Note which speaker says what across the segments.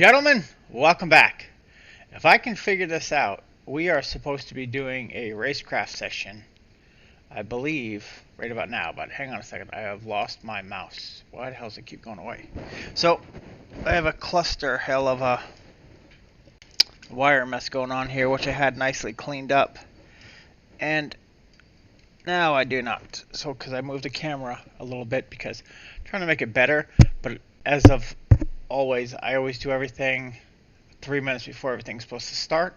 Speaker 1: Gentlemen, welcome back. If I can figure this out, we are supposed to be doing a racecraft session, I believe, right about now. But hang on a second, I have lost my mouse. Why the hell does it keep going away? So, I have a cluster hell of a wire mess going on here, which I had nicely cleaned up. And now I do not. So, because I moved the camera a little bit because I'm trying to make it better. But as of always, I always do everything 3 minutes before everything's supposed to start.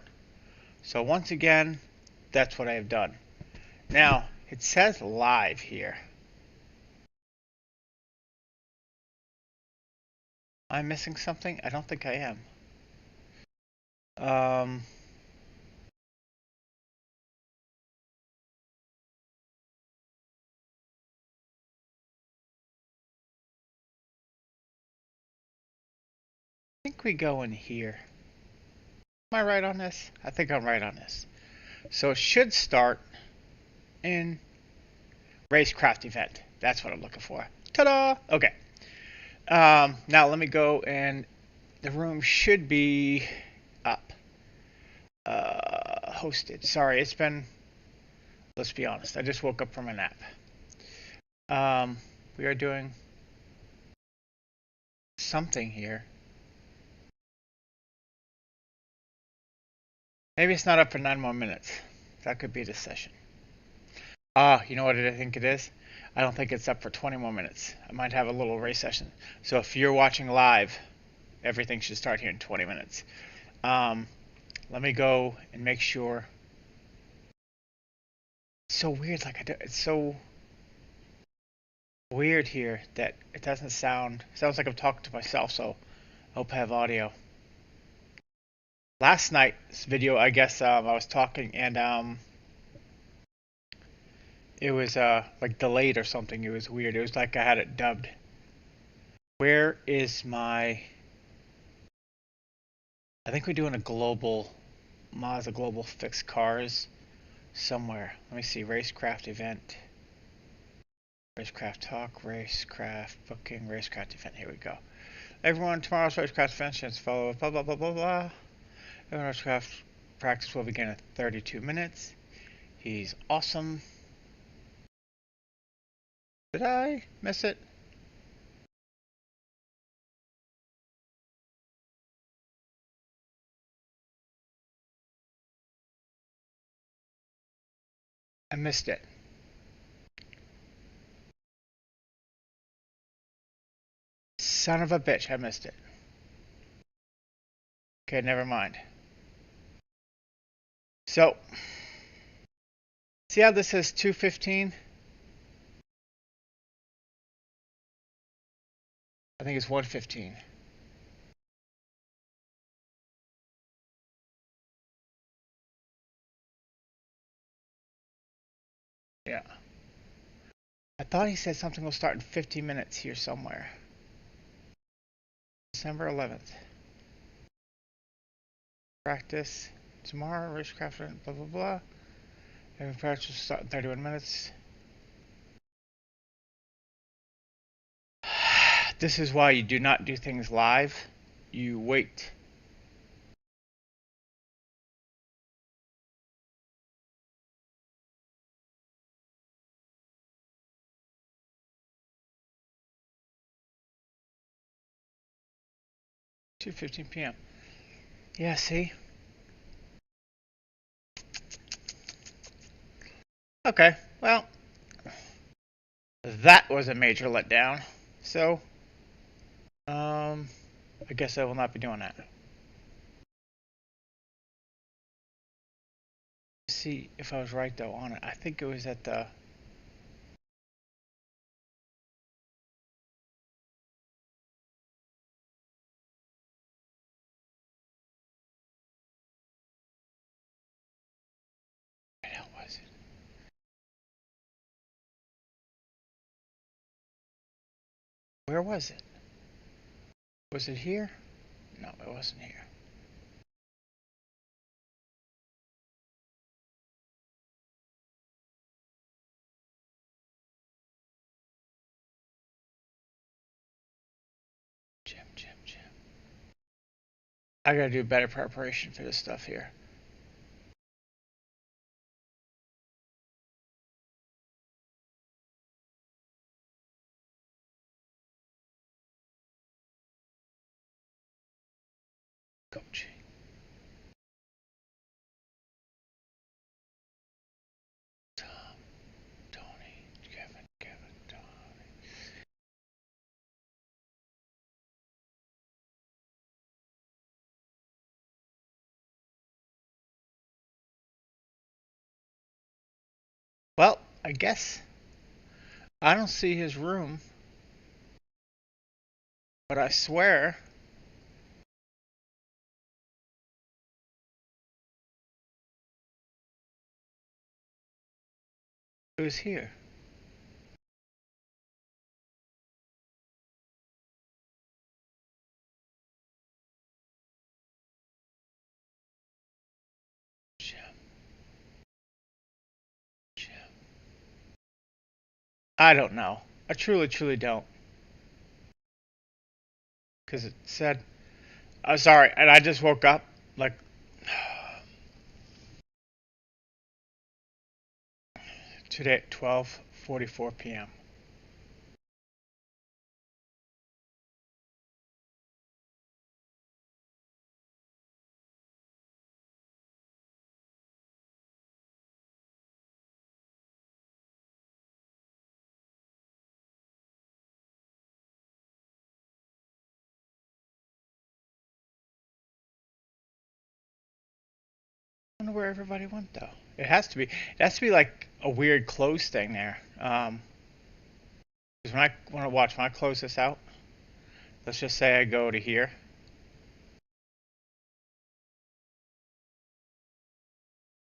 Speaker 1: So once again, that's what I have done. Now, it says live here. Am I missing something? I don't think I am. I think we go in here. Am I right on this? I think I'm right on this. So it should start in racecraft event. That's what I'm looking for. Ta-da! Okay. Now let me go, and the room should be up. Hosted. Sorry, it's been, let's be honest, I just woke up from a nap. We are doing something here. Maybe it's not up for 9 more minutes. That could be the session. You know what I think it is? I don't think it's up for 20 more minutes. I might have a little race session. So if you're watching live, everything should start here in 20 minutes. Let me go and make sure. It's so weird. It's so weird here that it doesn't sound. It sounds like I'm talking to myself. So I hope I have audio. Last night's video, I guess I was talking and it was like delayed or something. It was weird. It was like I had it dubbed. Where is my? I think we're doing a global Mazda global fixed cars somewhere. Let me see. Racecraft event. Racecraft talk. Racecraft booking. Racecraft event. Here we go. Everyone, tomorrow's racecraft event chance follow. Blah blah blah blah blah. Everyone's racecraft practice will begin at 32 minutes. He's awesome. Did I miss it? I missed it. Son of a bitch, I missed it. Okay, never mind. So, see how this says 2:15? I think it's 1:15. Yeah. I thought he said something will start in 15 minutes here somewhere. December 11th. Practice tomorrow, racecraft, blah blah blah. Every practice will start in 31 minutes. This is why you do not do things live. You wait. Two 15 p.m. Yeah, see? Okay, well, that was a major letdown. So, I guess I will not be doing that. See if I was right though on it. I think it was at the. Where the hell was it? Where was it? Was it here? No, it wasn't here. Jim. I gotta do better preparation for this stuff here. Coach. Tom, Tony, Kevin, Tom. Well, I guess I don't see his room, but I swear it was here. Jim, Jim. I don't know. I truly don't. Because it said, I'm sorry, and I just woke up. Like, today at 12:44 p.m. I wonder where everybody went though. It has to be. It has to be like a weird close thing there. 'Cause when I want to watch, when I close this out, let's just say I go to here.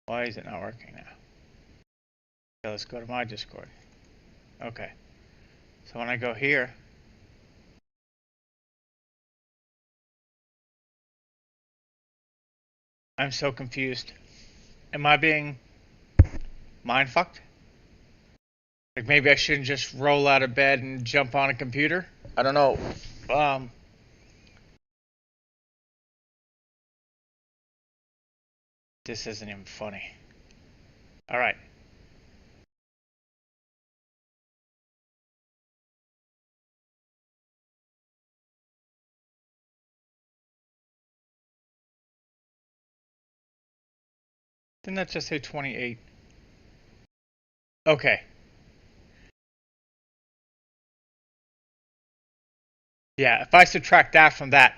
Speaker 1: Why is it not working now? Okay, let's go to my Discord. Okay. So when I go here, I'm so confused. Am I being mind fucked? Like maybe I shouldn't just roll out of bed and jump on a computer? I don't know. Um, this isn't even funny. All right. Didn't that just say 28? Okay. Yeah, if I subtract that from that,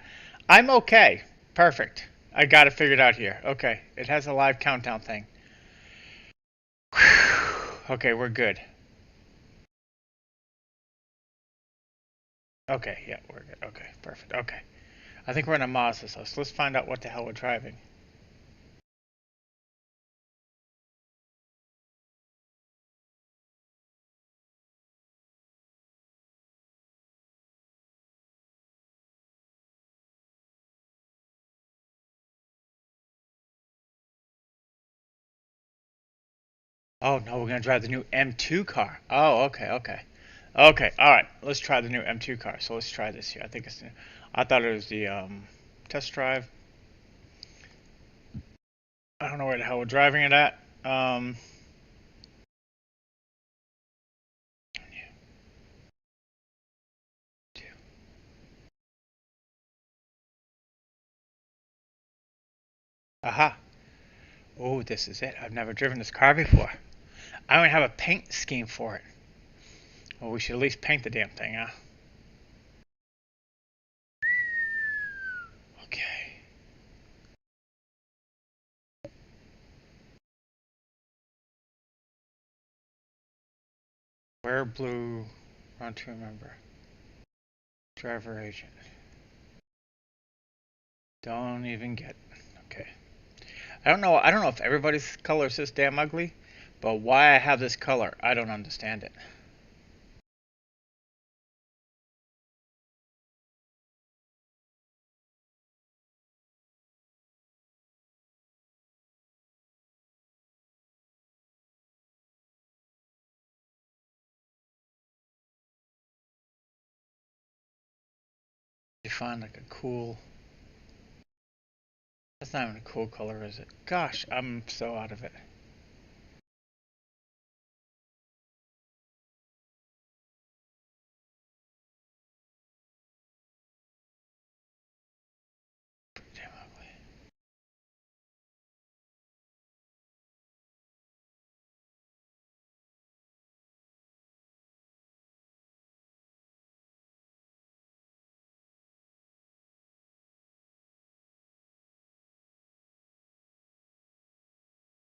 Speaker 1: I'm okay. Perfect. I got it figured out here. Okay. It has a live countdown thing. Okay, we're good. Okay, yeah, we're good. Okay, perfect. Okay. I think we're in a Mazda, so let's find out what the hell we're driving. Oh no, we're gonna drive the new M2 car. Oh, okay, okay. Okay, alright. Let's try the new M2 car. So let's try this here. I think it's new. I thought it was the test drive. I don't know where the hell we're driving it at. Aha. Oh, this is it. I've never driven this car before. I don't have a paint scheme for it. Well, we should at least paint the damn thing, huh? Okay. Where blue? Run to remember. Driver agent. Don't even get. Okay. I don't know. I don't know if everybody's color is this damn ugly, but why I have this color, I don't understand it. You find like a cool. That's not even a cool color, is it? Gosh, I'm so out of it. Damn ugly.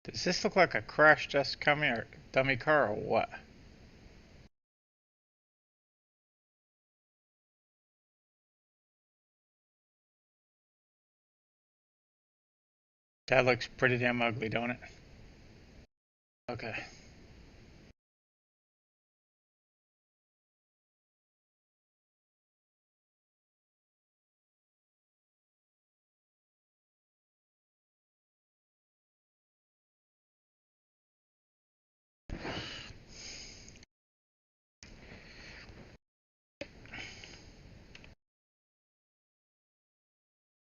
Speaker 1: Does this look like a crash test coming or dummy car or what? That looks pretty damn ugly, don't it? Okay.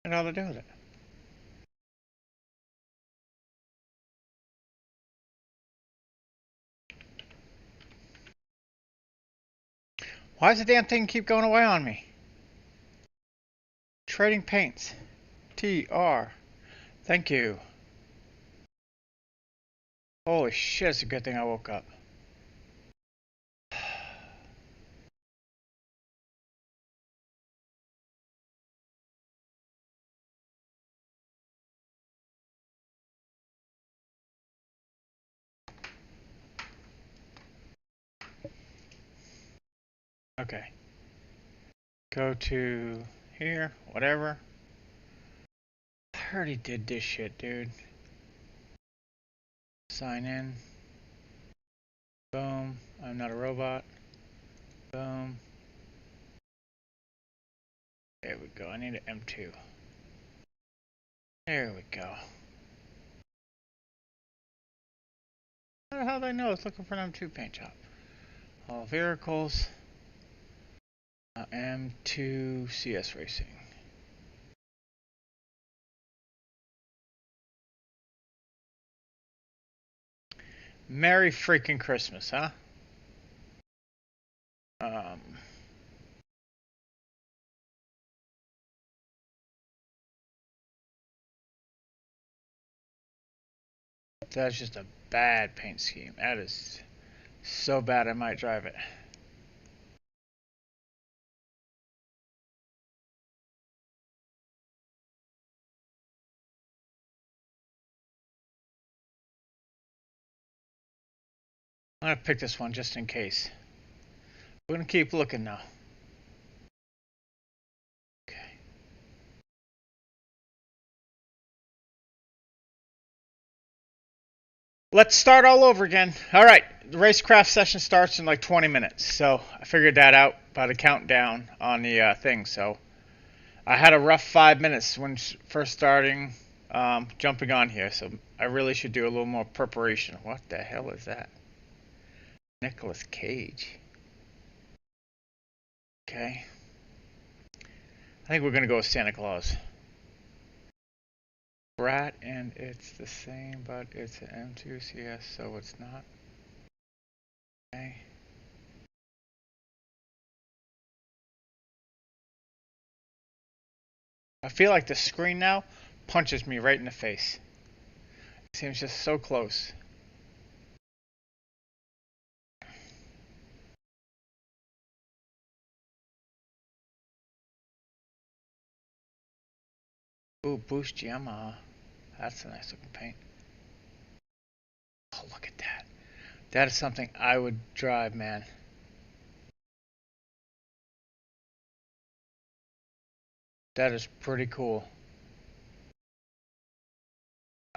Speaker 1: What the hell to do with it? Why does the damn thing keep going away on me? Trading paints. TR. Thank you. Holy shit, it's a good thing I woke up. Okay. Go to here, whatever. I already did this shit, dude. Sign in. Boom. I'm not a robot. Boom. There we go. I need an M2. There we go. How the hell did I know it's looking for an M2 paint job? All vehicles. M2 CS Racing. Merry freaking Christmas, huh? Um, that's just a bad paint scheme. That is so bad I might drive it. I'm gonna pick this one just in case. We're gonna keep looking now. Okay. Let's start all over again. All right, the racecraft session starts in like 20 minutes. So I figured that out by the countdown on the thing. So I had a rough 5 minutes when first starting jumping on here. So I really should do a little more preparation. What the hell is that? Nicolas Cage. Okay. I think we're gonna go with Santa Claus. Brat, and it's the same, but it's an M2 CS, so it's not. Okay. I feel like the screen now punches me right in the face. It seems just so close. Ooh, Boost Yamaha. That's a nice looking paint. Oh, look at that. That is something I would drive, man. That is pretty cool.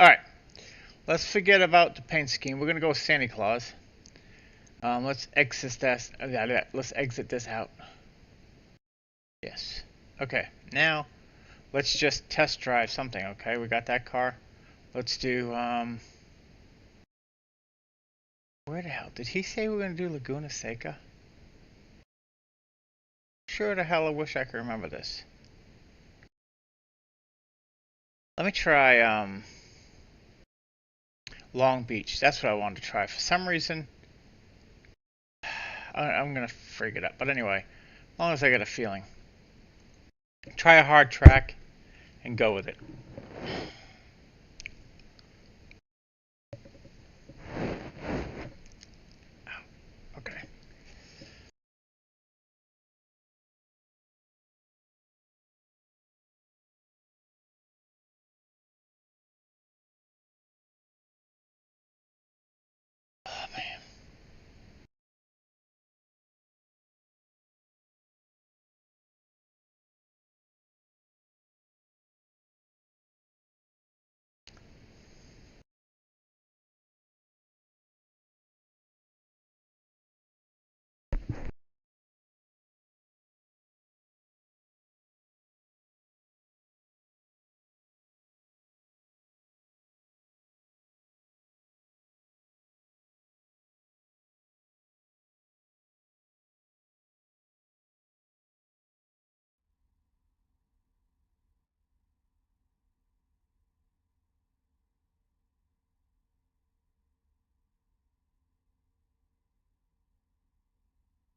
Speaker 1: Alright, let's forget about the paint scheme. We're going to go with Santa Claus. Let's exit this. Let's exit this out. Yes. Okay, now let's just test drive something, okay? We got that car. Let's do, where the hell? Did he say we are going to do Laguna Seca? Sure the hell I wish I could remember this. Let me try Long Beach. That's what I wanted to try. For some reason, I'm gonna freak it up. But anyway, as long as I get a feeling, try a hard track and go with it. Okay. Oh man.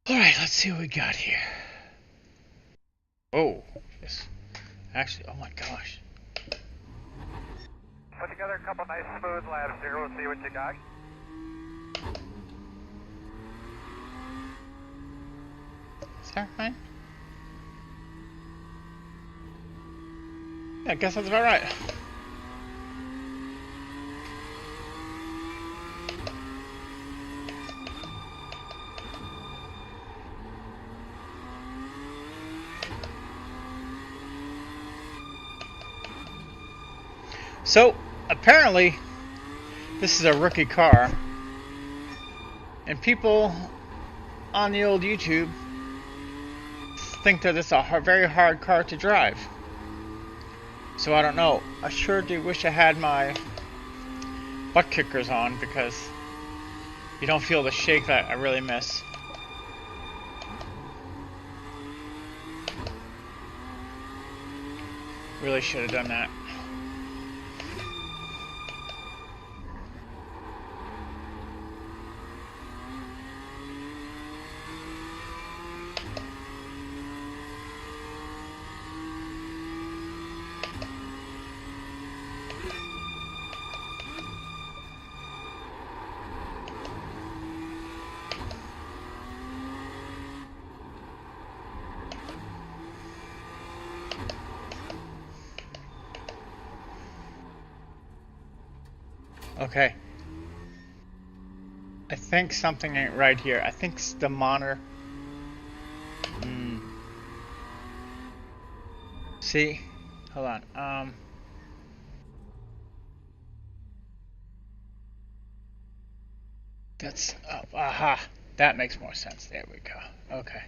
Speaker 1: All right, let's see what we got here. Oh, yes. Actually, oh my gosh.
Speaker 2: Put together a couple nice smooth laps here. We'll see what you got.
Speaker 1: Is that right? Yeah, I guess that's about right. So, apparently, this is a rookie car, and people on the old YouTube think that it's a very hard car to drive. So I don't know. I sure do wish I had my butt kickers on, because you don't feel the shake that I really miss. Really should have done that. Okay. I think something ain't right here. I think it's the monitor. See? Hold on. That's up. Aha. That makes more sense. There we go. Okay.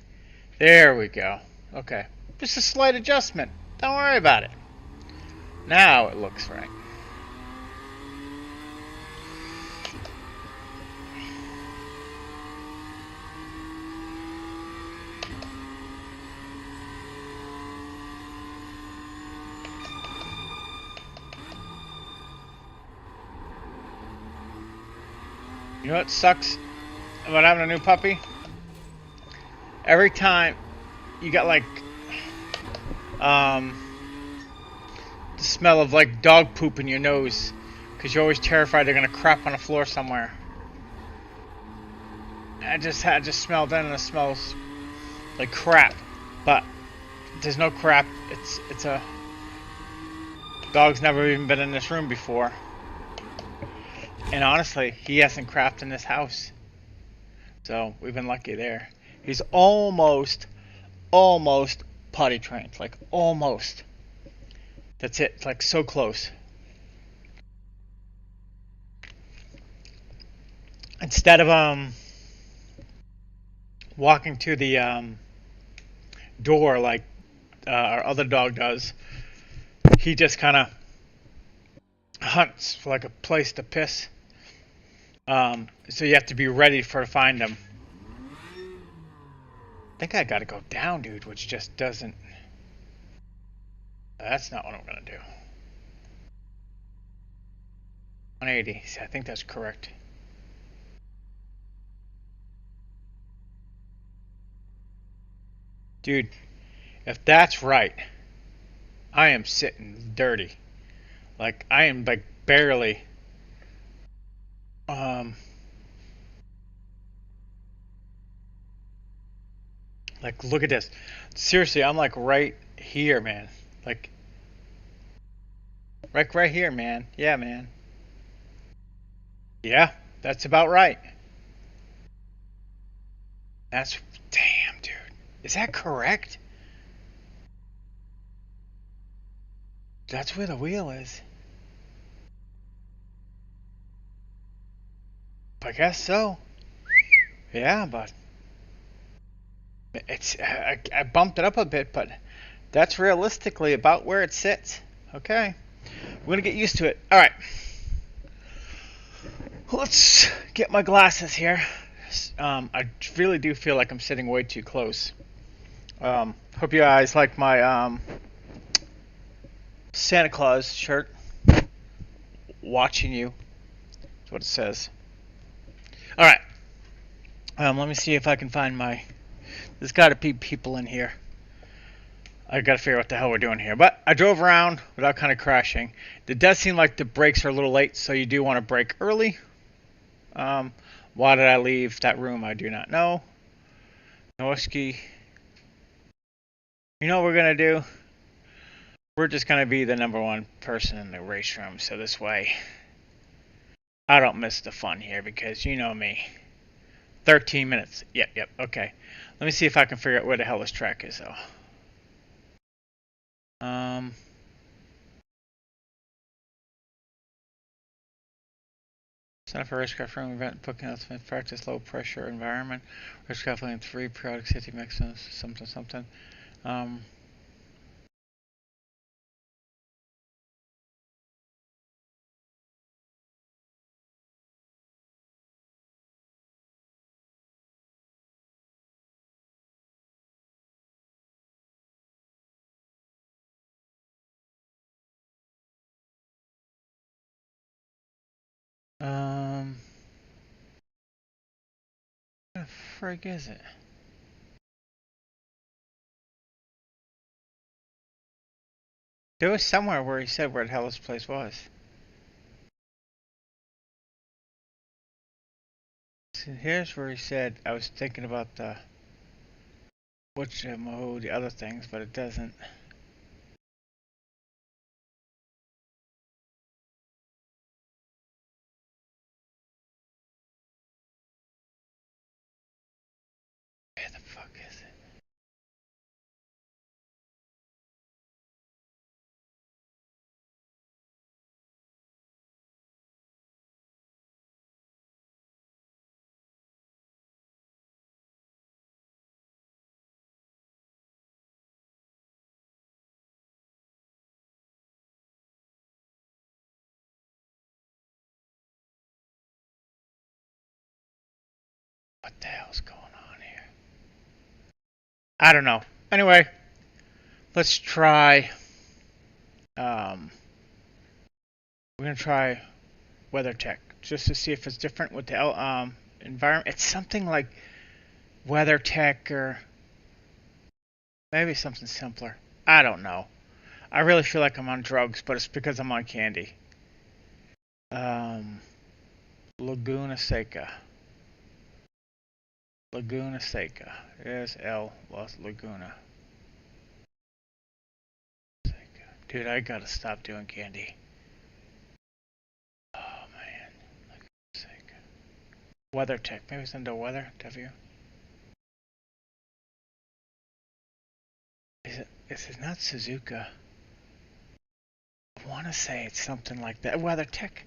Speaker 1: There we go. Okay. Just a slight adjustment. Don't worry about it. Now it looks right. You know what sucks about having a new puppy? Every time you got like the smell of like dog poop in your nose, because you're always terrified they're gonna crap on the floor somewhere. I just smelled that, and it smells like crap, but there's no crap. It's a dog's never even been in this room before, and honestly, he hasn't crapped in this house, so we've been lucky there. He's almost potty trained, like almost. That's it, like so close. Instead of walking to the door like our other dog does, he just kind of hunts for like a place to piss. So you have to be ready to find him. I think I gotta go down, dude, which just doesn't. That's not what I'm gonna do. 180. I think that's correct. Dude, if that's right, I am sitting dirty. Like I am like barely um like look at this. Seriously, I'm like right here, man. Like right here, man. Yeah, man. Yeah, that's about right. That's damn, dude. Is that correct? That's where the wheel is. I guess so. Yeah, but I bumped it up a bit, but that's realistically about where it sits. Okay, we're gonna get used to it. All right, let's get my glasses here. I really do feel like I'm sitting way too close. Hope you guys like my Santa Claus shirt. Watching you. That's what it says. All right. Let me see if I can find my. There's got to be people in here. I got to figure out what the hell we're doing here. But I drove around without kind of crashing. It does seem like the brakes are a little late, so you do want to brake early. Why did I leave that room? I do not know. Noakesy. You know what we're going to do? We're just going to be the number one person in the race room, so this way I don't miss the fun here because you know me. 13 minutes. Yep, okay. Let me see if I can figure out where the hell this track is, though. Sign up for racecraft room event booking ultimate practice low pressure environment. Racecraft lane 3 periodic safety maximums something. Um, um, where the frig is it? There was somewhere where he said where the hell this place was. So here's where he said I was thinking about the the other things, but it doesn't. Where the fuck is it? What the hell's going on here? I don't know. Anyway, let's try. Um, we're gonna try weather tech just to see if it's different with the environment. It's something like weather tech or maybe something simpler. I don't know. I really feel like I'm on drugs, but it's because I'm on candy. Um, Laguna Seca. Laguna Seca. There's L Los Laguna Seca. Dude, I gotta stop doing candy. Oh man. Laguna Seca. Weather tech. Maybe it's into weather. W. Is it not Suzuka? I want to say it's something like that. Weather tech.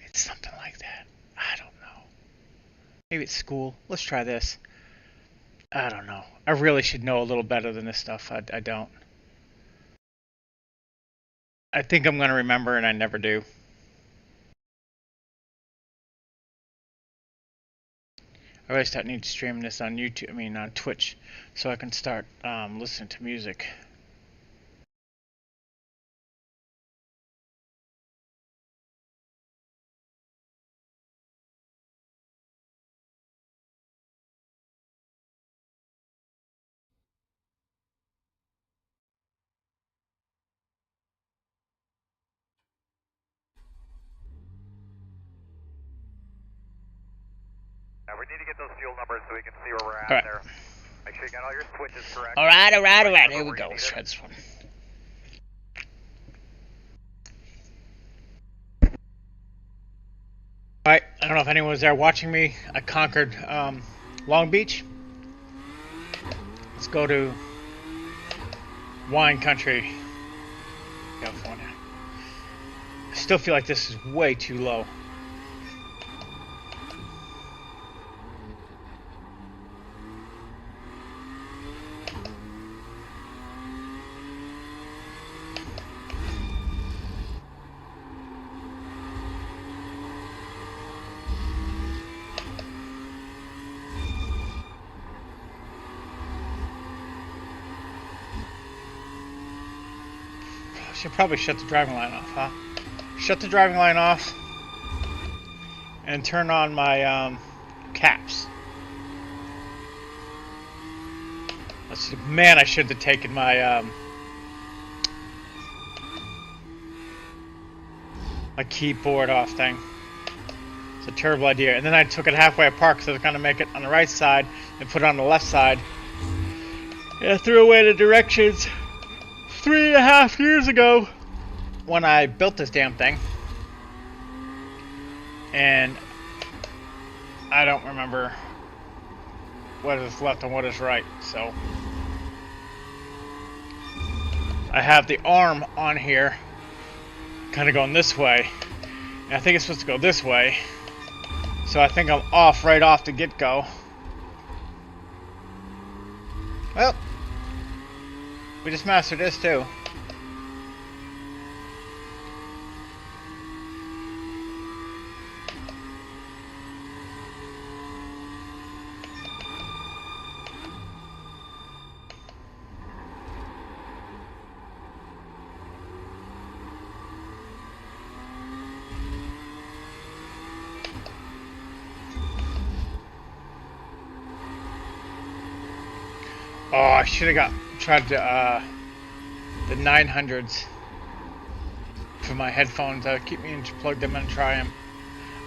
Speaker 1: It's something like that. I don't know. Maybe it's school. Let's try this. I don't know. I really should know a little better than this stuff. I don't. I think I'm going to remember, and I never do. I really start need to stream this on YouTube. I mean, on Twitch, so I can start listening to music.
Speaker 2: Yeah, we need to get those fuel numbers so we can see where we're at
Speaker 1: All right.
Speaker 2: there. Make sure you got all your switches correct.
Speaker 1: All right. Here we
Speaker 2: Where
Speaker 1: go.
Speaker 2: you
Speaker 1: Let's
Speaker 2: need
Speaker 1: try
Speaker 2: it.
Speaker 1: this one. All right. I don't know if anyone was there watching me. I conquered Long Beach. Let's go to wine country, California. I still feel like this is way too low. Should probably shut the driving line off, huh? Shut the driving line off and turn on my caps. Man, I should have taken my my keyboard off thing. It's a terrible idea. And then I took it halfway apart because I was going to make it on the right side and put it on the left side. And I threw away the directions 3.5 years ago when I built this damn thing, and I don't remember what is left and what is right. So I have the arm on here kind of going this way, and I think it's supposed to go this way, so I think I'm off right off the get-go. Well, we just mastered this too. Oh, I should have tried to the 900s for my headphones. Keep me to plug them in and try them.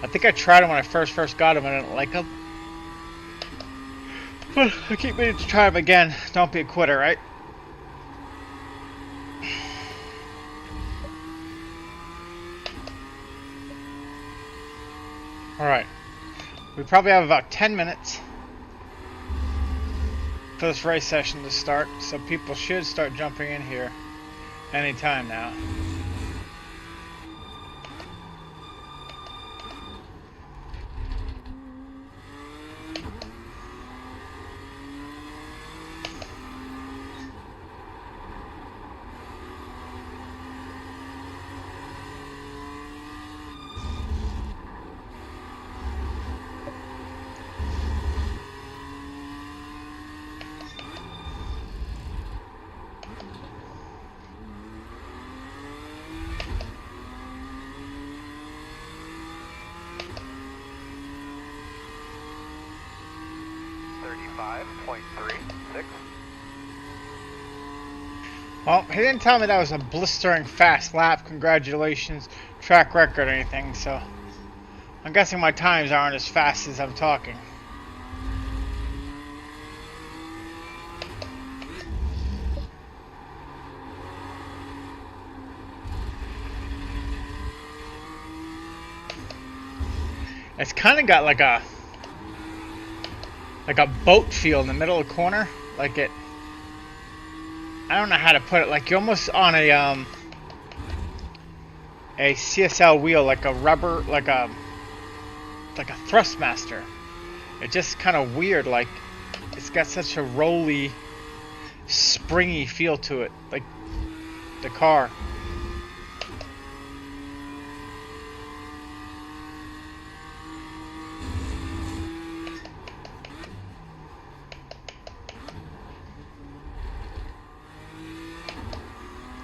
Speaker 1: I think I tried them when I first got them and I didn't like them. But I keep meaning to try them again. Don't be a quitter, right? Alright. We probably have about 10 minutes for this race session to start, so people should start jumping in here anytime now. Well, he didn't tell me that was a blistering fast lap, congratulations, track record or anything, so I'm guessing my times aren't as fast as I'm talking. It's kind of got like a boat feel in the middle of the corner, like it. I don't know how to put it. Like you're almost on a CSL wheel, like a rubber, like a Thrustmaster. It's just kind of weird. Like it's got such a rolly, springy feel to it, like the car.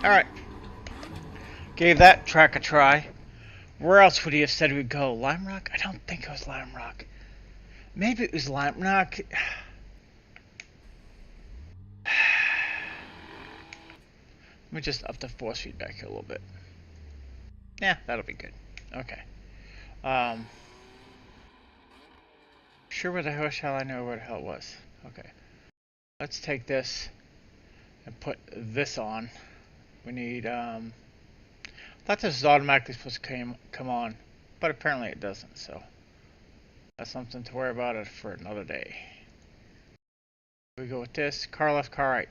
Speaker 1: Alright. Gave that track a try. Where else would he have said we'd go? Lime Rock? I don't think it was Lime Rock. Maybe it was Lime Rock. Let me just up the force feedback here a little bit. Yeah, that'll be good. Okay. sure where the hell I know where the hell it was. Okay. Let's take this and put this on. We need, I thought this was automatically supposed to come on, but apparently it doesn't, so that's something to worry about it for another day. We go with this, car left, car right.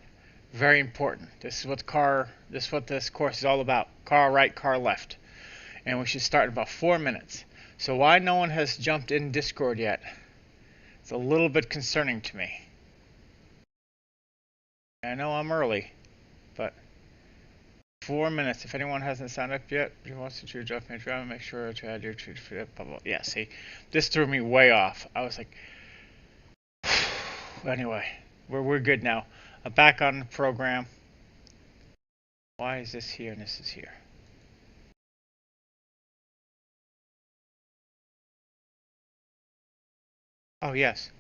Speaker 1: Very important. This is what this course is all about. Car right, car left. And we should start in about 4 minutes. So why no one has jumped in Discord yet? It's a little bit concerning to me. I know I'm early, but 4 minutes. If anyone hasn't signed up yet, who wants to choose off my drive, make sure to add your choose for blah, blah. Yeah, see, this threw me way off. I was like, anyway, we're good now. I'm back on the program. Why is this here and this is here? Oh, yes.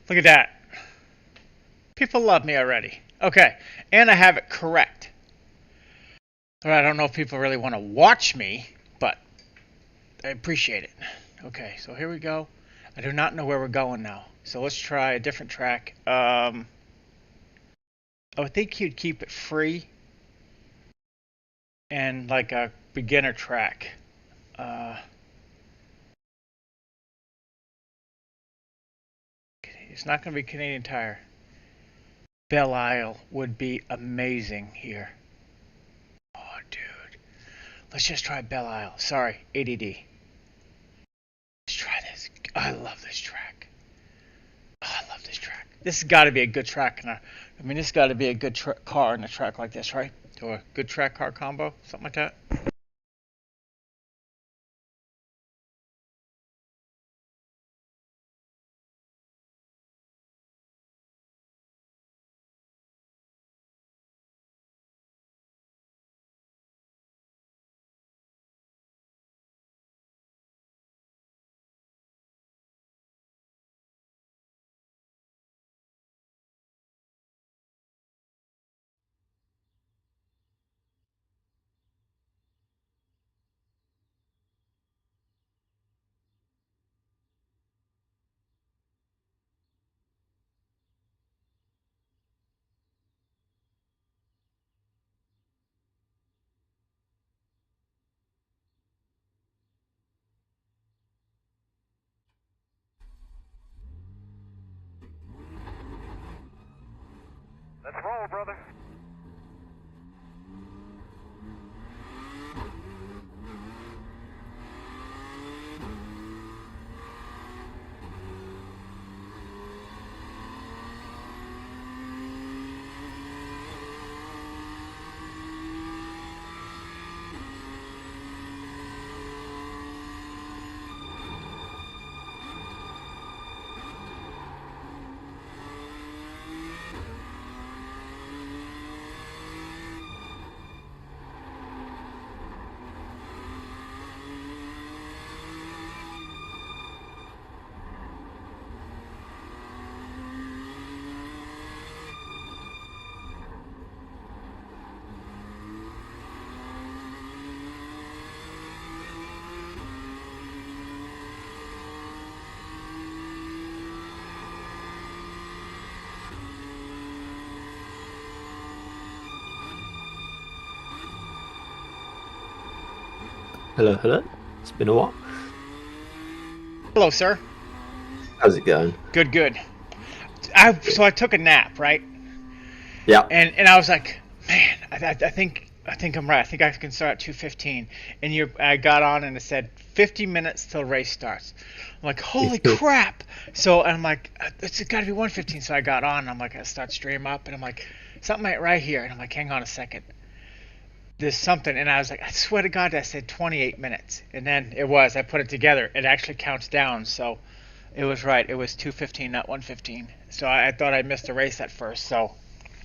Speaker 1: Look at that. People love me already. Okay, and I have it correct. I don't know if people really want to watch me, but I appreciate it. Okay, so here we go. I do not know where we're going now. So let's try a different track. I would think you'd keep it free and like a beginner track. It's not going to be Canadian Tire. Belle Isle would be amazing here. Oh, dude. Let's just try Belle Isle. Sorry, ADD. Let's try this. I love this track. Oh, I love this track. This has got to be a good track. I mean, this has got to be a good car in a track like this, right? Or a good track car combo, something like that.
Speaker 2: Let's roll, brother.
Speaker 3: Hello, hello. It's been a while.
Speaker 1: Hello, sir.
Speaker 3: How's it going?
Speaker 1: Good, good. So I took a nap, right?
Speaker 3: Yeah.
Speaker 1: And I was like, man, I think I'm right. I think I can start at 2:15. And I got on and it said 50 minutes till race starts. I'm like, holy crap! So I'm like, it's got to be 1:15. So I got on and I'm like, I start stream up and I'm like, something ain't right here. And I'm like, hang on a second. There's something, and I was like, I swear to God, I said 28 minutes, and then it was. I put it together. It actually counts down, so it was right. It was 2:15, not 1:15. So I thought I missed a race at first. So.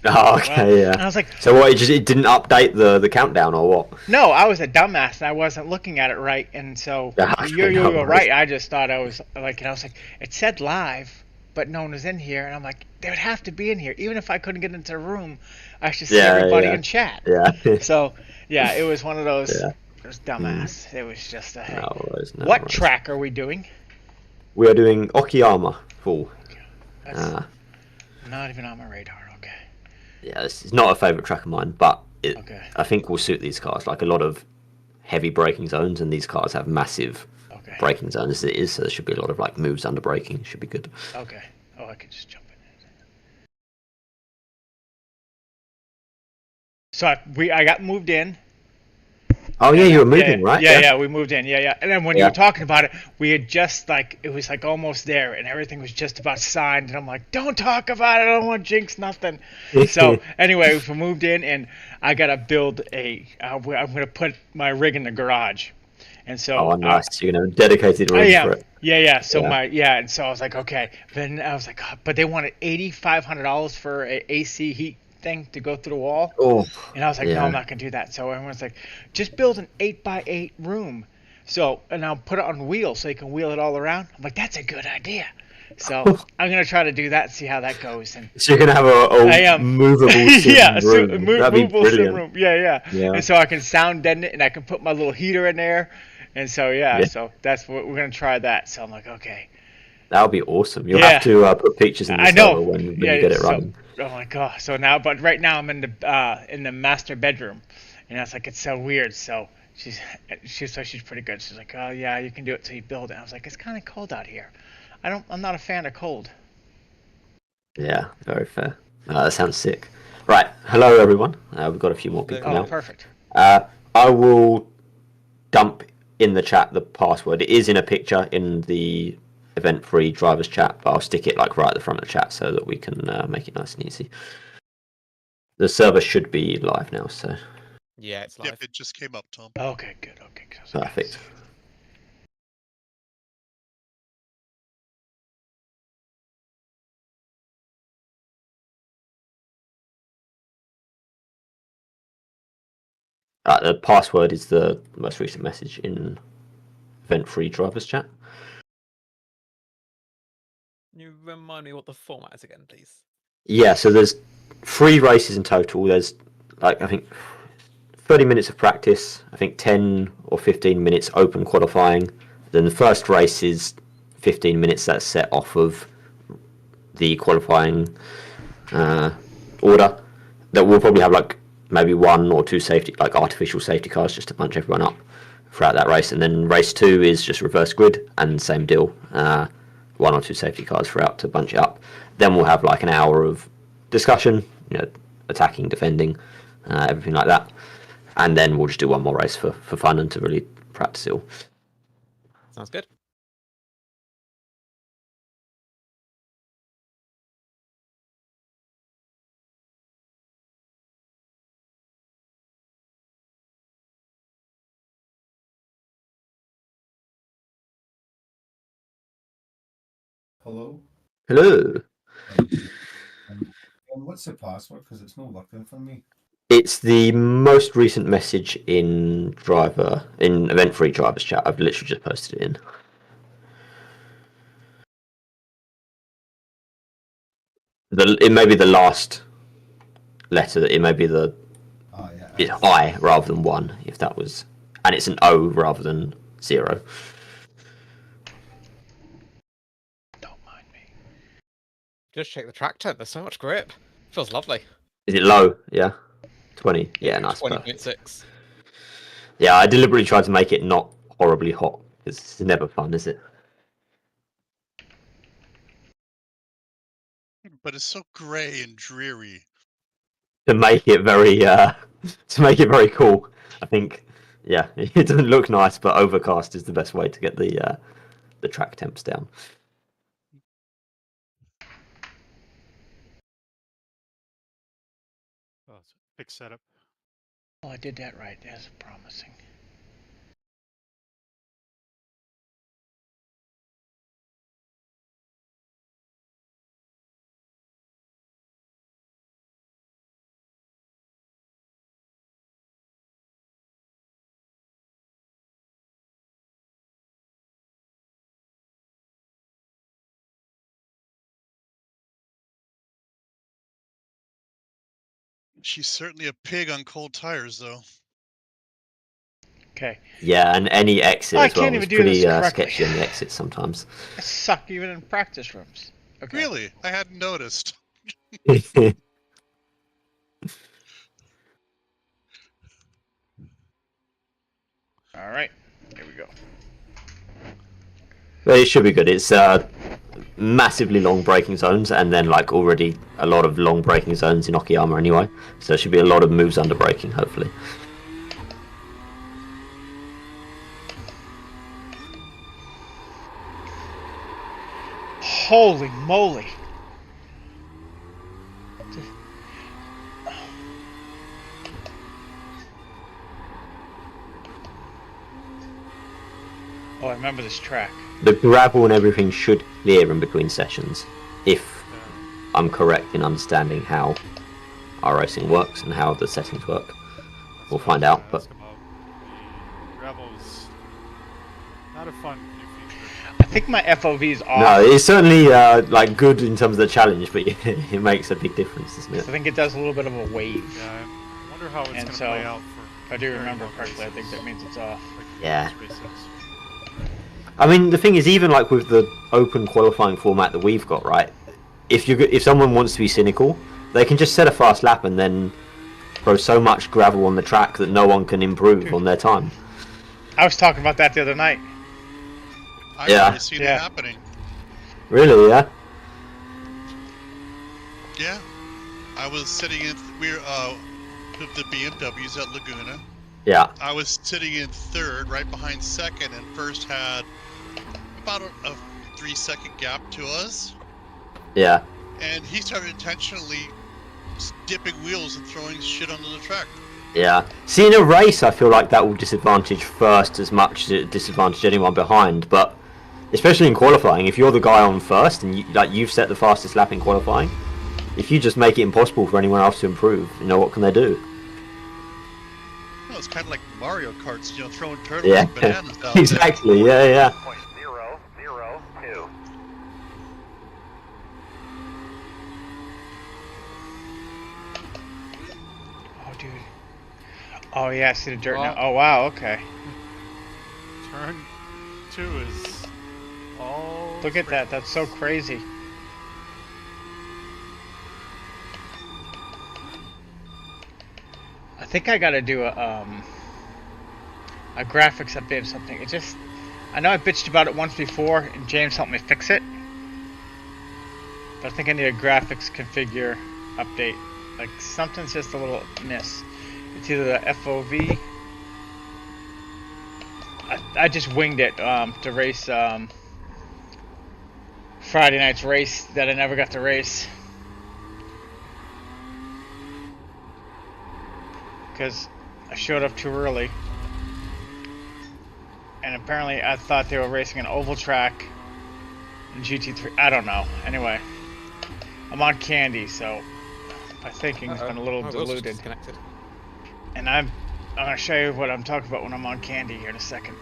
Speaker 3: Oh, okay,
Speaker 1: well,
Speaker 3: yeah.
Speaker 1: I was like,
Speaker 3: so what? It didn't update the countdown or what?
Speaker 1: no, I was a dumbass and I wasn't looking at it right, and so
Speaker 3: Yeah,
Speaker 1: you're
Speaker 3: no worries.
Speaker 1: right. I just thought I was like, and I was like, it said live, but no one was in here. And I'm like, they would have to be in here. Even if I couldn't get into the room, I should see
Speaker 3: Yeah,
Speaker 1: everybody
Speaker 3: yeah,
Speaker 1: in chat.
Speaker 3: yeah,
Speaker 1: So, yeah, it was one of those.
Speaker 3: yeah.
Speaker 1: It was
Speaker 3: Mm,
Speaker 1: dumbass. It was just a
Speaker 3: no
Speaker 1: hey.
Speaker 3: worries, no
Speaker 1: What
Speaker 3: worries.
Speaker 1: track are we doing?
Speaker 3: We are doing Okayama full.
Speaker 1: Okay, that's
Speaker 3: Uh,
Speaker 1: not even on my radar. Okay.
Speaker 3: yeah, this is not a favourite track of mine, but
Speaker 1: Okay.
Speaker 3: I think will suit these cars. Like a lot of heavy braking zones, and these cars have massive
Speaker 1: Okay.
Speaker 3: braking zones as it is, so there should be a lot of like moves under braking. Should be good.
Speaker 1: Okay. Oh, I could just jump in. So I got moved in.
Speaker 3: Oh yeah,
Speaker 1: And
Speaker 3: you were
Speaker 1: yeah,
Speaker 3: moving, right?
Speaker 1: yeah, yeah, we moved in, yeah, yeah. And then when you
Speaker 3: Yeah.
Speaker 1: were talking about it, we had just like it was like almost there, and everything was just about signed. And I'm like, don't talk about it. I don't want to jinx nothing. So anyway, we moved in, and I gotta build a. I'm gonna put my rig in the garage, and so
Speaker 3: Oh, nice. You're gonna have a dedicated
Speaker 1: I
Speaker 3: room for
Speaker 1: am.
Speaker 3: it.
Speaker 1: Yeah, yeah. So
Speaker 3: Yeah.
Speaker 1: and so I was like, okay. Then I was like, oh, but they wanted $8,500 for a AC heat thing to go through the wall.
Speaker 3: Oh,
Speaker 1: And I was like, no, I'm
Speaker 3: yeah.
Speaker 1: not gonna do that. So everyone's like, just build an 8x8 room. So and I'll put it on wheels so you can wheel it all around. I'm like, that's a good idea. So I'm gonna try to do that, and see how that goes. And
Speaker 3: So you're gonna have
Speaker 1: I
Speaker 3: a
Speaker 1: am.
Speaker 3: movable sim
Speaker 1: Yeah, so
Speaker 3: room. That'd be
Speaker 1: movable sim
Speaker 3: brilliant.
Speaker 1: room. Yeah, yeah.
Speaker 3: Yeah.
Speaker 1: And so I can sound deaden it, and I can put my little heater in there. And so yeah,
Speaker 3: Yeah.
Speaker 1: so that's what we're gonna try that. So I'm like, okay,
Speaker 3: That would be awesome. You'll have
Speaker 1: yeah,
Speaker 3: to put pictures in the
Speaker 1: I know.
Speaker 3: server when you
Speaker 1: Yeah,
Speaker 3: get it
Speaker 1: so
Speaker 3: running.
Speaker 1: oh my god. So now, but right now I'm in the master bedroom, and I was like, it's so weird. So she's pretty good. She's like, oh yeah, you can do it. So you build it. I was like, it's kind of cold out here. I'm not a fan of cold.
Speaker 3: Yeah, very fair. That sounds sick. Right, hello everyone. We've got a few more people
Speaker 1: Oh,
Speaker 3: now.
Speaker 1: perfect.
Speaker 3: I will dump in the chat the password. It is in a picture in the event-free drivers chat, but I'll stick it like right at the front of the chat so that we can make it nice and easy. The server should be live now, so
Speaker 4: Yeah, it's live.
Speaker 2: Yep, it just came up, Tom.
Speaker 1: Okay, good. Okay, good. I was like,
Speaker 3: perfect. The password is the most recent message in event-free drivers chat.
Speaker 4: Can you remind me what the format is again, please?
Speaker 3: Yeah, so there's 3 races in total. There's like I think 30 minutes of practice, I think 10 or 15 minutes open qualifying. Then the first race is 15 minutes that's set off of the qualifying order. That will probably have like maybe 1 or 2 safety, like artificial safety cars just to bunch everyone up throughout that race. And then race 2 is just reverse grid and same deal. 1 or 2 safety cars throughout to bunch it up. Then we'll have like an hour of discussion, attacking, defending, everything like that. And then we'll just do 1 more race for fun and to really practice it all.
Speaker 4: Sounds good.
Speaker 5: Hello?
Speaker 3: Hello.
Speaker 5: And what's the password? Because it's not working for me.
Speaker 3: It's the most recent message in event-free drivers chat. I've literally just posted it in. It may be the last letter. It may be it's I rather than 1. If that was, and it's an O rather than 0.
Speaker 1: don't mind me.
Speaker 4: Just check the track temp. There's so much grip. Feels lovely.
Speaker 3: Is it low? Yeah, 20. Yeah, nice.
Speaker 4: 20.6.
Speaker 3: Yeah, I deliberately tried to make it not horribly hot. It's never fun, is it?
Speaker 2: But it's so grey and dreary.
Speaker 3: To make it very cool. I think, yeah, it doesn't look nice, but overcast is the best way to get the track temps down.
Speaker 6: Oh, it's a big setup.
Speaker 1: Oh, I did that right. That's promising.
Speaker 2: She's certainly a pig on cold tires, though.
Speaker 1: Okay.
Speaker 3: Yeah, and any exit
Speaker 1: I
Speaker 3: as well
Speaker 1: can't
Speaker 3: is
Speaker 1: even do
Speaker 3: pretty
Speaker 1: this correctly.
Speaker 3: sketchy on the exit sometimes.
Speaker 1: I suck even in practice rooms. Okay.
Speaker 2: Really? I hadn't noticed.
Speaker 1: All right. Here we go.
Speaker 3: But it should be good. It's massively long braking zones, and then like already a lot of long braking zones in Okayama anyway. So there should be a lot of moves under braking, hopefully.
Speaker 1: Holy moly. Oh, I remember this track.
Speaker 3: The gravel and everything should clear in between sessions, if I'm correct in understanding how our racing works and how the settings work. We'll find out, but
Speaker 6: The gravel's not a fun new feature.
Speaker 1: I think my FOV's off.
Speaker 3: no, it's certainly like good in terms of the challenge, but it makes a big difference, doesn't
Speaker 1: I
Speaker 3: it?
Speaker 1: think it does a little bit of a wave.
Speaker 6: Yeah, I wonder how it's
Speaker 1: And
Speaker 6: going to
Speaker 1: so,
Speaker 6: play out for.
Speaker 1: If I do
Speaker 6: very
Speaker 1: remember
Speaker 6: long
Speaker 1: correctly, I think
Speaker 6: races,
Speaker 1: that means it's off.
Speaker 6: like
Speaker 3: Yeah.
Speaker 6: races.
Speaker 3: I mean, the thing is, even like with the open qualifying format that we've got, right? If someone wants to be cynical, they can just set a fast lap and then throw so much gravel on the track that no one can improve on their time.
Speaker 1: I was talking about that the other night.
Speaker 2: I've
Speaker 3: Yeah.
Speaker 2: already seen
Speaker 1: Yeah.
Speaker 2: it happening.
Speaker 3: Really? Yeah.
Speaker 2: Yeah. I was sitting in with the BMWs at Laguna.
Speaker 3: Yeah.
Speaker 2: I was sitting in third, right behind second, and first had about a 3-second gap to us.
Speaker 3: Yeah.
Speaker 2: And he started intentionally dipping wheels and throwing shit onto the track.
Speaker 3: Yeah. See, in a race, I feel like that will disadvantage first as much as it disadvantage anyone behind. But especially in qualifying, if you're the guy on first and you've set the fastest lap in qualifying, if you just make it impossible for anyone else to improve, what can they do?
Speaker 2: Well, it's kind of like Mario Karts, throwing turtles
Speaker 3: Yeah.
Speaker 2: and bananas out there.
Speaker 3: Exactly. Yeah. Yeah.
Speaker 7: .002.
Speaker 1: Oh, dude. Oh, yeah, I see the dirt now.
Speaker 6: Well-
Speaker 1: Oh, wow, okay.
Speaker 6: Turn 2 is all.
Speaker 1: Look at
Speaker 6: straight.
Speaker 1: that. That's so crazy. I think I gotta do a graphics update or something. I know I bitched about it once before, and James helped me fix it. But I think I need a graphics configure update. Like, something's just a little miss. It's either the FOV. I just winged it to race Friday night's race that I never got to race. Because I showed up too early. And apparently I thought they were racing an oval track in GT3. I don't know. Anyway, I'm on candy, so my thinking's been a little
Speaker 4: Will's
Speaker 1: diluted.
Speaker 4: disconnected.
Speaker 1: And I'm going to show you what I'm talking about when I'm on candy here in a second.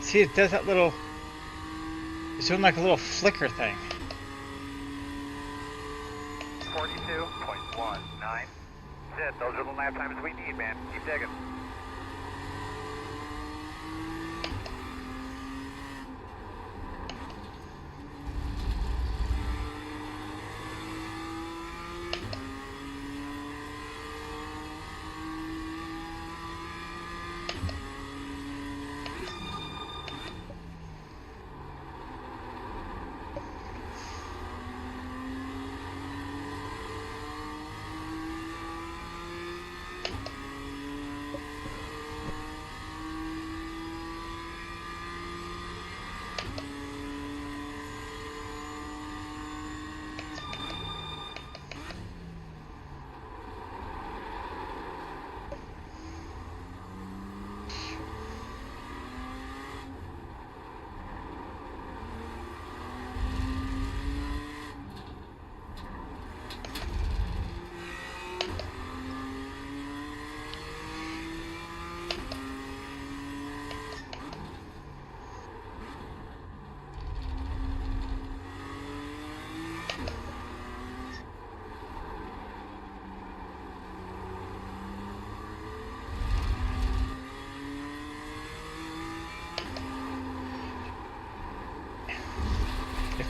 Speaker 1: See, it does that little... It's doing like a little flicker thing.
Speaker 7: 42.19. Shit, those are the lap times we need, man. Keep digging.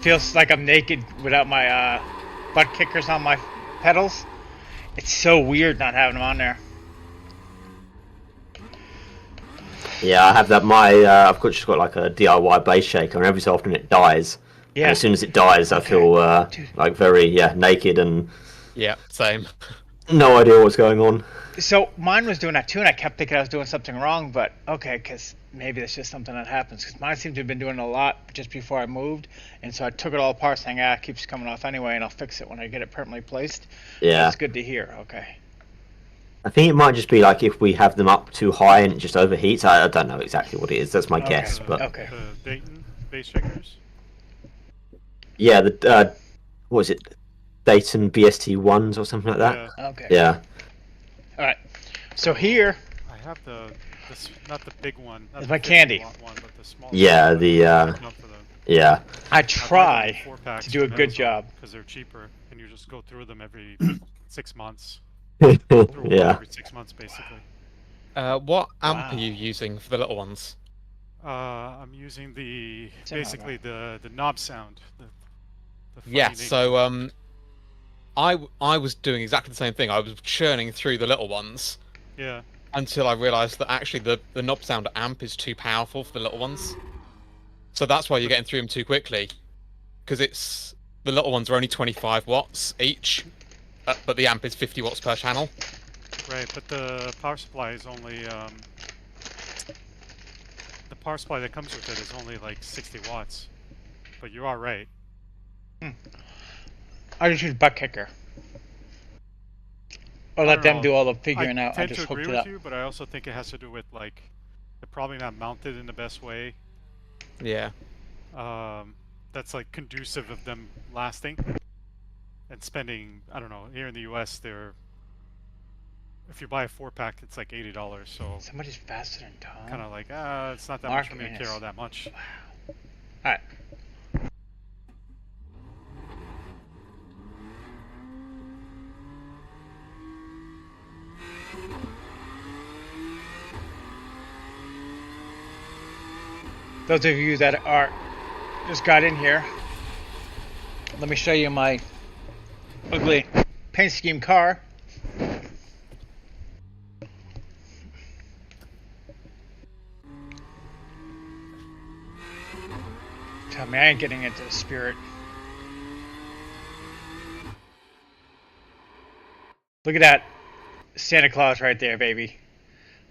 Speaker 1: feels like I'm naked without my butt kickers on my pedals. It's so weird not having them on there.
Speaker 3: Yeah, I have that. Just got like a DIY bass shaker, and every so often it dies.
Speaker 1: Yeah.
Speaker 3: And as soon as it dies, I
Speaker 1: Okay.
Speaker 3: feel
Speaker 1: Dude.
Speaker 3: like very naked and
Speaker 4: Yeah, same.
Speaker 3: no idea what's going on.
Speaker 1: So mine was doing that too, and I kept thinking I was doing something wrong, but okay, because maybe that's just something that happens. Because mine seemed to have been doing a lot just before I moved, and so I took it all apart, saying, it keeps coming off anyway, and I'll fix it when I get it permanently placed.
Speaker 3: Yeah.
Speaker 1: That's good to hear. Okay.
Speaker 3: I think it might just be like if we have them up too high and it just overheats. I don't know exactly what it is. That's my
Speaker 1: Okay.
Speaker 3: guess. But
Speaker 1: Okay.
Speaker 6: The Dayton bass shakers.
Speaker 3: yeah, the what was it? Dayton BST ones or something like that.
Speaker 6: Yeah,
Speaker 1: Okay.
Speaker 3: Yeah.
Speaker 1: All right. So here,
Speaker 6: I have not the big one. Not
Speaker 1: It's
Speaker 6: the
Speaker 1: my candy.
Speaker 6: 50 watt one, but the small.
Speaker 3: Yeah,
Speaker 6: one.
Speaker 3: the
Speaker 6: Not for the-
Speaker 3: yeah.
Speaker 1: I try
Speaker 6: four-packs
Speaker 1: to do a
Speaker 6: from
Speaker 1: good
Speaker 6: Amazon
Speaker 1: job.
Speaker 6: because they're cheaper, and you just go through them every 6 months. Through one
Speaker 3: Yeah.
Speaker 6: every 6 months, basically.
Speaker 4: What amp
Speaker 1: Wow.
Speaker 4: are you using for the little ones?
Speaker 6: I'm using
Speaker 1: Semi-auto.
Speaker 6: basically the knob sound. The funny
Speaker 4: Yeah,
Speaker 6: name.
Speaker 4: so I was doing exactly the same thing. I was churning through the little ones
Speaker 6: Yeah.
Speaker 4: until I realised that actually the knob sound amp is too powerful for the little ones. So that's why you're getting through them too quickly, because the little ones are only 25 watts each, but the amp is 50 watts per channel.
Speaker 6: Right, but the power supply is only the power supply that comes with it is only like 60 watts. But you are right.
Speaker 1: I just use butt kicker. Or let
Speaker 6: don't
Speaker 1: them
Speaker 6: know.
Speaker 1: do all the figuring out. I
Speaker 6: tend
Speaker 1: just
Speaker 6: to agree
Speaker 1: hooked it
Speaker 6: with
Speaker 1: up.
Speaker 6: you, but I also think it has to do with like they're probably not mounted in the best way.
Speaker 4: Yeah.
Speaker 6: That's like conducive of them lasting and spending. I don't know. Here in the U.S., if you buy a 4-pack, it's like $80. So
Speaker 1: Somebody's faster than Tom.
Speaker 6: kind of like it's not that
Speaker 1: Mark
Speaker 6: much for me to
Speaker 1: Innes.
Speaker 6: care all that much.
Speaker 1: All right. Those of you that are just got in here, let me show you my ugly paint scheme car. Tell me I ain't getting into the spirit. Look at that Santa Claus right there, baby.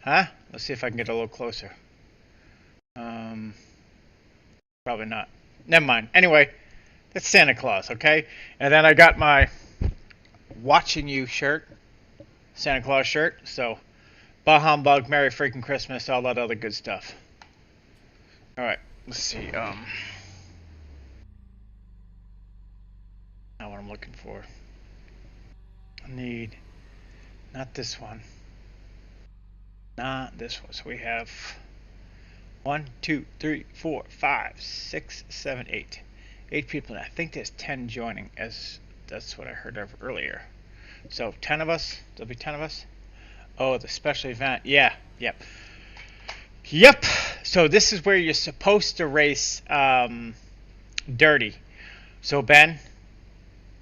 Speaker 1: Huh? Let's see if I can get a little closer. Probably not. Never mind. Anyway, that's Santa Claus, okay? And then I got my watching you shirt, Santa Claus shirt. So, bah humbug, Merry freaking Christmas, all that other good stuff. All right, let's see. Not what I'm looking for. I need not this one. Not this one. So we have 1, 2, 3, 4, 5, 6, 7, 8. 8 people. And I think there's 10 joining, as that's what I heard of earlier. So 10 of us. There'll be 10 of us. Oh, the special event. Yeah. Yep. Yep. So this is where you're supposed to race dirty. So Ben,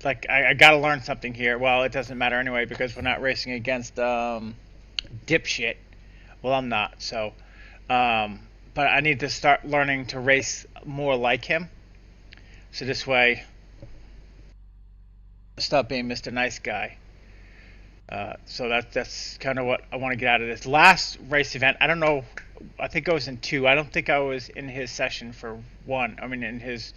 Speaker 1: like I got to learn something here. Well, it doesn't matter anyway because we're not racing against dipshit. Well, I'm not. So, but I need to start learning to race more like him. So this way, stop being Mr. Nice Guy. So that's kind of what I want to get out of this last race event. I don't know. I think I was in 2. I don't think I was in his session for 1. I mean, in his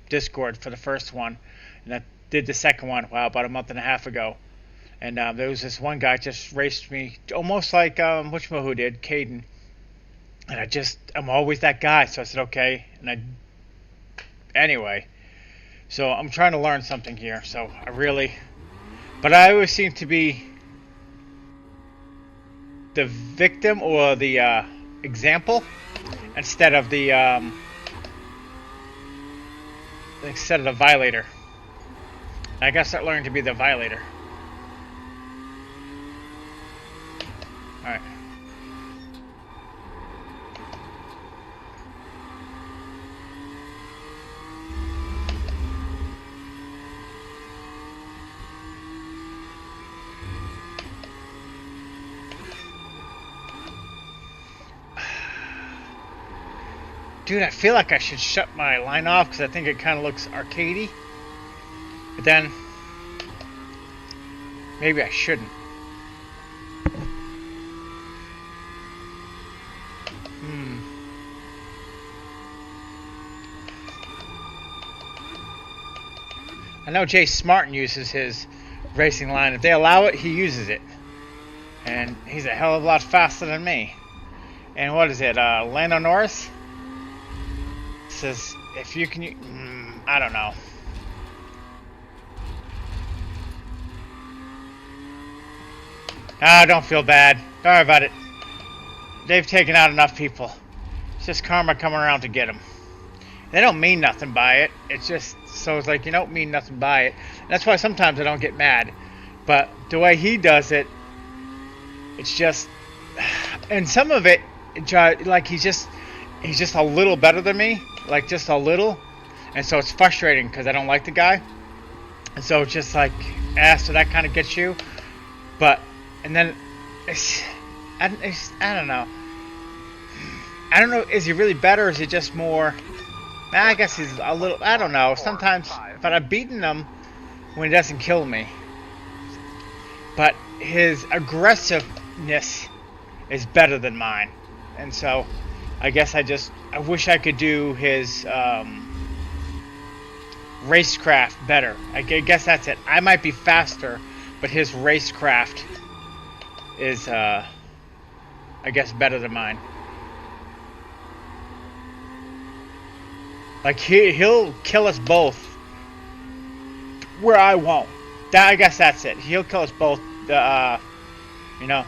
Speaker 1: Discord for the first one, and I did the second one. Wow, about a month and a half ago. And there was this one guy just raced me almost like who did Caden. And I'm always that guy. So I said okay. And anyway. So I'm trying to learn something here. So but I always seem to be the victim or the example instead of the violator. I gotta start learning to be the violator. Alright. Dude, I feel like I should shut my line off because I think it kind of looks arcadey. But then, maybe I shouldn't. I know Jay Smartin uses his racing line. If they allow it, he uses it. And he's a hell of a lot faster than me. And what is it? Lando Norris says if you can. I don't know. Don't feel bad. Don't worry about it. They've taken out enough people. It's just karma coming around to get them. They don't mean nothing by it. It's just so it's like you don't mean nothing by it. And that's why sometimes I don't get mad. But the way he does it, it's just, and some of it, like he's just a little better than me, like just a little, and so it's frustrating because I don't like the guy, and so it's just like, so that kind of gets you, but and then I don't know. I don't know. Is he really better? Or is he just more? I guess he's a little. I don't know. Sometimes, but I've beaten him when he doesn't kill me. But his aggressiveness is better than mine, and so I guess I wish I could do his racecraft better. I guess that's it. I might be faster, but his racecraft is I guess better than mine. Like he'll kill us both where I won't. I guess that's it. He'll kill us both. You know.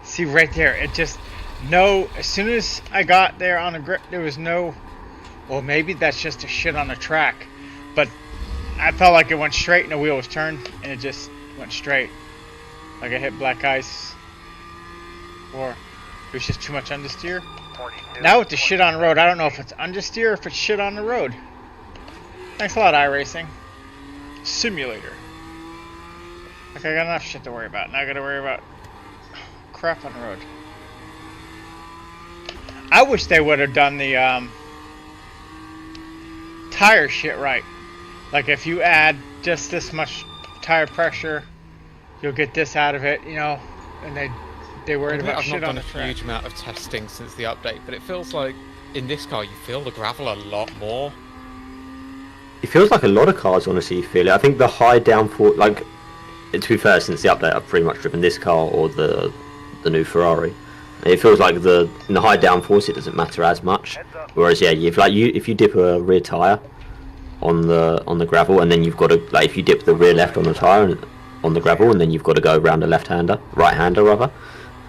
Speaker 1: See right there, it just as soon as I got there on the grip, there was no. Well, maybe that's just a shit on the track, but I felt like it went straight and the wheel was turned and it just went straight, like I hit black ice, or it was just too much understeer. Now with the shit on the road, I don't know if it's understeer or if it's shit on the road. Thanks a lot, iRacing Simulator. Okay, I got enough shit to worry about. Now I gotta worry about crap on the road. I wish they would have done the tire shit right. Like if you add just this much tire pressure, you'll get this out of it, you know. And they worried about shit on the track. I've not done a huge amount of testing since the update, but it feels like in this car you feel the gravel a lot more.
Speaker 3: It feels like a lot of cars, honestly, you feel it. I think the high downforce, like, to be fair, since the update I've pretty much driven this car or the new Ferrari. It feels like in the high downforce it doesn't matter as much. Whereas yeah, if you dip a rear tire on the gravel, and then you've got to, like, if you dip the rear left on the tire on the gravel, and then you've got to go around a right-hander rather.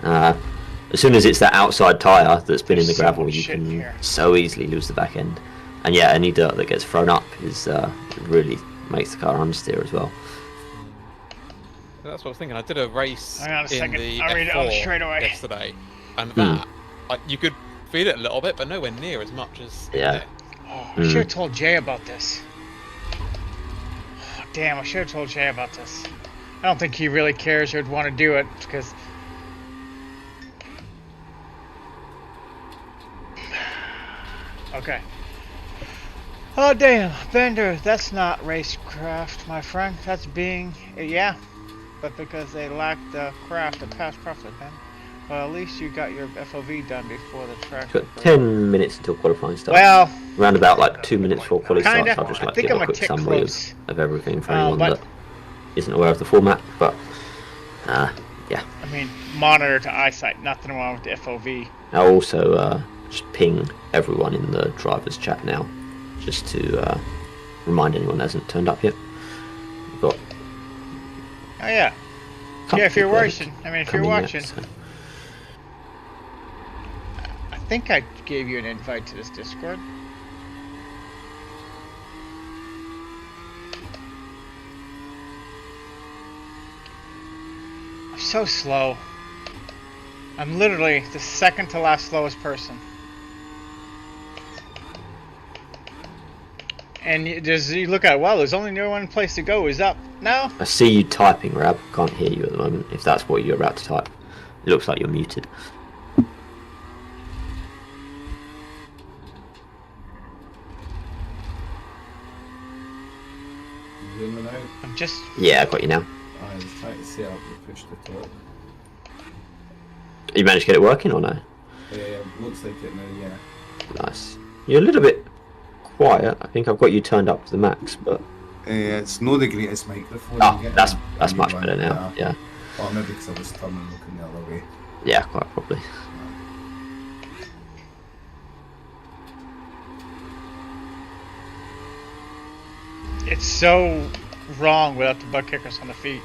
Speaker 3: As soon as it's that outside tire that's been in the gravel, you can so easily lose the back end. And yeah, any dirt that gets thrown up is really makes the car understeer as well.
Speaker 4: That's what I was thinking. I did a race
Speaker 1: Hang on a second.
Speaker 4: the
Speaker 1: I'll read it
Speaker 4: F4
Speaker 1: straight away.
Speaker 4: yesterday, and that you could feel it a little bit, but nowhere near as much as
Speaker 3: yeah.
Speaker 1: Oh, I should have told Jay about this. Oh, damn, I should have told Jay about this. I don't think he really cares or would want to do it because. Okay. Oh damn, Bender, that's not racecraft, my friend. That's being, yeah, but because they lack the craft, the past profit, Ben. Well, at least you got your FOV done before the track.
Speaker 3: Got 10 minutes until qualifying starts.
Speaker 1: Well,
Speaker 3: around about like 2 minutes before qualifying starts. I'll just like give
Speaker 1: I'm
Speaker 3: a quick summary of everything for anyone that isn't aware of the format. But yeah.
Speaker 1: I mean, monitor to eyesight, nothing wrong with the FOV.
Speaker 3: I'll also just ping everyone in the driver's chat now, just to remind anyone that hasn't turned up yet. We've got.
Speaker 1: Oh yeah. Yeah, if you're watching, if you're watching,
Speaker 3: so.
Speaker 1: I think I gave you an invite to this Discord. I'm so slow. I'm literally the second to last slowest person. And you look at it, well, there's only one place to go, is up. No?
Speaker 3: I see you typing, Rab. Can't hear you at the moment, if that's what you're about to type. It looks like you're muted.
Speaker 5: You hear me now?
Speaker 1: I'm just...
Speaker 3: Yeah, I got you now.
Speaker 5: I was trying to set up the push to talk.
Speaker 3: You managed to get it working or no?
Speaker 5: Looks like it now, yeah.
Speaker 3: Nice. You're a little bit quiet. I think I've got you turned up to the max, but...
Speaker 5: It's not the greatest microphone.
Speaker 3: Oh,
Speaker 5: you get
Speaker 3: that's much better now, yeah.
Speaker 5: Or maybe because I was turning looking the other way.
Speaker 3: Yeah, quite probably.
Speaker 1: It's so wrong without the butt kickers on the feet.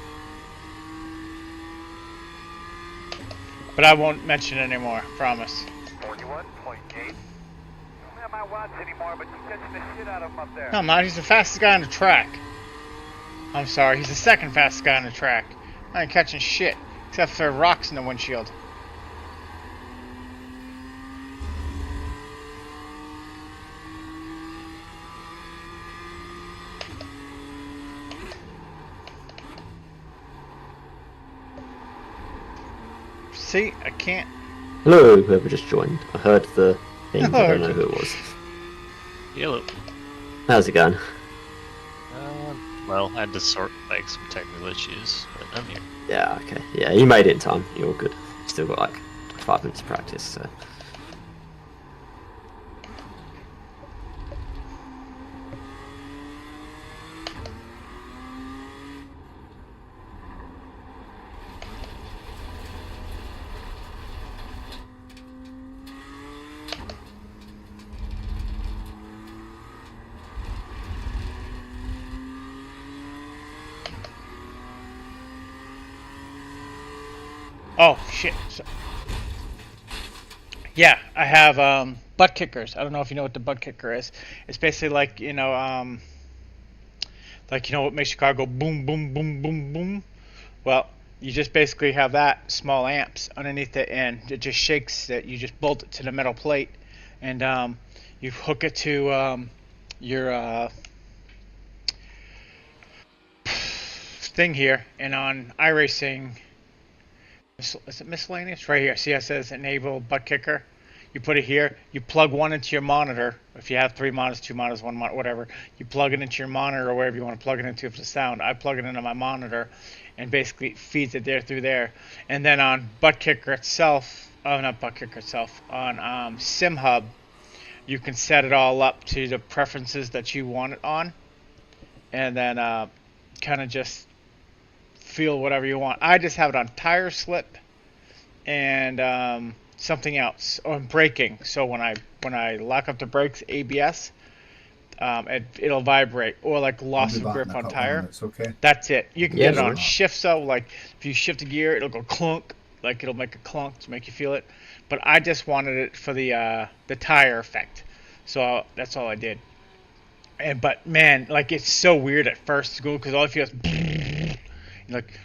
Speaker 1: But I won't mention it anymore, promise.
Speaker 7: 41.8. Don't have my watch anymore, but you're catching the shit out of him up there.
Speaker 1: No, I'm not. He's the fastest guy on the track. I'm sorry, he's the second fastest guy on the track. I ain't catching shit, except for rocks in the windshield. See, I can't.
Speaker 3: Hello, whoever just joined. I heard the thing, but I don't know who it was.
Speaker 8: Hello.
Speaker 3: How's it going?
Speaker 8: Well, I had to sort like some technical issues, but I'm here.
Speaker 3: Yeah, okay. Yeah, you made it in time. You're all good. Still got like 5 minutes of practice, so...
Speaker 1: Oh shit. Yeah, I have butt kickers. I don't know if you know what the butt kicker is. It's basically like, what makes your car go boom, boom, boom, boom, boom. Well, you just basically have that small amps underneath it, and it just shakes it. You just bolt it to the metal plate, and you hook it to your thing here. And on Iracing, is it miscellaneous? Right here. See, it says enable butt kicker. You put it here. You plug one into your monitor. If you have 3 monitors, 2 monitors, 1 monitor, whatever, you plug it into your monitor or wherever you want to plug it into for the sound. I plug it into my monitor, and basically it feeds it there through there. And then on butt kicker itself, not butt kicker itself, on SimHub, you can set it all up to the preferences that you want it on, and then kind of just feel whatever you want. I just have it on tire slip and something else, or braking. So when I lock up the brakes, ABS, it'll vibrate, or like loss of grip on tire.
Speaker 5: Okay.
Speaker 1: That's it. You can get it on
Speaker 3: sure.
Speaker 1: shift, so like if you shift a gear, it'll go clunk, like it'll make a clunk to make you feel it. But I just wanted it for the tire effect, so that's all I did. But man, like it's so weird at first to go, because all you feel is like,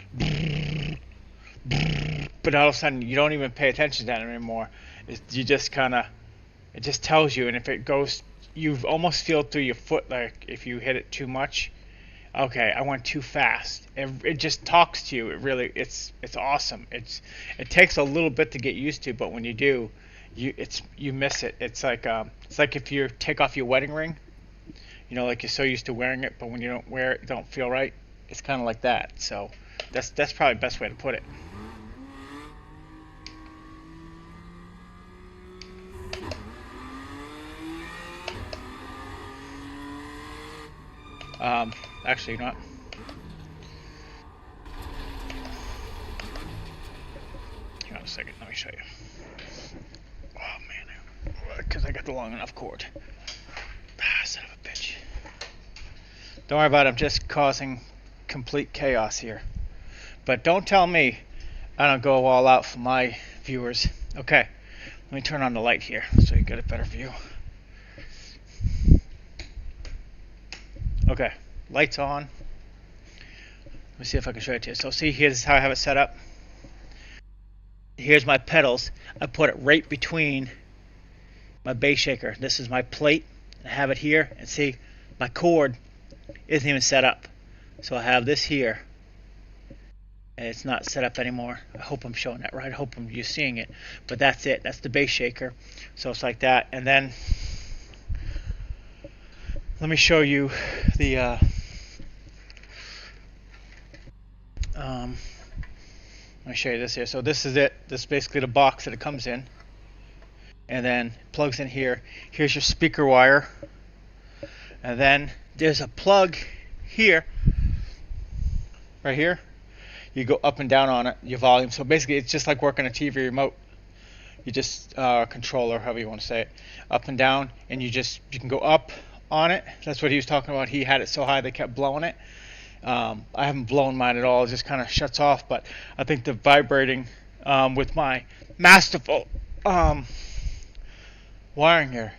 Speaker 1: but all of a sudden you don't even pay attention to that anymore. You just kind of, it just tells you, and if it goes, you almost feel through your foot, like if you hit it too much. Okay, I went too fast. It just talks to you. It really, it's awesome. It takes a little bit to get used to, but when you do, you miss it. It's like if you take off your wedding ring, like you're so used to wearing it, but when you don't wear it, it don't feel right. It's kind of like that. So that's probably the best way to put it. Actually, you know what? Hang on a second. Let me show you. Oh man, because I got the long enough cord. Ah, son of a bitch. Don't worry about it, I'm just causing complete chaos here. But don't tell me I don't go all out for my viewers. Okay, let me turn on the light here so you get a better view. Okay, lights on. Let me see if I can show it to you. So see, here's how I have it set up. Here's my pedals. I put it right between my bass shaker. This is my plate. I have it here, and see, my cord isn't even set up. So I have this here, and it's not set up anymore. I hope I'm showing that right. I hope you're seeing it. But that's it. That's the bass shaker. So it's like that. And then let me show you the let me show you this here. So this is it. This is basically the box that it comes in. And then it plugs in here. Here's your speaker wire. And then there's a plug here. Right here. You go up and down on it, your volume. So basically it's just like working a TV remote. You just controller, however you want to say it. Up and down, and you can go up on it. That's what he was talking about. He had it so high they kept blowing it. I haven't blown mine at all. It just kind of shuts off. But I think the vibrating with my masterful wiring here.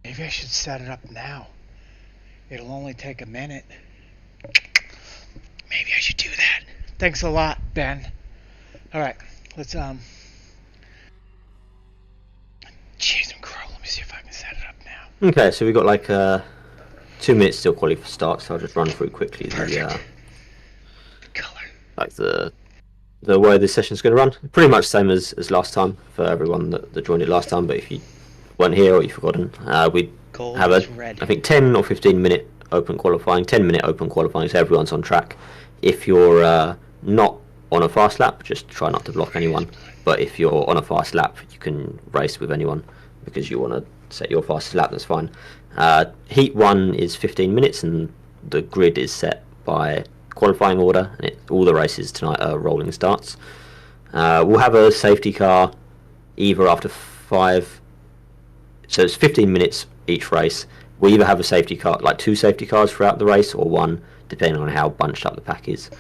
Speaker 1: Maybe I should set it up now. It'll only take a minute. Maybe I should do that. Thanks a lot, Ben. All right, let's Jeez and crow. Let me see if I can set it up now.
Speaker 3: Okay, so we've got like 2 minutes still quality for start, so I'll just run through quickly the
Speaker 1: Color.
Speaker 3: like the way this session's going to run. Pretty much same as last time for everyone that joined it last time. But if you weren't here or you've forgotten, we
Speaker 1: Gold
Speaker 3: have
Speaker 1: is red.
Speaker 3: I think 10 or 15 minute open qualifying. 10-minute open qualifying, so everyone's on track. If you're not on a fast lap, just try not to block anyone. But if you're on a fast lap, you can race with anyone because you want to set your fastest lap. That's fine. Heat 1 is 15 minutes, and the grid is set by qualifying order. And all the races tonight are rolling starts. We'll have a safety car either after 5. So it's 15 minutes each race. We either have a safety car, like 2 safety cars throughout the race, or 1, depending on how bunched up the pack is.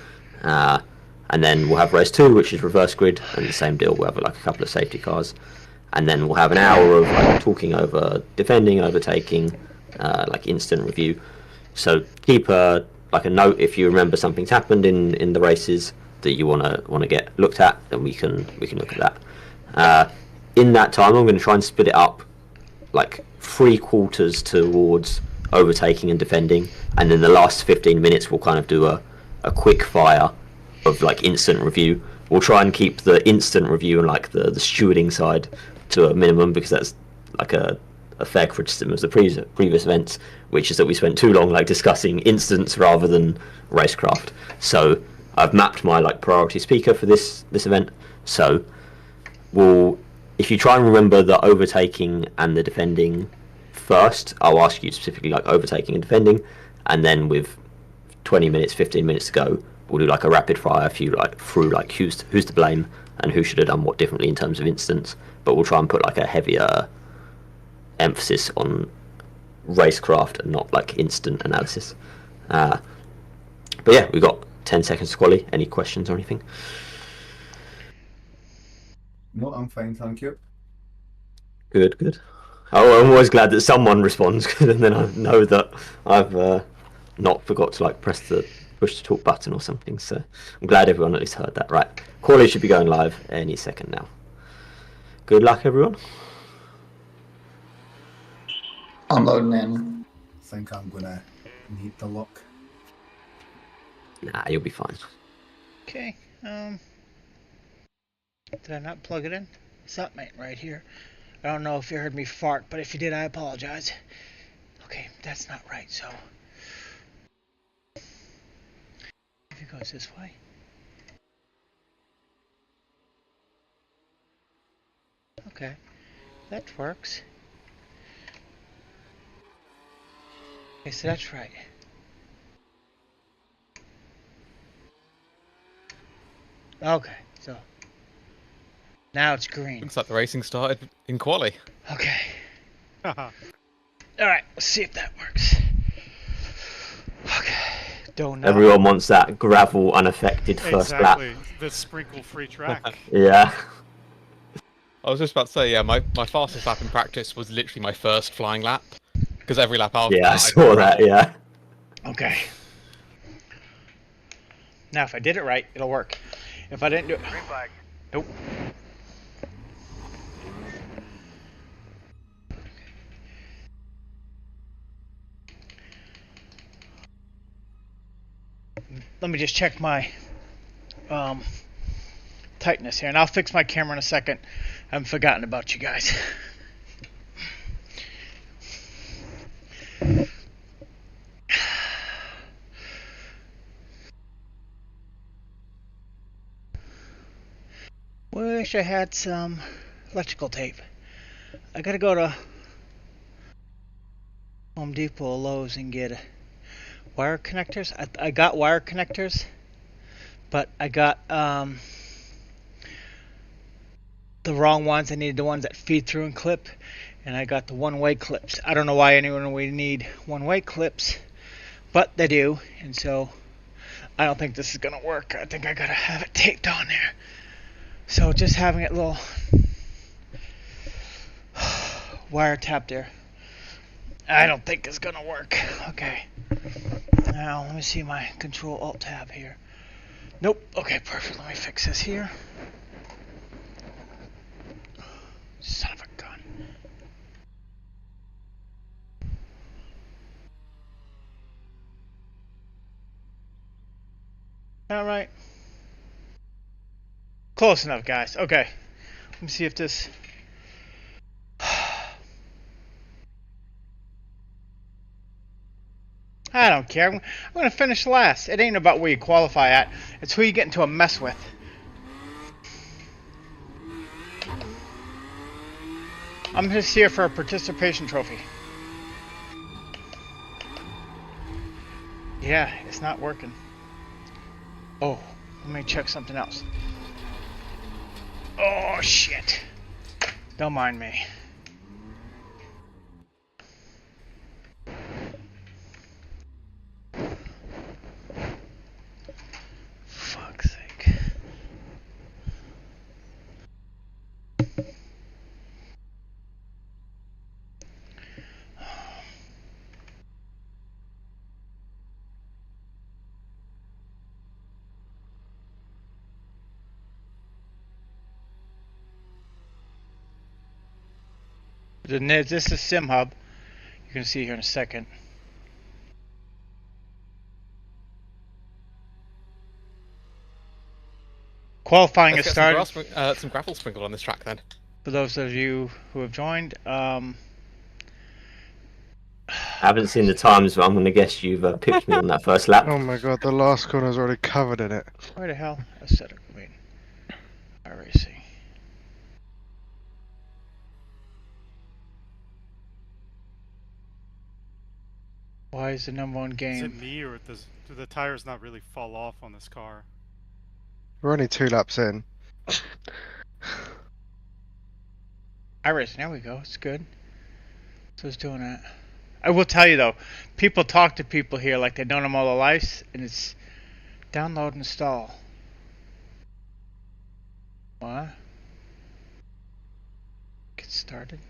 Speaker 3: And then we'll have race 2, which is reverse grid, and the same deal. We'll have like a couple of safety cars, and then we'll have an hour of like talking over defending, overtaking, like instant review. So keep a note if you remember something's happened in the races that you want to get looked at, then we can look at that. In that time, I'm going to try and split it up like 3/4 towards overtaking and defending, and then the last 15 minutes we'll kind of do a quick fire of like instant review. We'll try and keep the instant review and like the stewarding side to a minimum, because that's like a fair criticism of the previous events, which is that we spent too long like discussing instants rather than racecraft. So I've mapped my like priority speaker for this event. So if you try and remember the overtaking and the defending first, I'll ask you specifically like overtaking and defending, and then with 20 minutes, 15 minutes to go, we'll do like a rapid fire through who's to blame and who should have done what differently in terms of instance. But we'll try and put like a heavier emphasis on racecraft and not like instant analysis. But yeah, we've got 10 seconds to quali. Any questions or anything?
Speaker 5: No, I'm fine, thank you.
Speaker 3: Good. Oh, I'm always glad that someone responds, and then I know that I've not forgot to like push the talk button or something. So I'm glad everyone at least heard that. Right, quali should be going live any second now. Good luck, everyone.
Speaker 9: I'm loading in.
Speaker 5: I think I'm gonna need the luck.
Speaker 3: Nah, you'll be fine.
Speaker 1: Okay. Did I not plug it in? Something ain't right here. I don't know if you heard me fart, but if you did, I apologize. Okay, that's not right, so if it goes this way. Okay, that works. Okay, so that's right. Okay, so Now it's green.
Speaker 4: Looks like the racing started in quali.
Speaker 1: Okay.
Speaker 6: Haha.
Speaker 1: Alright, let's see if that works. Okay. Donut.
Speaker 3: Everyone wants that gravel unaffected first lap.
Speaker 6: Exactly. The sprinkle-free track.
Speaker 3: Yeah.
Speaker 4: I was just about to say, yeah, my fastest lap in practice was literally my first flying lap. Because every lap after
Speaker 3: Yeah, I
Speaker 4: that,
Speaker 3: saw that, yeah.
Speaker 1: Okay. Now, if I did it right, it'll work. If I didn't do it...
Speaker 7: Green flag.
Speaker 1: Nope. Let me just check my tightness here, and I'll fix my camera in a second. I haven't forgotten about you guys. Wish I had some electrical tape. I gotta go to Home Depot or Lowe's and get wire connectors. I got wire connectors, but I got the wrong ones. I needed the ones that feed through and clip, and I got the one-way clips. I don't know why anyone would need one-way clips, but they do, and so I don't think this is gonna work. I think I gotta have it taped on there. So just having it little wire tap there, I don't think it's gonna work. Okay. Now let me see my Control Alt tab here. Nope. Okay, perfect. Let me fix this here. Son of a gun. All right. Close enough, guys. Okay. Let me see if this... I don't care. I'm going to finish last. It ain't about where you qualify at. It's who you get into a mess with. I'm just here for a participation trophy. Yeah, it's not working. Oh, let me check something else. Oh, shit. Don't mind me. Fuck's sake. This is Sim Hub. You can see here in a second. Qualifying
Speaker 4: Let's
Speaker 1: has
Speaker 4: get
Speaker 1: started.
Speaker 4: some gravel sprinkled on this track then.
Speaker 1: For those of you who have joined,
Speaker 3: I haven't seen the times, but I'm going to guess you've picked me on that first lap.
Speaker 10: Oh my god, the last corner's already covered in it.
Speaker 1: where the hell? I said it. Wait. Iracing. Why is the number one
Speaker 6: Is
Speaker 1: game?
Speaker 6: it me, or do the tires not really fall off on this car?
Speaker 10: We're only 2 laps in.
Speaker 1: Iracing. There we go. It's good. So it's doing that. I will tell you though, people talk to people here like they've known them all their lives, and it's download and install. What? Get started.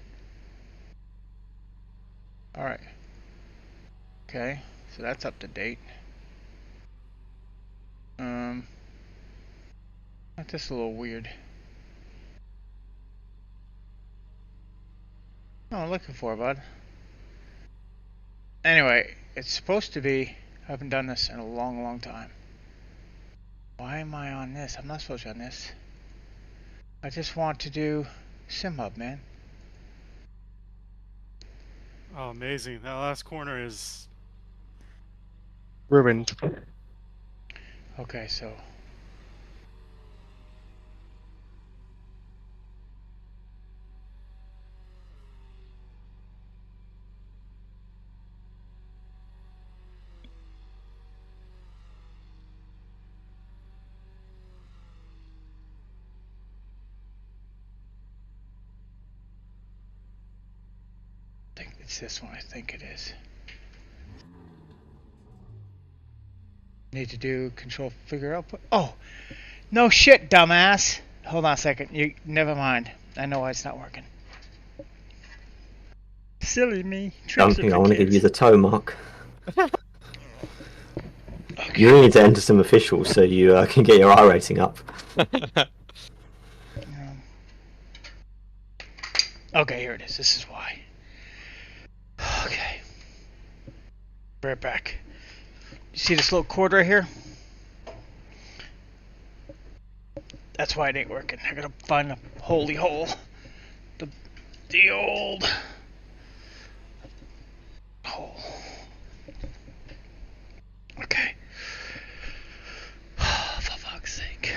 Speaker 1: Alright. Okay, so that's up to date. That's just a little weird. What am I looking for, bud? Anyway, it's supposed to be... I haven't done this in a long, long time. Why am I on this? I'm not supposed to be on this. I just want to do SimHub, man.
Speaker 6: Oh, amazing. That last corner is...
Speaker 10: Ruined.
Speaker 1: Okay, so... think it's this one. I think it is. Need to do control figure output. Oh, no shit, dumbass. Hold on a second. You never mind. I know why it's not working. Silly me.
Speaker 3: Something I want to give you the toe, Mark. You really need to enter some officials so you can get your I rating up.
Speaker 1: Okay, here it is. This is why. Okay. Right back. You see this little cord right here? That's why it ain't working. I gotta find a holy hole. The old hole. Okay. For fuck's sake.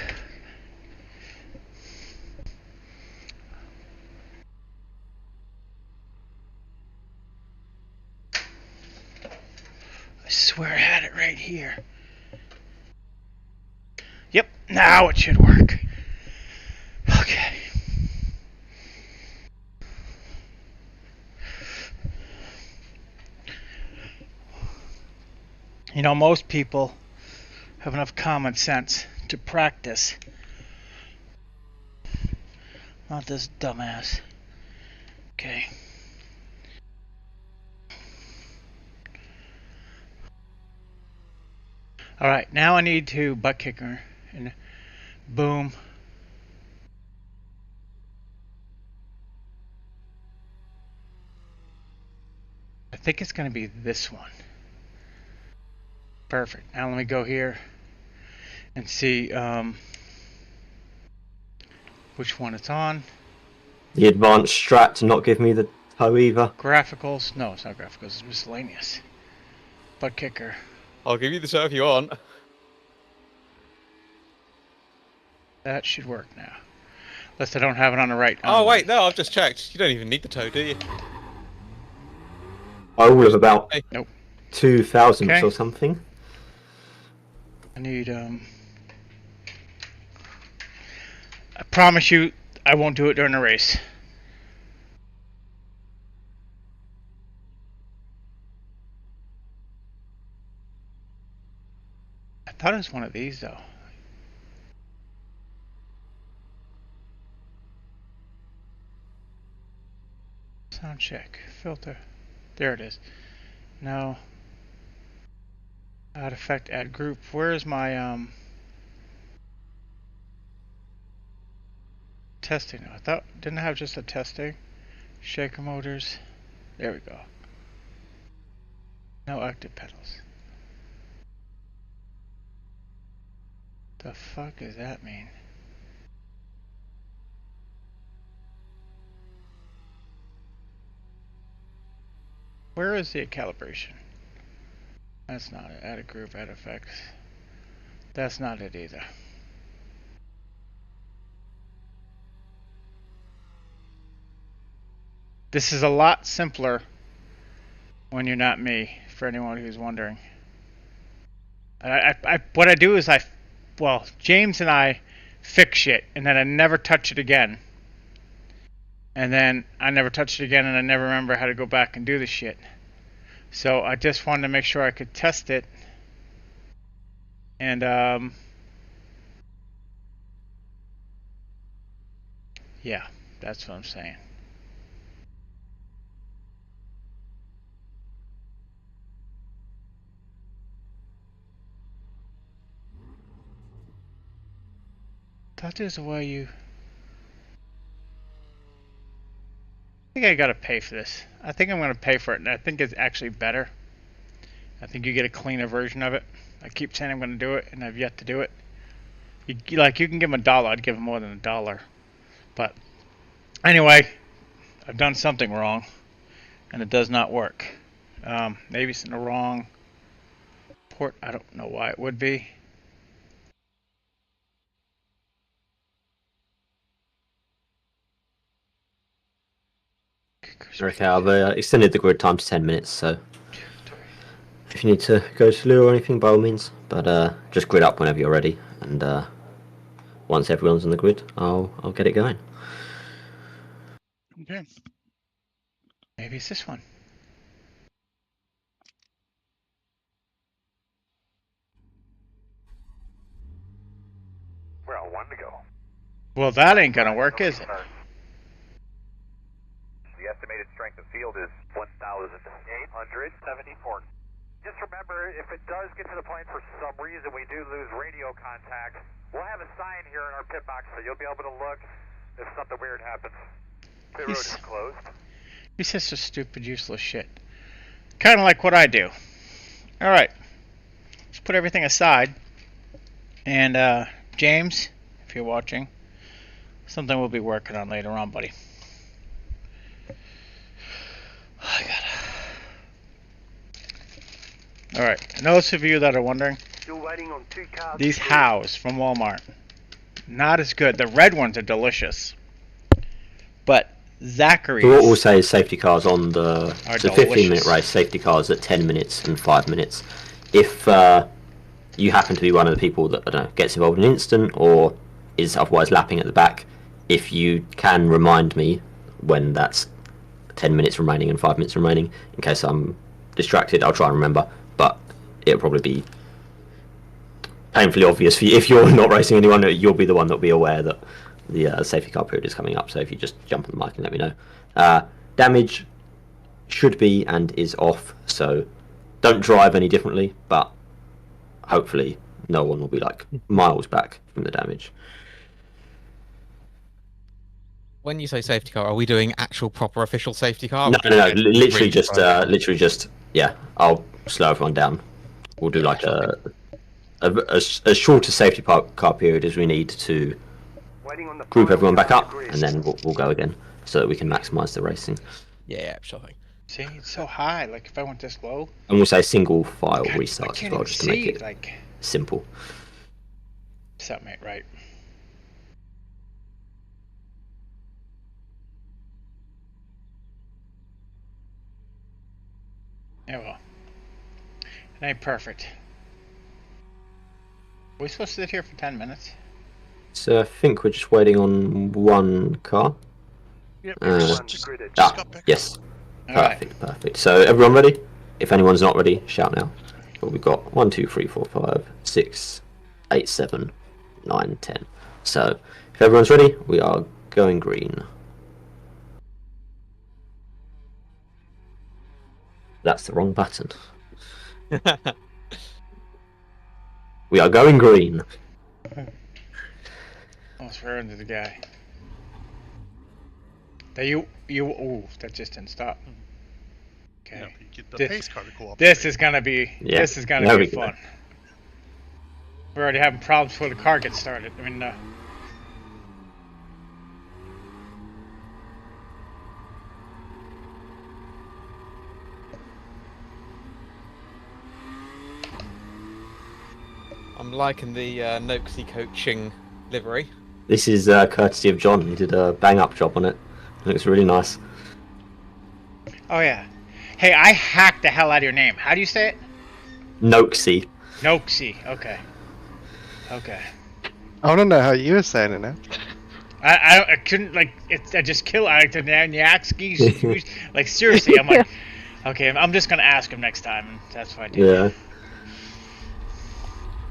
Speaker 1: I swear I had it right here. Yep, now it should work. Okay. You know, most people have enough common sense to practice. Not this dumbass. Okay. Alright, now I need to butt kick her. And boom. I think it's going to be this one. Perfect. Now let me go here and see which one it's on.
Speaker 3: The advanced strat to not give me the toe either.
Speaker 1: Graphicals. No, it's not graphicals. It's miscellaneous. Butt kicker.
Speaker 4: I'll give you the toe if you want.
Speaker 1: That should work now. Unless I don't have it on the right.
Speaker 4: Oh, wait, no, I've just checked. You don't even need the toe, do you?
Speaker 3: I will have about
Speaker 1: Nope.
Speaker 3: 2,000
Speaker 1: Okay.
Speaker 3: or something.
Speaker 1: I need, I promise you, I won't do it during the race. I thought it was one of these, though. Sound check. Filter. There it is. No. Add effect, add group. Where's my, testing? I thought, didn't I have just a testing? Shaker motors. There we go. No active pedals. The fuck does that mean? Where is the calibration? That's not it. Add a group, add effects. That's not it either. This is a lot simpler when you're not me, for anyone who's wondering. What I do is well, James and I fix shit, and then I never touch it again. And then I never touch it again, and I never remember how to go back and do the shit. So I just wanted to make sure I could test it. And, yeah, that's what I'm saying. I thought there's a way you... I think I gotta pay for this. I think I'm gonna pay for it, and I think it's actually better. I think you get a cleaner version of it. I keep saying I'm gonna do it, and I've yet to do it. You can give him $1. I'd give him more than $1. But anyway, I've done something wrong, and it does not work. Maybe it's in the wrong port. I don't know why it would be.
Speaker 3: Okay, I've extended the grid time to 10 minutes, so if you need to go slow or anything, by all means. But just grid up whenever you're ready, and once everyone's on the grid, I'll get it going.
Speaker 1: Okay. Maybe it's this one.
Speaker 7: 1 to go.
Speaker 1: Well, that ain't gonna work, is it?
Speaker 7: The estimated strength of field is 1,874. Just remember, if it does get to the point for some reason we do lose radio contact, we'll have a sign here in our pit box so you'll be able to look if something weird happens. Pit road is closed.
Speaker 1: He says some stupid, useless shit. Kind of like what I do. Alright. Let's put everything aside. And, James, if you're watching, something we'll be working on later on, buddy. I gotta... Alright, and those of you that are wondering,
Speaker 7: Still waiting on 2 cars.
Speaker 1: these Hows from Walmart, not as good. The red ones are delicious. But Zachary's...
Speaker 3: So what we'll say is safety cars on the... It's a 15-minute
Speaker 1: delicious.
Speaker 3: race, safety cars at 10 minutes and 5 minutes. If you happen to be one of the people that, I don't know, gets involved in an incident or is otherwise lapping at the back, if you can remind me when that's 10 minutes remaining and 5 minutes remaining, in case I'm distracted, I'll try and remember, but it'll probably be painfully obvious for you. If you're not racing anyone, you'll be the one that'll be aware that the safety car period is coming up, so if you just jump on the mic and let me know. Damage should be and is off, so don't drive any differently, but hopefully no one will be like miles back from the damage.
Speaker 4: When you say safety car, are we doing actual proper official safety car?
Speaker 3: No, literally just, yeah, I'll slow everyone down. We'll do like a short a safety car period as we need to group everyone back up, and then we'll go again so that we can maximise the racing.
Speaker 4: Yeah, sure thing.
Speaker 1: See, it's so high. Like, if I went this low...
Speaker 3: And we'll say single file
Speaker 1: God, I
Speaker 3: restarts
Speaker 1: can't
Speaker 3: as well,
Speaker 1: even
Speaker 3: just to make
Speaker 1: see,
Speaker 3: it
Speaker 1: like...
Speaker 3: simple.
Speaker 1: Something ain't right. Yeah, well. It ain't perfect. Are we supposed to sit here for 10 minutes?
Speaker 3: So I think we're just waiting on one car.
Speaker 7: Yep,
Speaker 3: Yes.
Speaker 1: Alright.
Speaker 3: Perfect. So everyone ready? If anyone's not ready, shout now. But we've got 1, 2, 3, 4, 5, 6, 8, 7, 9, 10. So if everyone's ready, we are going green. That's the wrong button. We are going green.
Speaker 1: Almost ran into the guy. Ooh, that just didn't stop. Okay.
Speaker 2: Yeah, you get the
Speaker 1: This-
Speaker 2: pace car to go up.
Speaker 1: This is gonna be
Speaker 3: Yeah,
Speaker 1: this is gonna
Speaker 3: there
Speaker 1: be
Speaker 3: we go.
Speaker 1: fun. We're already having problems before the car gets started. I mean,
Speaker 4: I'm liking the Noakesy coaching livery.
Speaker 3: This is courtesy of John. He did a bang up job on it. It looks really nice.
Speaker 1: oh yeah. Hey, I hacked the hell out of your name. How do you say it?
Speaker 3: Noakesy.
Speaker 1: Noakesy. Okay. Okay.
Speaker 10: I want to know how you were saying it now.
Speaker 1: I couldn't like it. I just kill I to Noakesy. Like seriously, I'm like, okay, I'm just gonna ask him next time, and that's what I do.
Speaker 3: Yeah.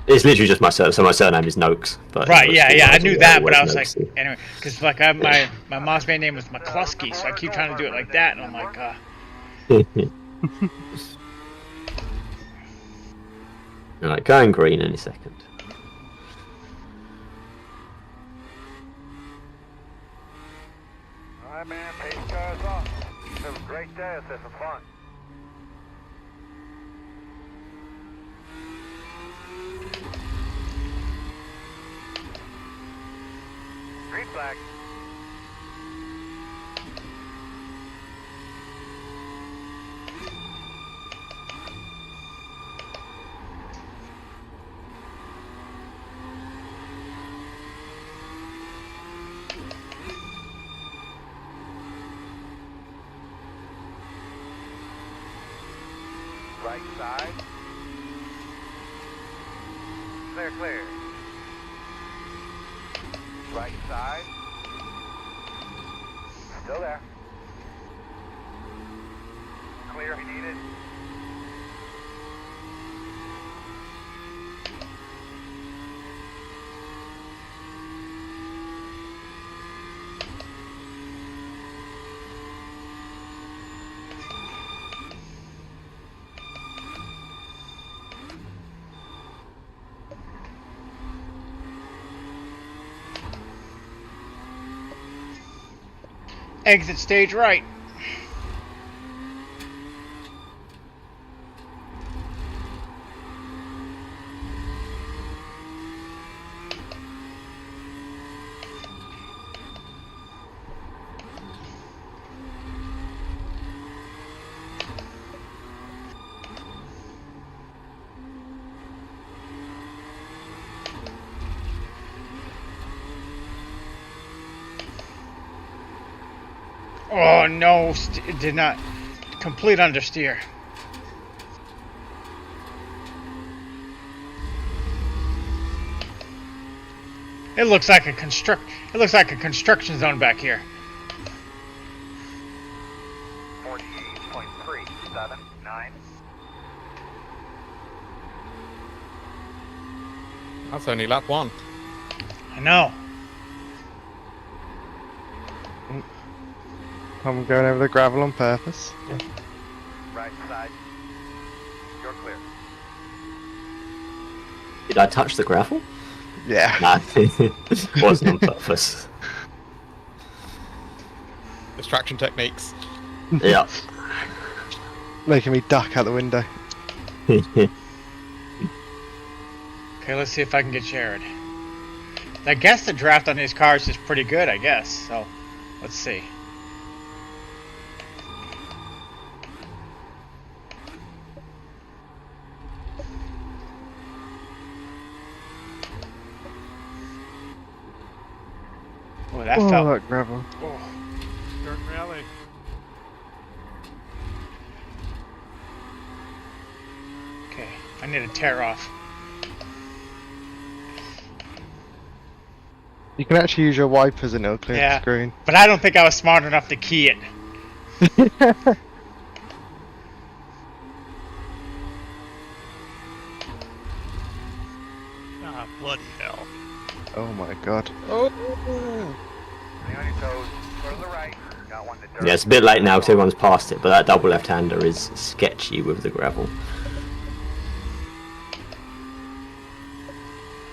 Speaker 3: It's literally just my surname. So my surname is Noakes. But
Speaker 1: Right, yeah, I knew that, but I was
Speaker 3: Noakesy.
Speaker 1: like, anyway, because like my mom's maiden name was McCluskey, so I keep trying to do it like that, and I'm like,
Speaker 3: Alright, going green any second.
Speaker 7: Alright, man, pace car's off. It's a great day. Let's have some fun. Green flag. Right side. Clear, clear. Right side. Still there. Clear if you need it.
Speaker 1: Exit stage right. Oh no, it did not. Complete understeer. It looks like a construction zone back here.
Speaker 7: 48.379.
Speaker 4: That's only lap 1.
Speaker 1: I know.
Speaker 10: I'm going over the gravel on purpose.
Speaker 7: Right side. You're clear.
Speaker 3: Did I touch the gravel?
Speaker 10: Yeah.
Speaker 3: Nah, it wasn't on purpose.
Speaker 4: Distraction techniques.
Speaker 3: Yeah.
Speaker 10: Making me duck out the window.
Speaker 1: Okay, let's see if I can get Jared. I guess the draft on these cars is pretty good, I guess. So, let's see. Oh, that
Speaker 10: Oh,
Speaker 1: felt.
Speaker 10: that gravel.
Speaker 1: Oh.
Speaker 6: Dirt rally.
Speaker 1: Okay, I need to tear off.
Speaker 10: You can actually use your wipers and it'll clear
Speaker 1: Yeah.
Speaker 10: the screen.
Speaker 1: But I don't think I was smart enough to key it.
Speaker 2: Ah, bloody hell.
Speaker 10: Oh my god.
Speaker 4: Oh.
Speaker 7: Stay on your toes. Go to the right. Got one to dirt.
Speaker 3: Yeah, it's a bit late now because everyone's past it, but that double left-hander is sketchy with the gravel.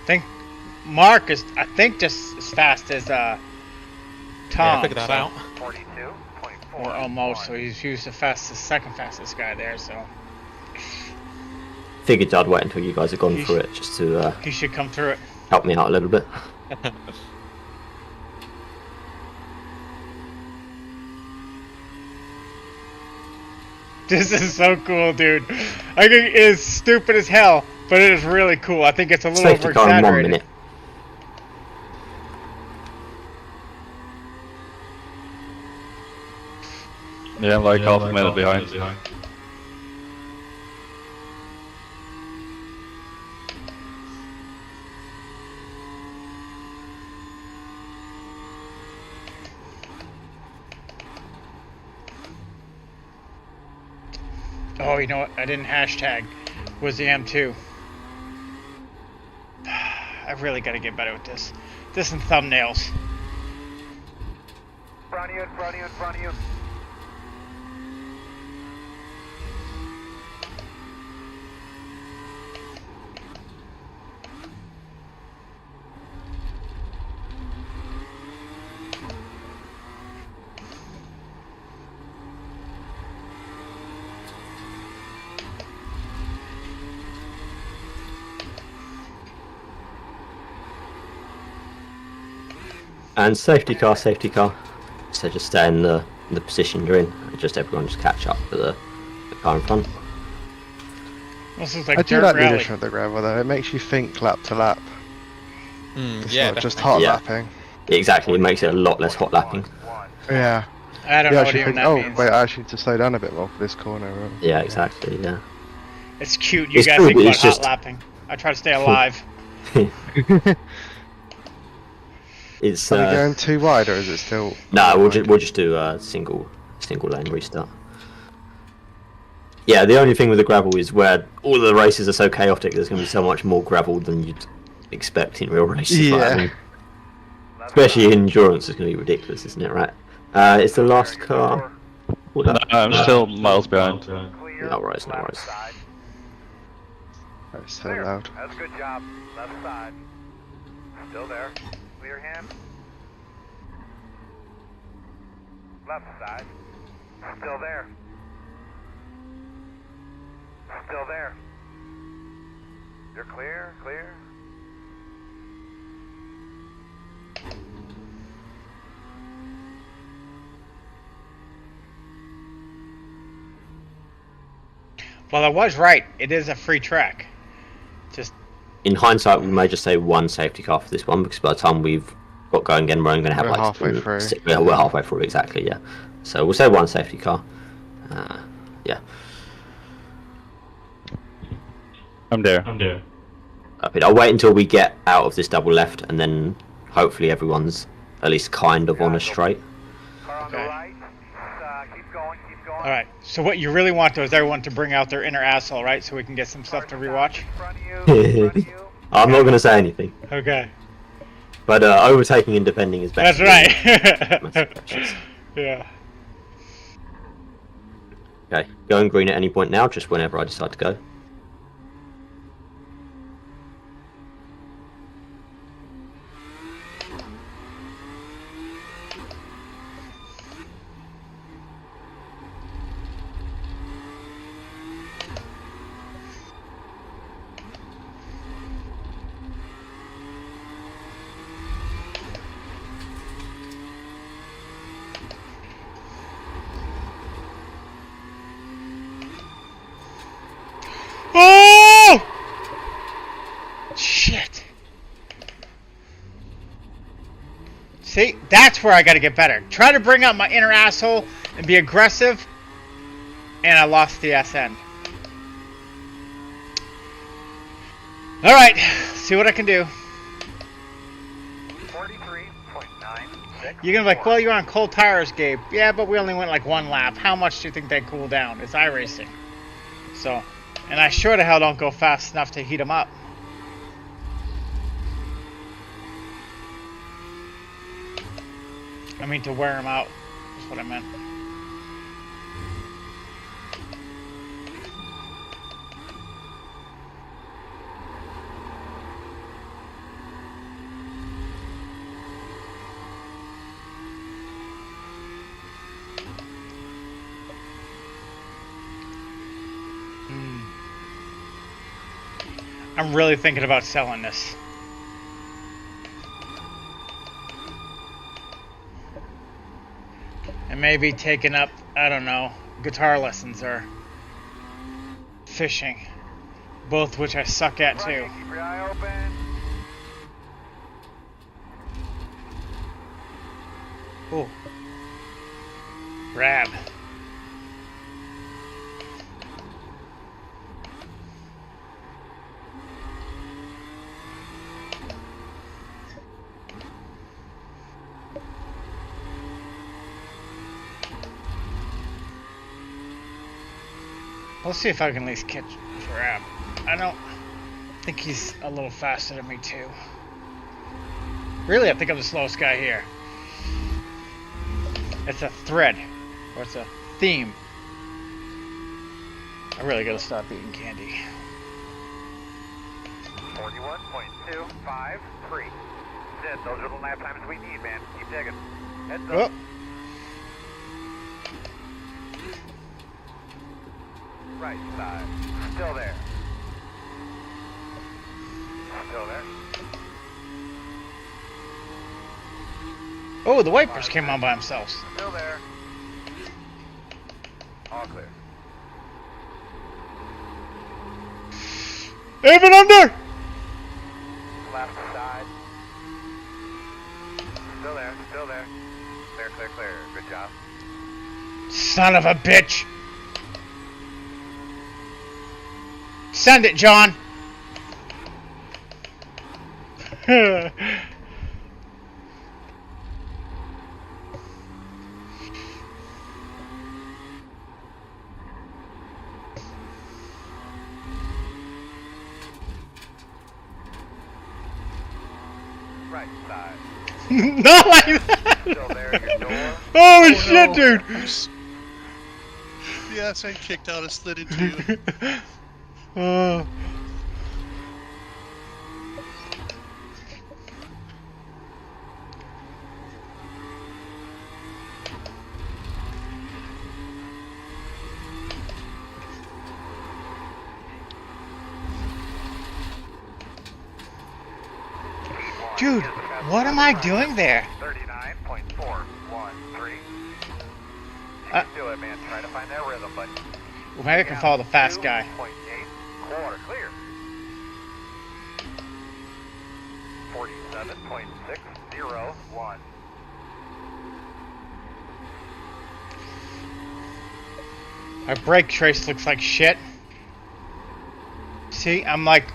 Speaker 1: I think Mark is, just as fast as Tom.
Speaker 4: Yeah, figure that
Speaker 1: so-
Speaker 4: out.
Speaker 7: 42.4.
Speaker 1: Or almost, so he's used the second fastest guy there, so
Speaker 3: Figured I'd wait until you guys had gone
Speaker 1: He's-
Speaker 3: through it just to
Speaker 1: he should come through it.
Speaker 3: help me out a little bit.
Speaker 1: This is so cool, dude. I think it is stupid as hell, but it is really cool. I think it's a little
Speaker 3: Safety car in 1
Speaker 1: over-exaggerated.
Speaker 3: minute.
Speaker 11: Yeah, I'm like half a minute behind.
Speaker 1: Oh, you know what? I didn't hashtag. Was the M2. I really got to get better with this. This and thumbnails.
Speaker 7: In front of you, in front of you, in front of you.
Speaker 3: And safety car. So just stay in the position you're in. Just everyone just catch up to the car in front.
Speaker 1: This is like
Speaker 10: I do
Speaker 1: dirt
Speaker 10: like the
Speaker 1: rally.
Speaker 10: addition of the gravel though. It makes you think lap to lap. It's
Speaker 4: Yeah,
Speaker 10: not just
Speaker 4: definitely.
Speaker 10: hot
Speaker 3: Yeah.
Speaker 10: lapping.
Speaker 3: Exactly, it makes it a lot less hot lapping.
Speaker 10: Yeah.
Speaker 1: I don't
Speaker 10: You
Speaker 1: know what
Speaker 10: actually
Speaker 1: even
Speaker 10: think,
Speaker 1: that
Speaker 10: oh
Speaker 1: means.
Speaker 10: wait, I actually need to slow down a bit more for this corner. Right?
Speaker 3: Yeah, exactly, yeah.
Speaker 1: It's cute. You
Speaker 3: It's
Speaker 1: guys
Speaker 3: cool,
Speaker 1: think
Speaker 3: but
Speaker 1: about
Speaker 3: it's just-
Speaker 1: hot lapping. I try to stay alive.
Speaker 3: It's
Speaker 10: Are we going too wide or is it still?
Speaker 3: no, we'll just do a single lane restart. Yeah, the only thing with the gravel is where all of the races are so chaotic. There's going to be so much more gravel than you'd expect in real races. Like, I mean, especially in endurance, it's going to be ridiculous, isn't it? Right? It's the last car. Hold
Speaker 11: No,
Speaker 3: up.
Speaker 11: I'm still miles behind.
Speaker 7: Clear.
Speaker 3: No worries, no
Speaker 7: left
Speaker 3: worries.
Speaker 7: side.
Speaker 10: That's so
Speaker 7: Clear.
Speaker 10: loud.
Speaker 7: That's a good job. Left side. Still there. Clear hand. Left side. Still there. Still there. You're clear, clear.
Speaker 1: Well, I was right. It is a free track. Just
Speaker 3: In hindsight, we may just say one safety car for this one because by the time we've got going again, we're only going to have
Speaker 10: We're
Speaker 3: like
Speaker 10: halfway through.
Speaker 3: We're halfway through, exactly. Yeah. So we'll say one safety car. Yeah.
Speaker 11: I'm there.
Speaker 3: I'll wait until we get out of this double left, and then hopefully everyone's at least kind of on a straight.
Speaker 7: Car on the
Speaker 1: Okay.
Speaker 7: right. Keep going, keep going.
Speaker 1: all right. So what you really want though is everyone to bring out their inner asshole, right? So we can get some stuff to rewatch.
Speaker 7: In front of you, in front of you.
Speaker 3: I'm not going to say anything,
Speaker 1: Okay.
Speaker 3: but overtaking and defending is
Speaker 1: That's
Speaker 3: better.
Speaker 1: right. Yeah.
Speaker 3: Okay, going green at any point now, just whenever I decide to go.
Speaker 1: Oh! Shit. See, that's where I gotta get better. Try to bring out my inner asshole and be aggressive, and I lost the SN. Alright, see what I can do.
Speaker 7: 43.96.
Speaker 1: You're gonna be like, well, you're on cold tires, Gabe. Yeah, but we only went like one lap. How much do you think they cool down? It's iRacing. So, and I sure the hell don't go fast enough to heat them up. I mean to wear them out. That's what I meant. I'm really thinking about selling this. And maybe taking up, I don't know, guitar lessons or fishing. Both which I suck at too.
Speaker 7: Right, keep your eye open.
Speaker 1: Ooh. Rab. Let's see if I can at least catch Rab. I don't think he's a little faster than me too. Really, I think I'm the slowest guy here. It's a thread, or it's a theme. I really gotta stop eating candy.
Speaker 7: 41.253. That's it. Those are the lap times we need, man. Keep digging. Heads
Speaker 1: Oh.
Speaker 7: up. Right side. Still there. Still there.
Speaker 1: Oh, the wipers came on by themselves.
Speaker 7: Still there. All clear.
Speaker 1: Even under!
Speaker 7: Left side. Still there. Still there. Clear, clear, clear. Good job.
Speaker 1: Son of a bitch! Send it, John!
Speaker 7: Right side.
Speaker 1: Not like that!
Speaker 7: Still there. Your door.
Speaker 1: Oh shit,
Speaker 2: no.
Speaker 1: dude!
Speaker 2: The ass ain't kicked out and slid into you.
Speaker 1: Oh. Dude, what am I doing there?
Speaker 7: 39.413. Do it, man. Try to find that rhythm, buddy.
Speaker 1: Well, maybe I can follow the fast guy.
Speaker 7: 2.8, quarter, clear. 47.601.
Speaker 1: My brake trace looks like shit. See, I'm like,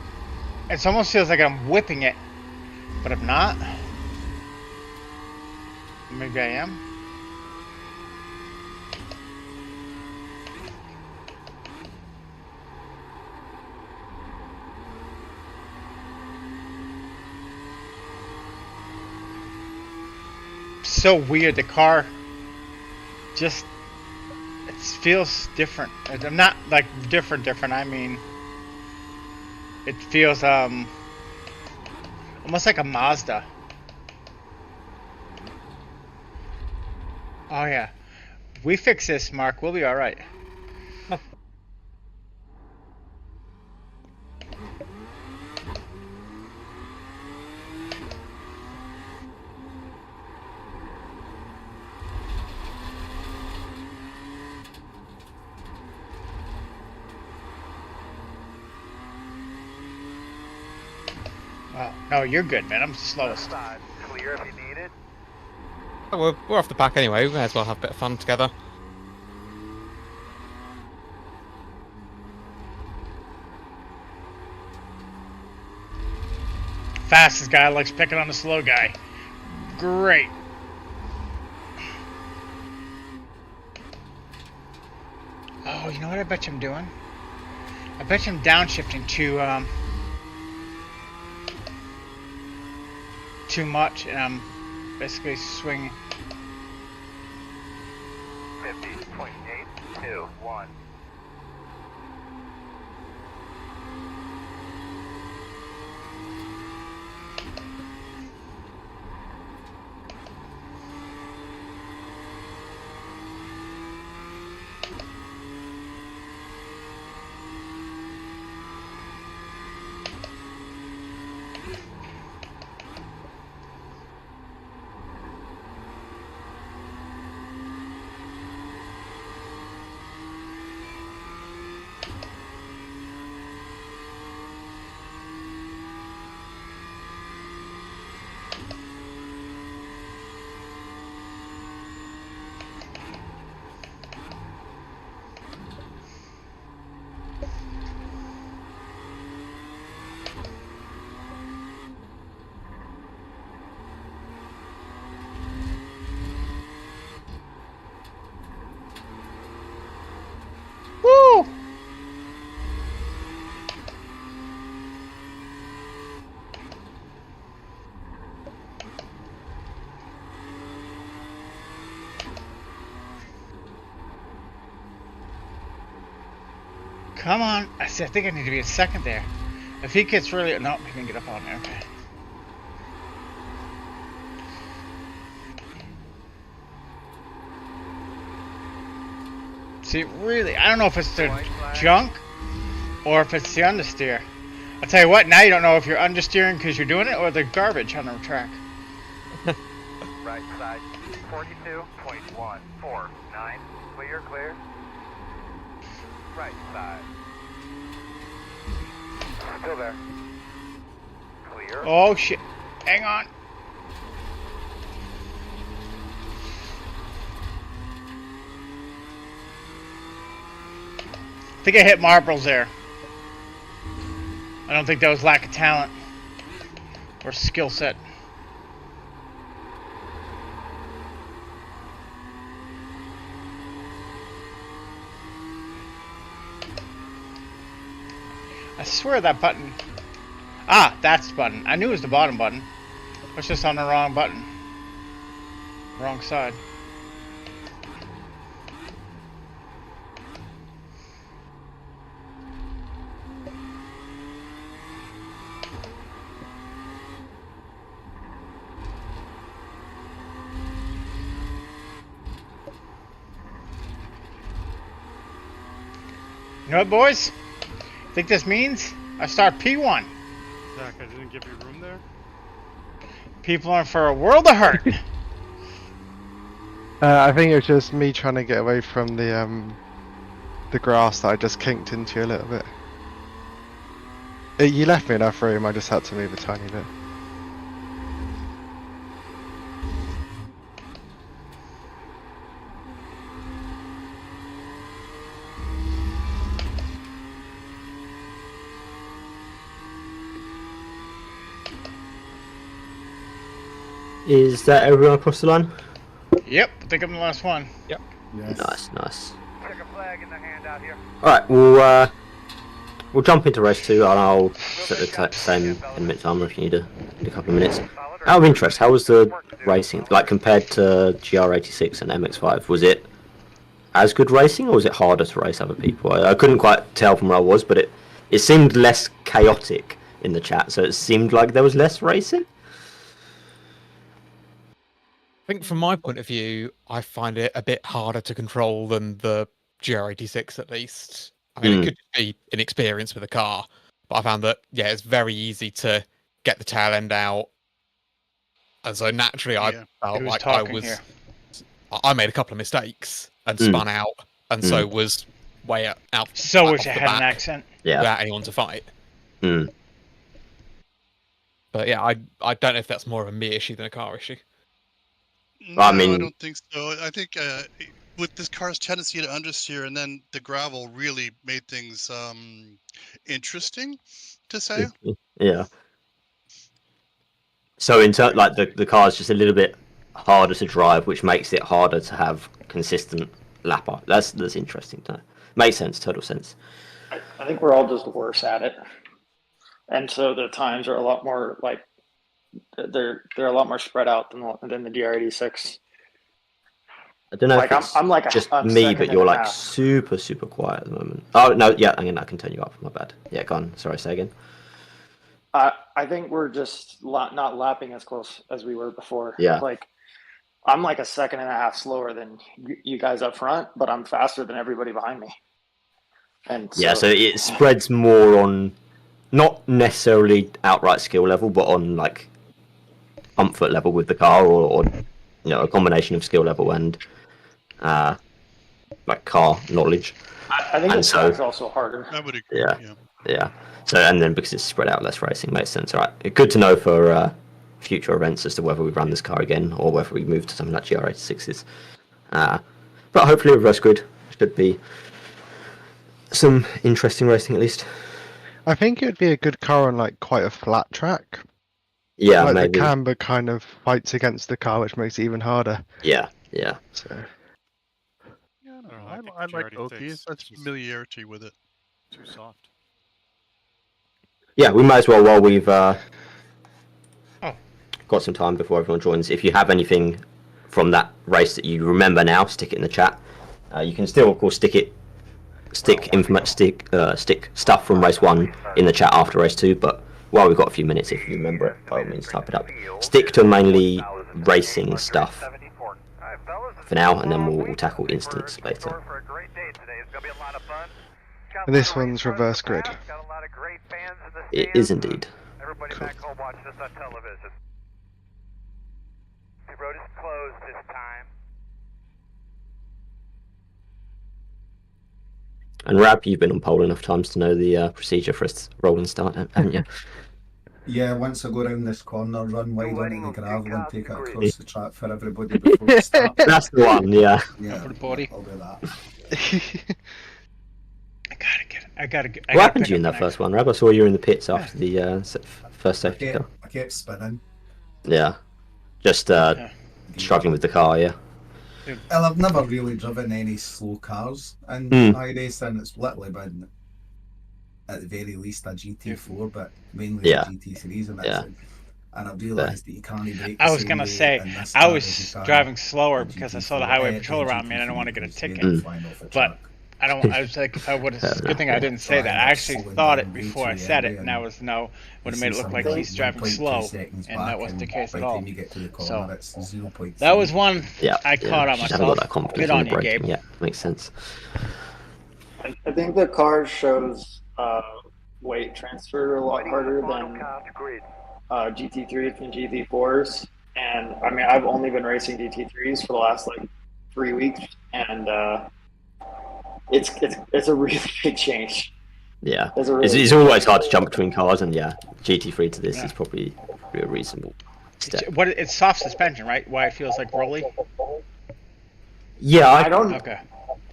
Speaker 1: it almost feels like I'm whipping it, but I'm not. Maybe I am. So weird, the car just, it feels different. I'm not like different, I mean, it feels almost like a Mazda. Oh yeah, we fix this, Mark, we'll be all right. Oh, no, you're good, man. I'm the slowest.
Speaker 7: Clear if you need it.
Speaker 4: Oh, we're off the pack anyway. We may as well have a bit of fun together.
Speaker 1: Fastest guy likes picking on the slow guy. Great. Oh, you know what I bet you I'm doing? I bet you I'm downshifting too much, and I'm basically swinging.
Speaker 7: 50.821.
Speaker 1: Woo! Come on. I see, I think I need to be a second there. If he gets really... No, he can get up on there. Okay. See, really, I don't know if it's the junk or if it's the understeer. I'll tell you what, now you don't know if you're understeering because you're doing it or the garbage on the track.
Speaker 7: Right side, 42.149. Clear, clear. Right side. Still there. Clear.
Speaker 1: Oh, shit. Hang on. I think I hit marbles there. I don't think that was lack of talent or skill set. I swear that button... Ah, that's the button. I knew it was the bottom button. I was just on the wrong button. Wrong side. You know what, boys? I think this means I start P1.
Speaker 6: Zach, I didn't give you room there?
Speaker 1: People are in for a world of hurt.
Speaker 10: I think it was just me trying to get away from the grass that I just kinked into a little bit. You left me enough room, I just had to move a tiny bit.
Speaker 3: Is that everyone across the line?
Speaker 1: Yep, I think I'm the last one.
Speaker 4: Yep.
Speaker 5: Yes.
Speaker 3: Nice, nice.
Speaker 7: Check a flag in the handout here.
Speaker 3: Alright, we'll jump into race 2 and I'll set the same 10-minute timer if you need a couple of minutes. Out of interest, how was the racing, like compared to GR86 and MX5? Was it as good racing or was it harder to race other people? I couldn't quite tell from where I was, but it seemed less chaotic in the chat, so it seemed like there was less racing.
Speaker 4: I think from my point of view, I find it a bit harder to control than the GR86 at least. I mean, it could be inexperience with a car, but I found that, yeah, it's very easy to get the tail end out. And so naturally, I felt like I made a couple of mistakes and spun out, and so was way out.
Speaker 1: So wish I had an accent.
Speaker 3: Yeah.
Speaker 4: Without anyone to fight. But yeah, I don't know if that's more of a me issue than a car issue.
Speaker 2: No, I don't think so. I think with this car's tendency to understeer, and then the gravel really made things interesting, to say.
Speaker 3: Yeah. So in terms, like the car's just a little bit harder to drive, which makes it harder to have consistent lap up. That's interesting to know. Makes sense, total sense.
Speaker 9: I think we're all just worse at it, and so the times are a lot more like they're a lot more spread out than the DR86.
Speaker 3: I don't know
Speaker 9: like
Speaker 3: if it's
Speaker 9: I'm like
Speaker 3: just
Speaker 9: I'm
Speaker 3: me, but you're like
Speaker 9: half.
Speaker 3: super quiet at the moment. Oh no, yeah, I can turn you up. My bad. Yeah, go on. Sorry, say again.
Speaker 9: I think we're just not lapping as close as we were before.
Speaker 3: Yeah.
Speaker 9: Like I'm like a second and a half slower than you guys up front, but I'm faster than everybody behind me. And
Speaker 3: yeah, so it spreads more on not necessarily outright skill level, but on like comfort level with the car, or you know, a combination of skill level and like car knowledge.
Speaker 9: I think it's also harder.
Speaker 2: I would agree.
Speaker 3: Yeah. So and then because it's spread out, less racing makes sense. All right, good to know for future events as to whether we run this car again or whether we move to something like GR86s. But hopefully reverse grid should be some interesting racing at least.
Speaker 10: I think it would be a good car on like quite a flat track.
Speaker 3: Yeah,
Speaker 10: like
Speaker 3: maybe.
Speaker 10: The camber kind of fights against the car, which makes it even harder.
Speaker 3: Yeah.
Speaker 10: So.
Speaker 2: Yeah, I like Okies. That's familiarity with it.
Speaker 6: Too soft.
Speaker 3: Yeah, we might as well, while we've got some time before everyone joins, if you have anything from that race that you remember now, stick it in the chat. You can still, of course, stick stuff from race 1 in the chat after race 2, but while we've got a few minutes, if you remember it, by all means type it up. Stick to mainly racing stuff for now, and then we'll tackle instants later.
Speaker 10: And this one's reverse grid.
Speaker 3: It is indeed.
Speaker 7: Everybody back home watch this on television. The road is closed this time.
Speaker 3: And Rab, you've been on pole enough times to know the procedure for a rolling start, haven't you?
Speaker 5: Yeah, once I go around this corner, run wide onto the gravel and take it across the track for everybody before we start.
Speaker 3: That's the one, yeah.
Speaker 1: Everybody.
Speaker 5: I'll do that.
Speaker 1: I gotta get.
Speaker 3: What happened to you in that first one, Rab? I saw you were in the pits after the first safety car.
Speaker 5: I kept spinning.
Speaker 3: Yeah. Just struggling with the car, yeah.
Speaker 5: Well, I've never really driven any slow cars in iRacing. It's literally been, at the very least, a GT4, but mainly a GT3s and that. And I realised that you can't brake.
Speaker 1: I was gonna say, I was driving slower because I saw the highway patrol around me and I didn't want to get a ticket. But I was like, if I would have, it's a good thing I didn't say that. I actually thought it before I said it, and I was would have made it look like he's driving slow, and that wasn't the case at all. So that was one I caught on myself. Good on you, Gabe.
Speaker 3: Yeah, makes sense.
Speaker 9: I think the car shows weight transfer a lot harder than GT3s and GT4s, and I mean I've only been racing GT3s for the last like 3 weeks, and it's a really big change.
Speaker 3: Yeah,
Speaker 9: really
Speaker 3: it's always hard to jump between cars, and yeah, GT3 to this is probably a reasonable step.
Speaker 1: It's soft suspension, right? Why it feels like rolly?
Speaker 3: Yeah,
Speaker 9: I don't.
Speaker 1: Okay.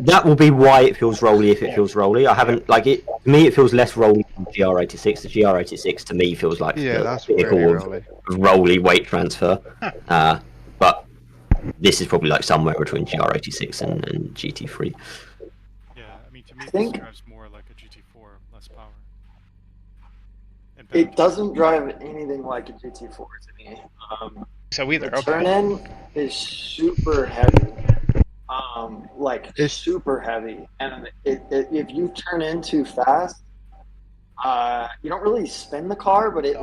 Speaker 3: That will be why it feels rolly if it feels rolly. I haven't like it. To me, it feels less rolly than GR86. The GR86 to me feels like
Speaker 10: that's
Speaker 3: vehicle
Speaker 10: really
Speaker 3: of rolly weight transfer. But this is probably like somewhere between GR86 and GT3.
Speaker 6: Yeah, I mean to me
Speaker 9: think
Speaker 6: this drives more like a GT4, less power.
Speaker 9: It doesn't drive anything like a GT4 to me.
Speaker 1: So either
Speaker 9: the turn-in is super heavy. It's super heavy, and if you turn in too fast, you don't really spin the car, but it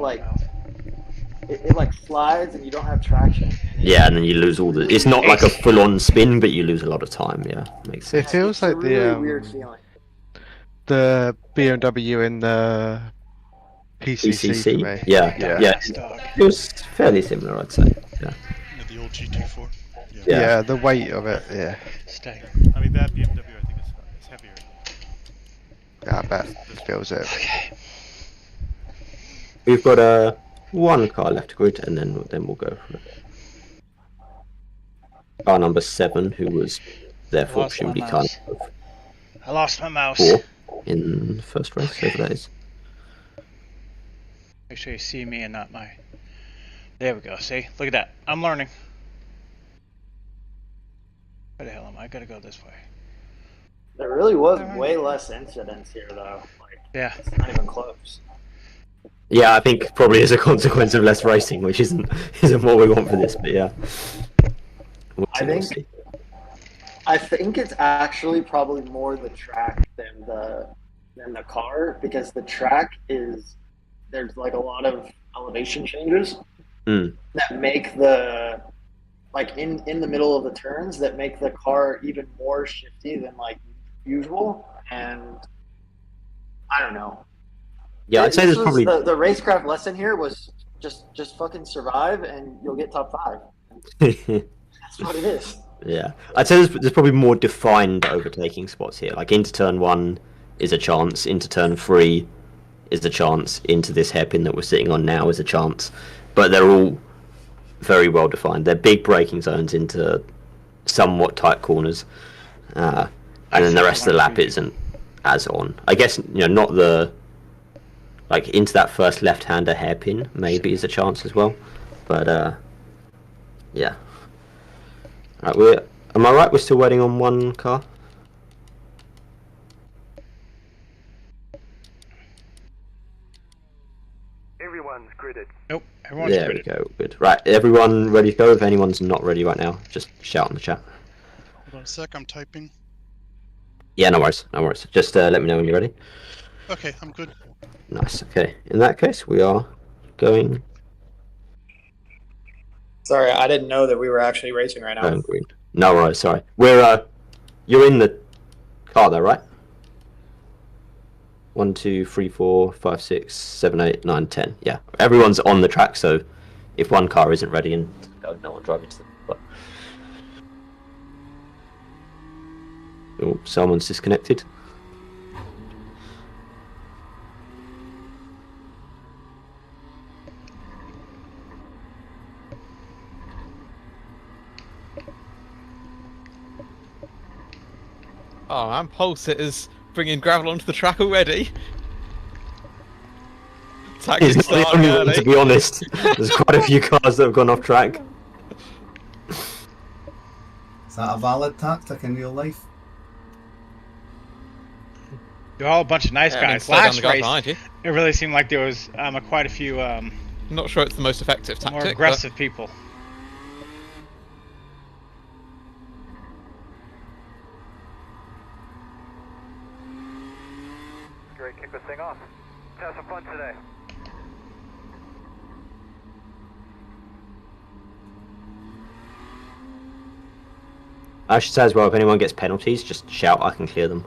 Speaker 9: flies and you don't have traction.
Speaker 3: Yeah, and then you lose all the. It's not like a full-on spin, but you lose a lot of time. Yeah, makes sense.
Speaker 10: It feels like
Speaker 9: really weird feeling.
Speaker 10: The BMW in the PCC for me.
Speaker 3: Yeah. It was fairly similar, I'd say. Yeah.
Speaker 2: The old GT4.
Speaker 10: Yeah, the weight of it. Yeah.
Speaker 6: I mean that BMW I think is heavier.
Speaker 10: Yeah, I bet it feels it.
Speaker 1: Okay.
Speaker 3: We've got one car left to grid, and then we'll go from it. Car number 7, who was therefore presumably car number
Speaker 1: I lost my mouse.
Speaker 3: 4 in the first race. So that is.
Speaker 1: Make sure you see me and not my. There we go. See, look at that. I'm learning. Where the hell am I? I gotta go this way.
Speaker 9: There really was way less incidents here, though.
Speaker 1: Yeah.
Speaker 9: It's not even close.
Speaker 3: Yeah, I think probably as a consequence of less racing, which isn't what we want for this, but yeah.
Speaker 9: I think it's actually probably more the track than the car, because the track there's like a lot of elevation changes that make the in the middle of the turns that make the car even more shifty than like usual, and I don't know.
Speaker 3: Yeah, I'd say there's probably
Speaker 9: the racecraft lesson here was just fucking survive and you'll get top 5. That's what it is.
Speaker 3: Yeah, I'd say there's probably more defined overtaking spots here. Like into turn 1 is a chance, into turn 3 is a chance, into this hairpin that we're sitting on now is a chance, but they're all very well defined. They're big braking zones into somewhat tight corners, and then the rest of the lap isn't as on. I guess not the into that first left-hander hairpin maybe is a chance as well, but yeah. Right, am I right? We're still waiting on one car.
Speaker 7: Everyone's gridded.
Speaker 1: Nope, everyone's
Speaker 3: there
Speaker 1: gridded.
Speaker 3: There we go. Good. Right, everyone ready to go? If anyone's not ready right now, just shout in the chat.
Speaker 2: Hold on a sec, I'm typing.
Speaker 3: Yeah, no worries, no worries. Just let me know when you're ready.
Speaker 2: Okay, I'm good.
Speaker 3: Nice. Okay. In that case, we are going.
Speaker 9: Sorry, I didn't know that we were actually racing right now.
Speaker 3: Going green. No worries. Sorry. We're you're in the car though, right? 1, 2, 3, 4, 5, 6, 7, 8, 9, 10. Yeah, everyone's on the track. So if one car isn't ready and no one driving to them, but oh, someone's disconnected.
Speaker 4: Oh man, pole sitters bringing gravel onto the track already.
Speaker 3: He's not the only one, to be honest. There's quite a few cars that have gone off track.
Speaker 5: Is that a valid tactic in real life?
Speaker 1: They're all a bunch of nice guys. Last race, it really seemed like there was quite a few.
Speaker 4: Not sure it's the most effective tactic.
Speaker 1: More aggressive people.
Speaker 7: Great, kick this thing off. Let's have some fun today.
Speaker 3: I should say as well, if anyone gets penalties, just shout, I can clear them.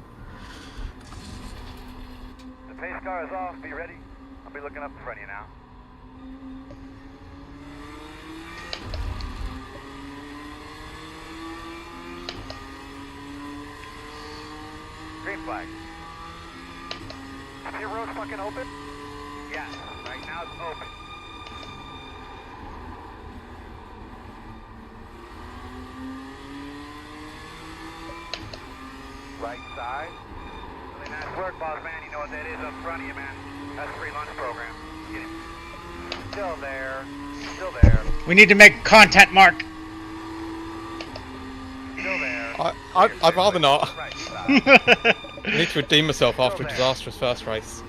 Speaker 7: The pace car is off, be ready. I'll be looking up in front of you now. flag. Is your road fucking open? Yes, right now it's open. Right side. Really nice work, boss man. You know what that is up front of you, man. That's a free lunch program. Get him. Still there. Still there.
Speaker 1: We need to make content, Mark.
Speaker 7: Still there.
Speaker 4: I'd rather not.
Speaker 7: Right side.
Speaker 4: I need to redeem myself after a disastrous first race.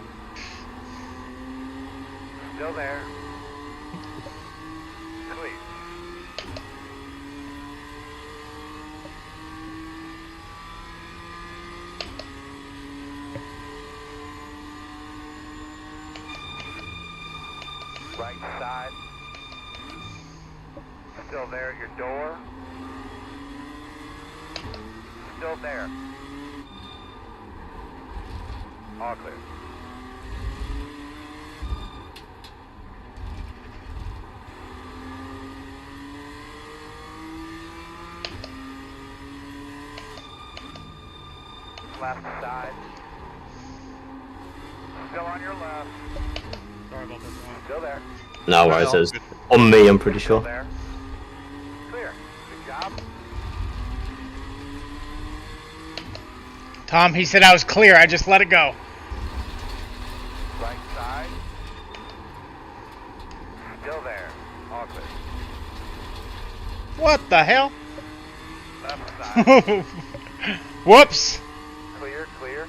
Speaker 7: Still there. Clear. Right side. Still there at your door. Still there. All clear. Left side. Still on your left.
Speaker 6: Sorry about this one.
Speaker 7: Still there.
Speaker 3: No worries. It's on me, I'm pretty
Speaker 7: Still
Speaker 3: sure.
Speaker 7: there. Clear. Good job.
Speaker 1: Tom, he said I was clear. I just let it go.
Speaker 7: Right side. Still there. All clear.
Speaker 1: What the hell?
Speaker 7: Left side.
Speaker 1: Whoops.
Speaker 7: Clear, clear.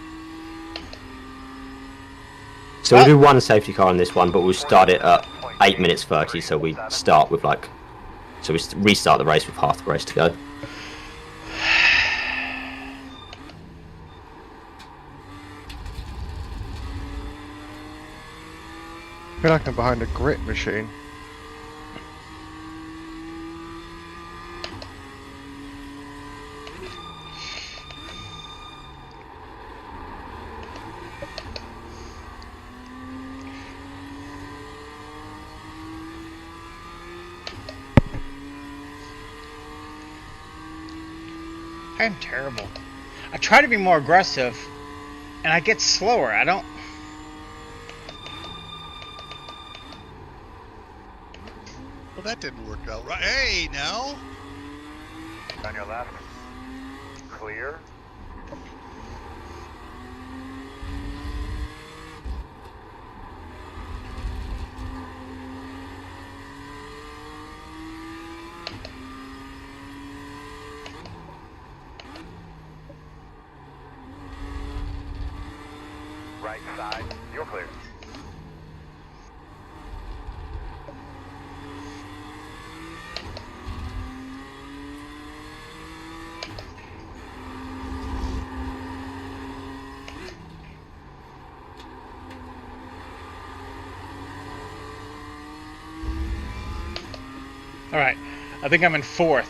Speaker 3: So we'll do one safety car on this one, but we'll start it at 8 minutes 30, so we start with like... So we restart the race with half the race to go.
Speaker 10: I feel like I'm behind a grit machine.
Speaker 1: I'm terrible. I try to be more aggressive, and I get slower. I don't...
Speaker 2: Well, that didn't work out right. Hey, now.
Speaker 7: On your left. Clear. Right side. You're clear.
Speaker 1: Alright, I think I'm in 4th.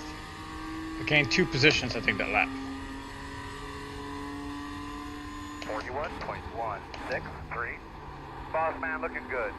Speaker 1: I gained 2 positions, I think, that lap.
Speaker 7: 41.163. Boss man looking good.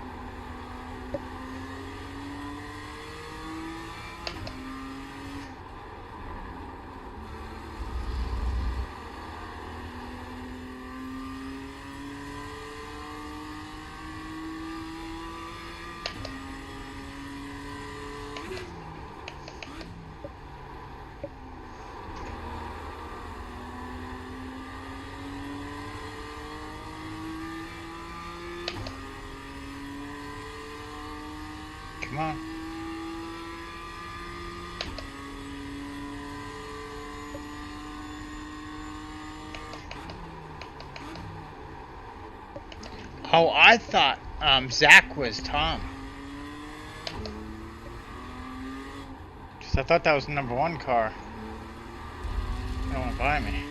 Speaker 1: Come on. Oh, I thought Zach was Tom. Just I thought that was the #1 car. That went by me.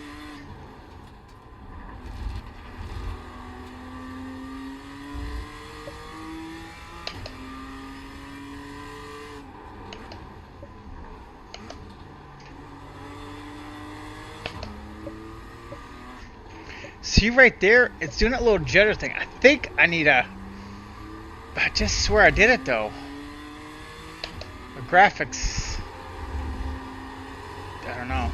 Speaker 1: See right there, it's doing that little judder thing. I think I need a... I just swear I did it though. The graphics... I don't know.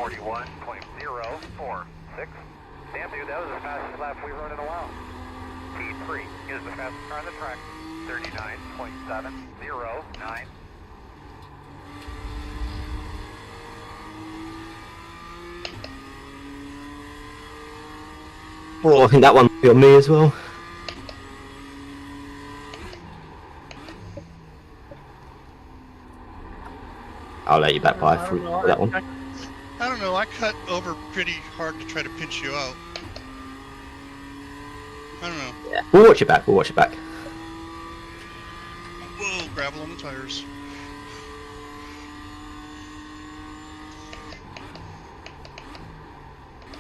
Speaker 7: 41.046. Damn, dude, that was the fastest lap we've run in a while. T3 is the fastest car on the track. 39.709.
Speaker 3: Oh, I think that one will be on me as well. I'll let you back by for that one.
Speaker 2: I don't know, I cut over pretty hard to try to pinch you out. I don't know.
Speaker 3: Yeah, we'll watch it back, we'll watch it back.
Speaker 2: Whoa, gravel on the tires.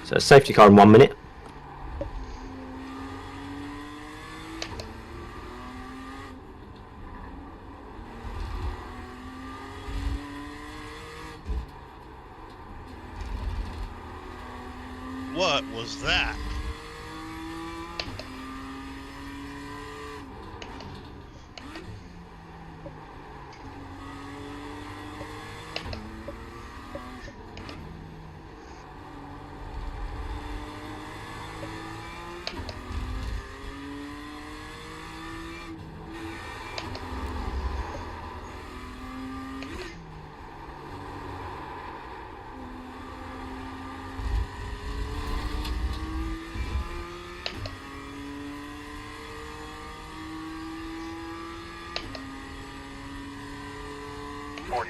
Speaker 3: So safety car in 1 minute.
Speaker 2: What was that?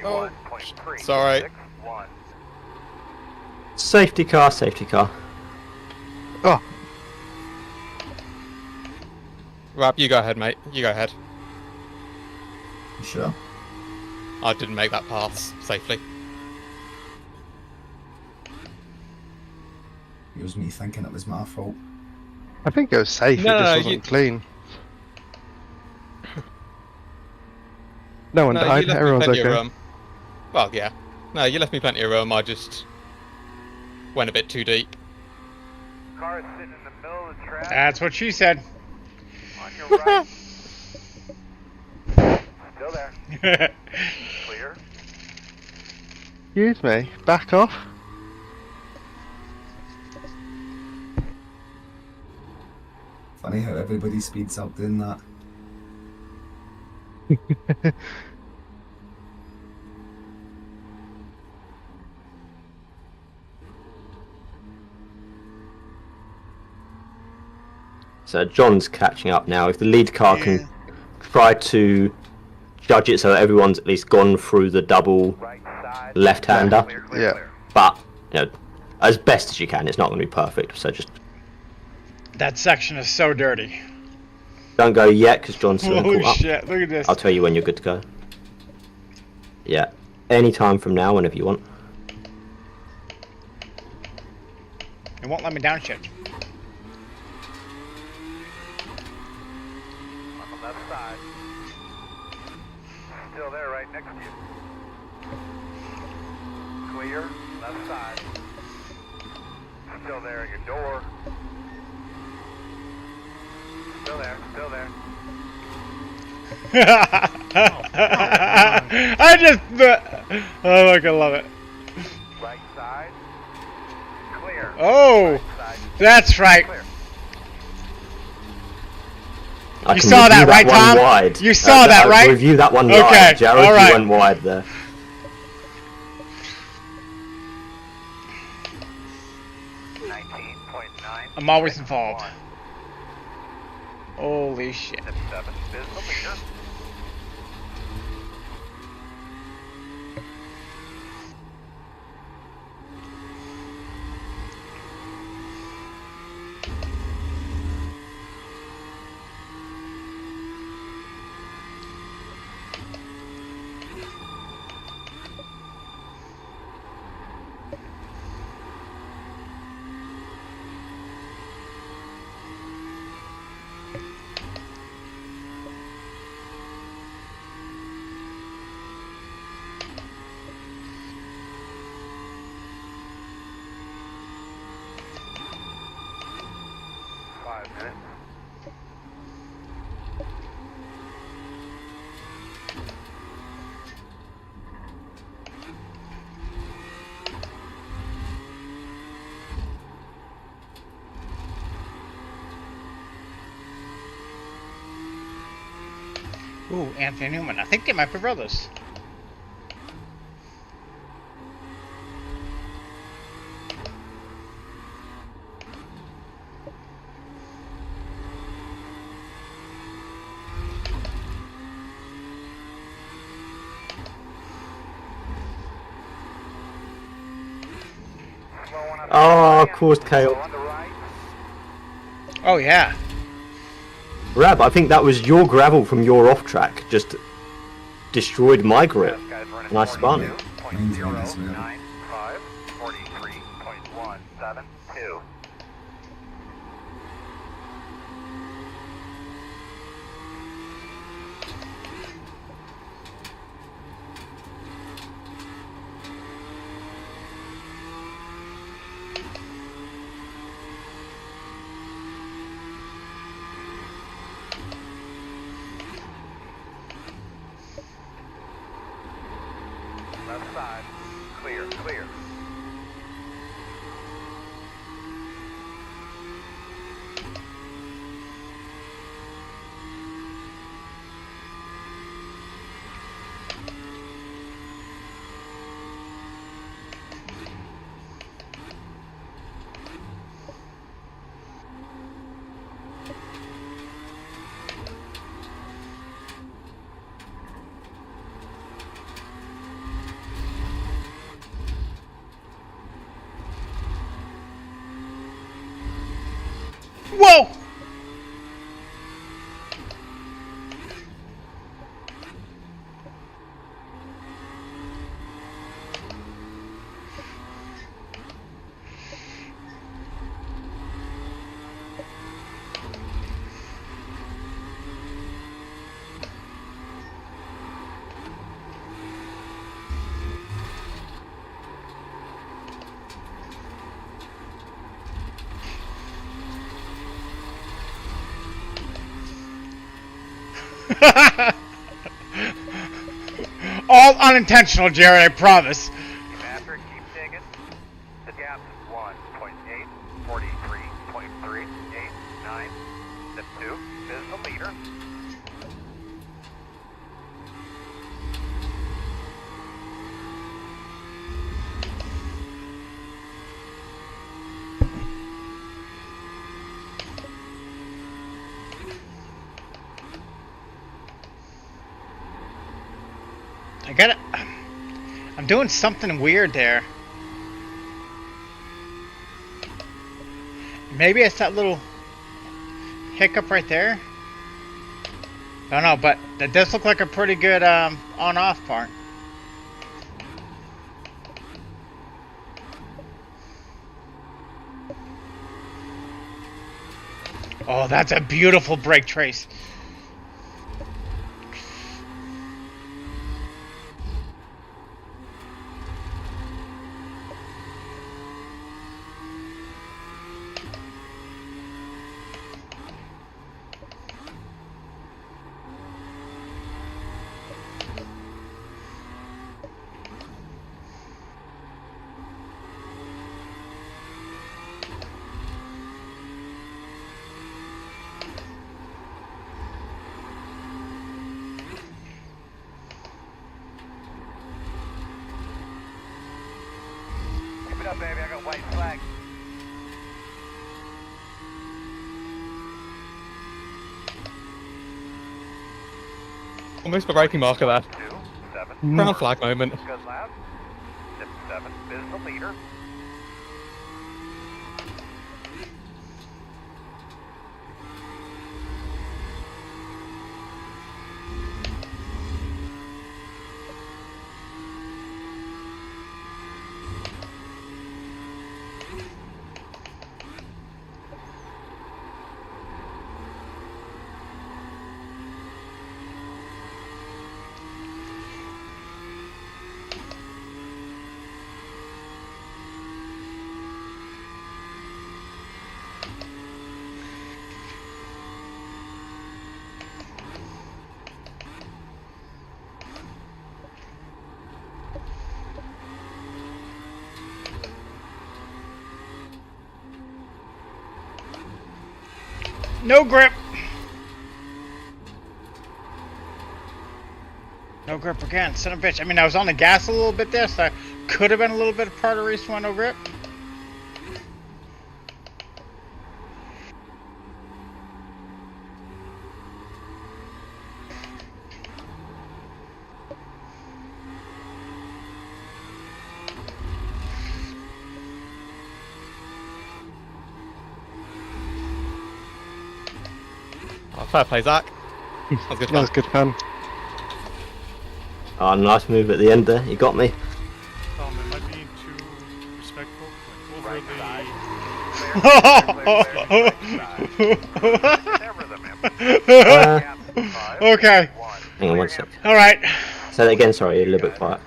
Speaker 4: Oh, sorry.
Speaker 3: Safety car, safety car.
Speaker 10: Oh,
Speaker 4: Rob, you go ahead, mate. You go ahead.
Speaker 5: You sure?
Speaker 4: I didn't make that pass safely.
Speaker 5: It was me thinking it was my fault.
Speaker 10: I think it was safe,
Speaker 4: No,
Speaker 10: it just
Speaker 4: no,
Speaker 10: wasn't clean. No one
Speaker 4: No, you
Speaker 10: died,
Speaker 4: left me
Speaker 10: everyone's
Speaker 4: plenty of
Speaker 10: okay.
Speaker 4: room. Well, yeah. No, you left me plenty of room. I just went a bit too deep.
Speaker 7: Car sitting in the middle of the track.
Speaker 1: That's what she said.
Speaker 7: On your right. Still there. Clear.
Speaker 10: Excuse me, back off.
Speaker 5: Funny how everybody speeds up doing that.
Speaker 3: So John's catching up now. If the lead car can try to judge it so that everyone's at least gone through the double left-hander.
Speaker 10: Yeah.
Speaker 3: But, you know, as best as you can. It's not going to be perfect, so just
Speaker 1: That section is so dirty.
Speaker 3: don't go yet because John's still
Speaker 1: Holy
Speaker 3: caught up.
Speaker 1: shit, look at this.
Speaker 3: I'll tell you when you're good to go. Yeah, any time from now, whenever you want.
Speaker 1: It won't let me downshift.
Speaker 7: On the left side. Still there, right next to you. Clear. Left side. Still there at your door. Still there. Still there.
Speaker 1: I just... Oh, look, I love it.
Speaker 7: Right side. Clear.
Speaker 1: Oh,
Speaker 7: Right side.
Speaker 1: that's right.
Speaker 7: Clear.
Speaker 3: I
Speaker 1: You
Speaker 3: can
Speaker 1: saw
Speaker 3: review
Speaker 1: that, right,
Speaker 3: one
Speaker 1: Tom?
Speaker 3: Wide.
Speaker 1: You saw that,
Speaker 3: I'll
Speaker 1: right?
Speaker 3: Review that one live.
Speaker 1: Okay,
Speaker 3: Jared,
Speaker 1: all right.
Speaker 3: you went wide there.
Speaker 7: 19.9.
Speaker 1: I'm always involved. Holy shit.
Speaker 7: 7 is the leader.
Speaker 1: Ooh, Anthony Newman. I think they might be brothers.
Speaker 3: Oh, caused chaos.
Speaker 1: Oh, yeah.
Speaker 3: Rab, I think that was your gravel from your off track. Just destroyed my grip. And I spun.
Speaker 7: 43.172. Left side, clear, clear.
Speaker 1: Whoa! All unintentional, Jared, I promise.
Speaker 7: Keep after it, keep digging. The gap's 1.8, 43.389. Step 2 is the leader.
Speaker 1: I got it. I'm doing something weird there. Maybe it's that little hiccup right there. I don't know, but that does look like a pretty good on-off part. Oh, that's a beautiful brake trace.
Speaker 7: Keep it up, baby. I got white flag.
Speaker 4: Almost a braking marker there.
Speaker 7: 2, 7.
Speaker 4: Brown flag moment.
Speaker 7: Good lap. Step 7 is the leader.
Speaker 1: No grip. grip again, son of a bitch. I mean, I was on the gas a little bit there, so I could have been a little bit part of the race with no grip.
Speaker 4: Oh, fair play, Zach. That was good fun.
Speaker 10: That was good fun.
Speaker 3: Oh, nice move at the end there. You got me.
Speaker 6: Am I being too respectful? Like,
Speaker 1: okay.
Speaker 3: Hang on 1 sec.
Speaker 1: All right.
Speaker 3: Say that again. Sorry, a little bit quiet.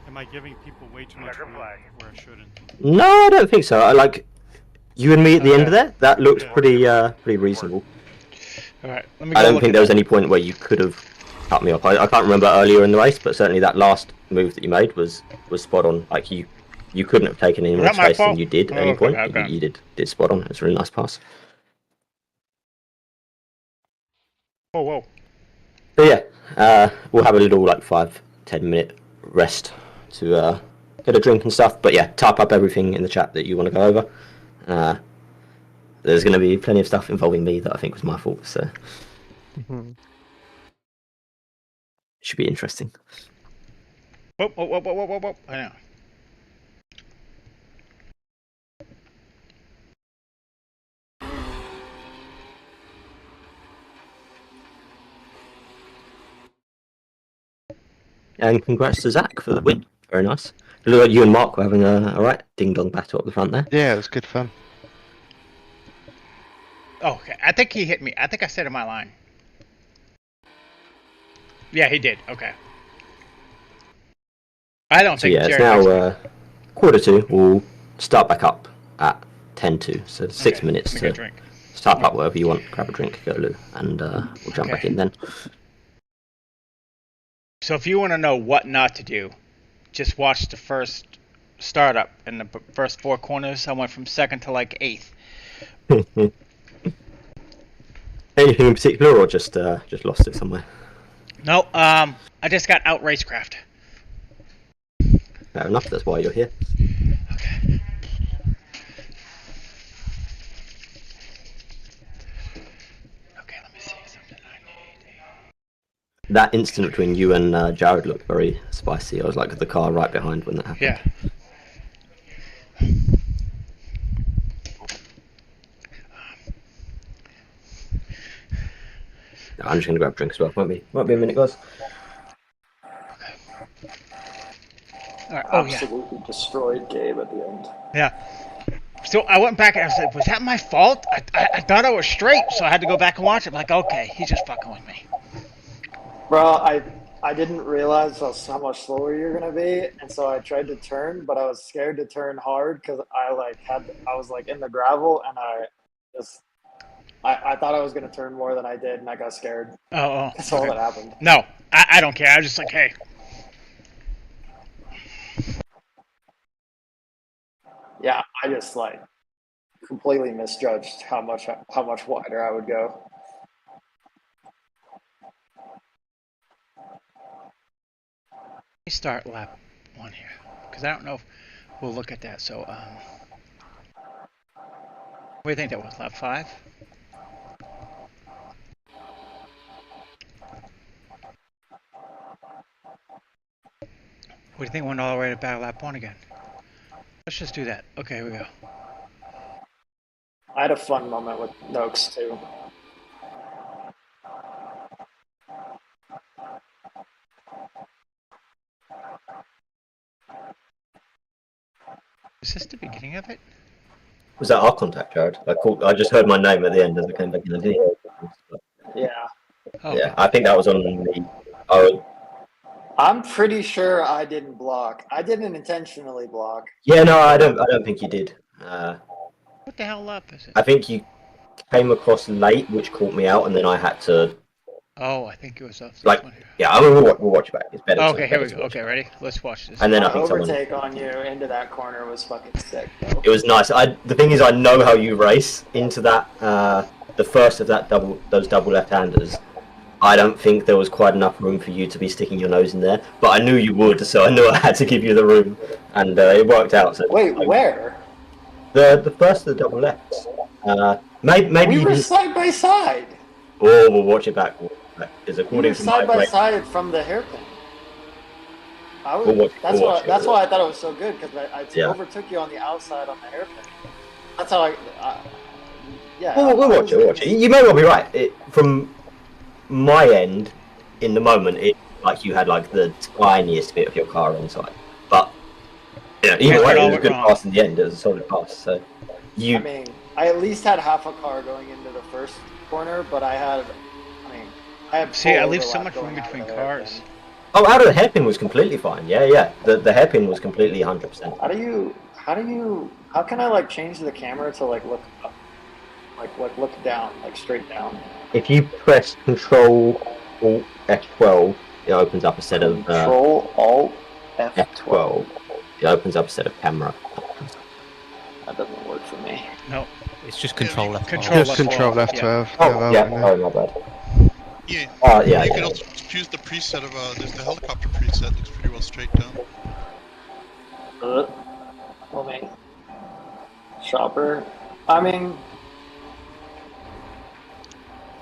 Speaker 6: Am I giving people way too much room where I shouldn't?
Speaker 3: No, I don't think so. I like you and me at the end of there. That looked pretty reasonable.
Speaker 1: All right. Let me.
Speaker 3: I don't think there was any point where you could have cut me off. I can't remember earlier in the race, but certainly that last move that you made was spot on. Like you couldn't have taken any more space than you did at any point.
Speaker 1: Okay.
Speaker 3: You did spot on. It's a really nice pass.
Speaker 1: Whoa.
Speaker 3: So yeah, we'll have a little like 5-10 minute rest to get a drink and stuff. But yeah, type up everything in the chat that you want to go over. There's going to be plenty of stuff involving me that I think was my fault, so it should be interesting.
Speaker 1: Whoa. I know.
Speaker 3: And congrats to Zach for the win. Very nice. It looked like you and Mark were having a right ding-dong battle up the front there.
Speaker 10: Yeah, it was good fun.
Speaker 1: Oh, okay. I think he hit me. I think I said in my line. Yeah, he did. Okay. I don't think.
Speaker 3: Yeah, it's now 1:45. We'll start back up at 10:02. So 6 minutes to start up wherever you want. Grab a drink, go loo, and we'll jump back in then.
Speaker 1: So if you want to know what not to do, just watch the first startup in the first 4 corners. I went from 2nd to like 8th.
Speaker 3: Anything in particular, or just lost it somewhere?
Speaker 1: No, I just got out racecraft.
Speaker 3: Fair enough. That's why you're here.
Speaker 1: Okay. Okay, let me see something I need.
Speaker 3: That instant between you and Jared looked very spicy. I was like the car right behind when that happened.
Speaker 1: Yeah.
Speaker 3: I'm just gonna grab a drink as well. Might be a minute, guys.
Speaker 1: Okay. All right.
Speaker 9: Absolutely destroyed Gabe at the end.
Speaker 1: Yeah. So I went back and I was like, was that my fault? I thought I was straight, so I had to go back and watch it. I'm like, okay, he's just fucking with me.
Speaker 9: Bro, I didn't realize how much slower you're gonna be, and so I tried to turn, but I was scared to turn hard because I was like in the gravel, and I thought I was gonna turn more than I did, and I got scared.
Speaker 1: Oh.
Speaker 9: That's all that happened.
Speaker 1: No, I don't care. I was just like, hey.
Speaker 9: Yeah, I just like completely misjudged how much wider I would go.
Speaker 1: Let me start lap 1 here, because I don't know if we'll look at that. So, what do you think that was, lap 5? What do you think went all the way to battle lap 1 again? Let's just do that. Okay, here we go.
Speaker 9: I had a fun moment with Noakes too.
Speaker 1: Is this the beginning of it?
Speaker 3: Was that our contact, Jared? I just heard my name at the end as I came back in the video.
Speaker 9: Yeah.
Speaker 1: Oh.
Speaker 3: Yeah, I think that was on me. Oh.
Speaker 9: I'm pretty sure I didn't block. I didn't intentionally block.
Speaker 3: Yeah, no, I don't think you did.
Speaker 1: What the hell lap is it?
Speaker 3: I think you came across late, which caught me out, and then I had to.
Speaker 1: Oh, I think it was off this
Speaker 3: like,
Speaker 1: one here.
Speaker 3: Yeah, I mean, we'll watch it back. It's better.
Speaker 1: Okay, here we go. Okay, ready? Let's watch this.
Speaker 3: And then I
Speaker 9: The
Speaker 3: think
Speaker 9: overtake on you into that corner was fucking sick, though.
Speaker 3: it was nice. The thing is, I know how you race into that. The first of those double left-handers. I don't think there was quite enough room for you to be sticking your nose in there, but I knew you would, so I knew I had to give you the room, and it worked out. So
Speaker 9: wait, where?
Speaker 3: The first of the double lefts. Maybe
Speaker 9: we were side by side.
Speaker 3: Oh, we'll watch it back. Because according
Speaker 9: we were
Speaker 3: to
Speaker 9: side
Speaker 3: my
Speaker 9: by side from the hairpin. That's why I thought it was so good, because I overtook you on the outside on the hairpin. That's how yeah.
Speaker 3: We'll watch it. You may well be right. From my end, in the moment, it like you had like the tiniest bit of your car inside, but either way, it was a good pass in the end. It was a solid pass. So
Speaker 9: I mean, I at least had half a car going into the first corner, but I had
Speaker 1: I leave so much room between cars.
Speaker 3: Oh, out of the hairpin was completely fine. Yeah. The hairpin was completely 100%.
Speaker 9: How can I like change the camera to like look up, like look down, like straight down?
Speaker 3: If you press Control Alt F12, it opens up a set of
Speaker 9: Control Alt F12.
Speaker 3: It opens up a set of camera.
Speaker 9: That doesn't work for me.
Speaker 1: No,
Speaker 4: it's just Control F12.
Speaker 10: Control F12.
Speaker 3: Oh, my bad.
Speaker 2: Yeah. You can also choose the preset of there's the helicopter preset. Looks pretty well straight down.
Speaker 9: Well, man. Shopper. I mean,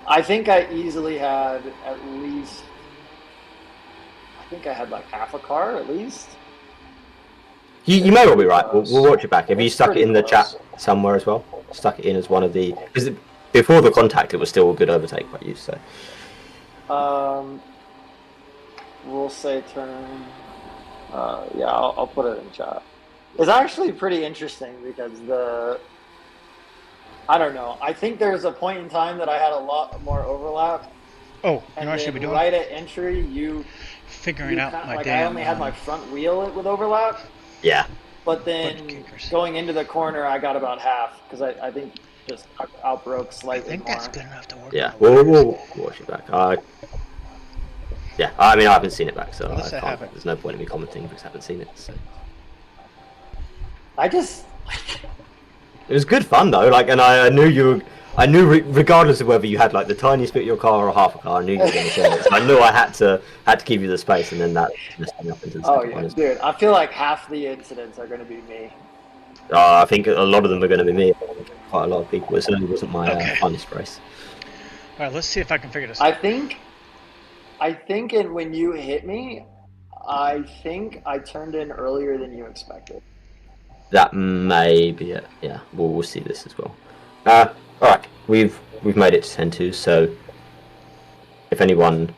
Speaker 9: I think I easily had at least. I think I had like half a car at least.
Speaker 3: You may well be right. We'll watch it back. Have you stuck it in the chat somewhere as well? Stuck it in as one of the because before the contact, it was still a good overtake by you. So.
Speaker 9: We'll say turn. Yeah, I'll put it in chat. It's actually pretty interesting because I don't know. I think there's a point in time that I had a lot more overlap.
Speaker 1: Oh, you know what I should be doing?
Speaker 9: Right at entry,
Speaker 1: figuring out my
Speaker 9: like
Speaker 1: damn.
Speaker 9: I only had my front wheel with overlap.
Speaker 3: Yeah.
Speaker 9: But then going into the corner, I got about half because I think just outbroke slightly.
Speaker 1: I think that's good enough to work.
Speaker 3: Yeah, we'll watch it back. Yeah, I mean I haven't seen it back, so there's no point in me commenting because I haven't seen it. So. It was good fun though, like, and I knew regardless of whether you had like the tiniest bit of your car or half a car, I knew you were going to share it. So I knew I had to give you the space, and then that messed me up into the second one.
Speaker 9: Dude, I feel like half the incidents are going to be me.
Speaker 3: I think a lot of them are going to be me. Quite a lot of people. It certainly wasn't my funnest race.
Speaker 1: All right, let's see if I can figure this out.
Speaker 9: I think when you hit me, I think I turned in earlier than you expected.
Speaker 3: That may be it. Yeah, we'll see this as well. All right, we've made it to 10-2. So if anyone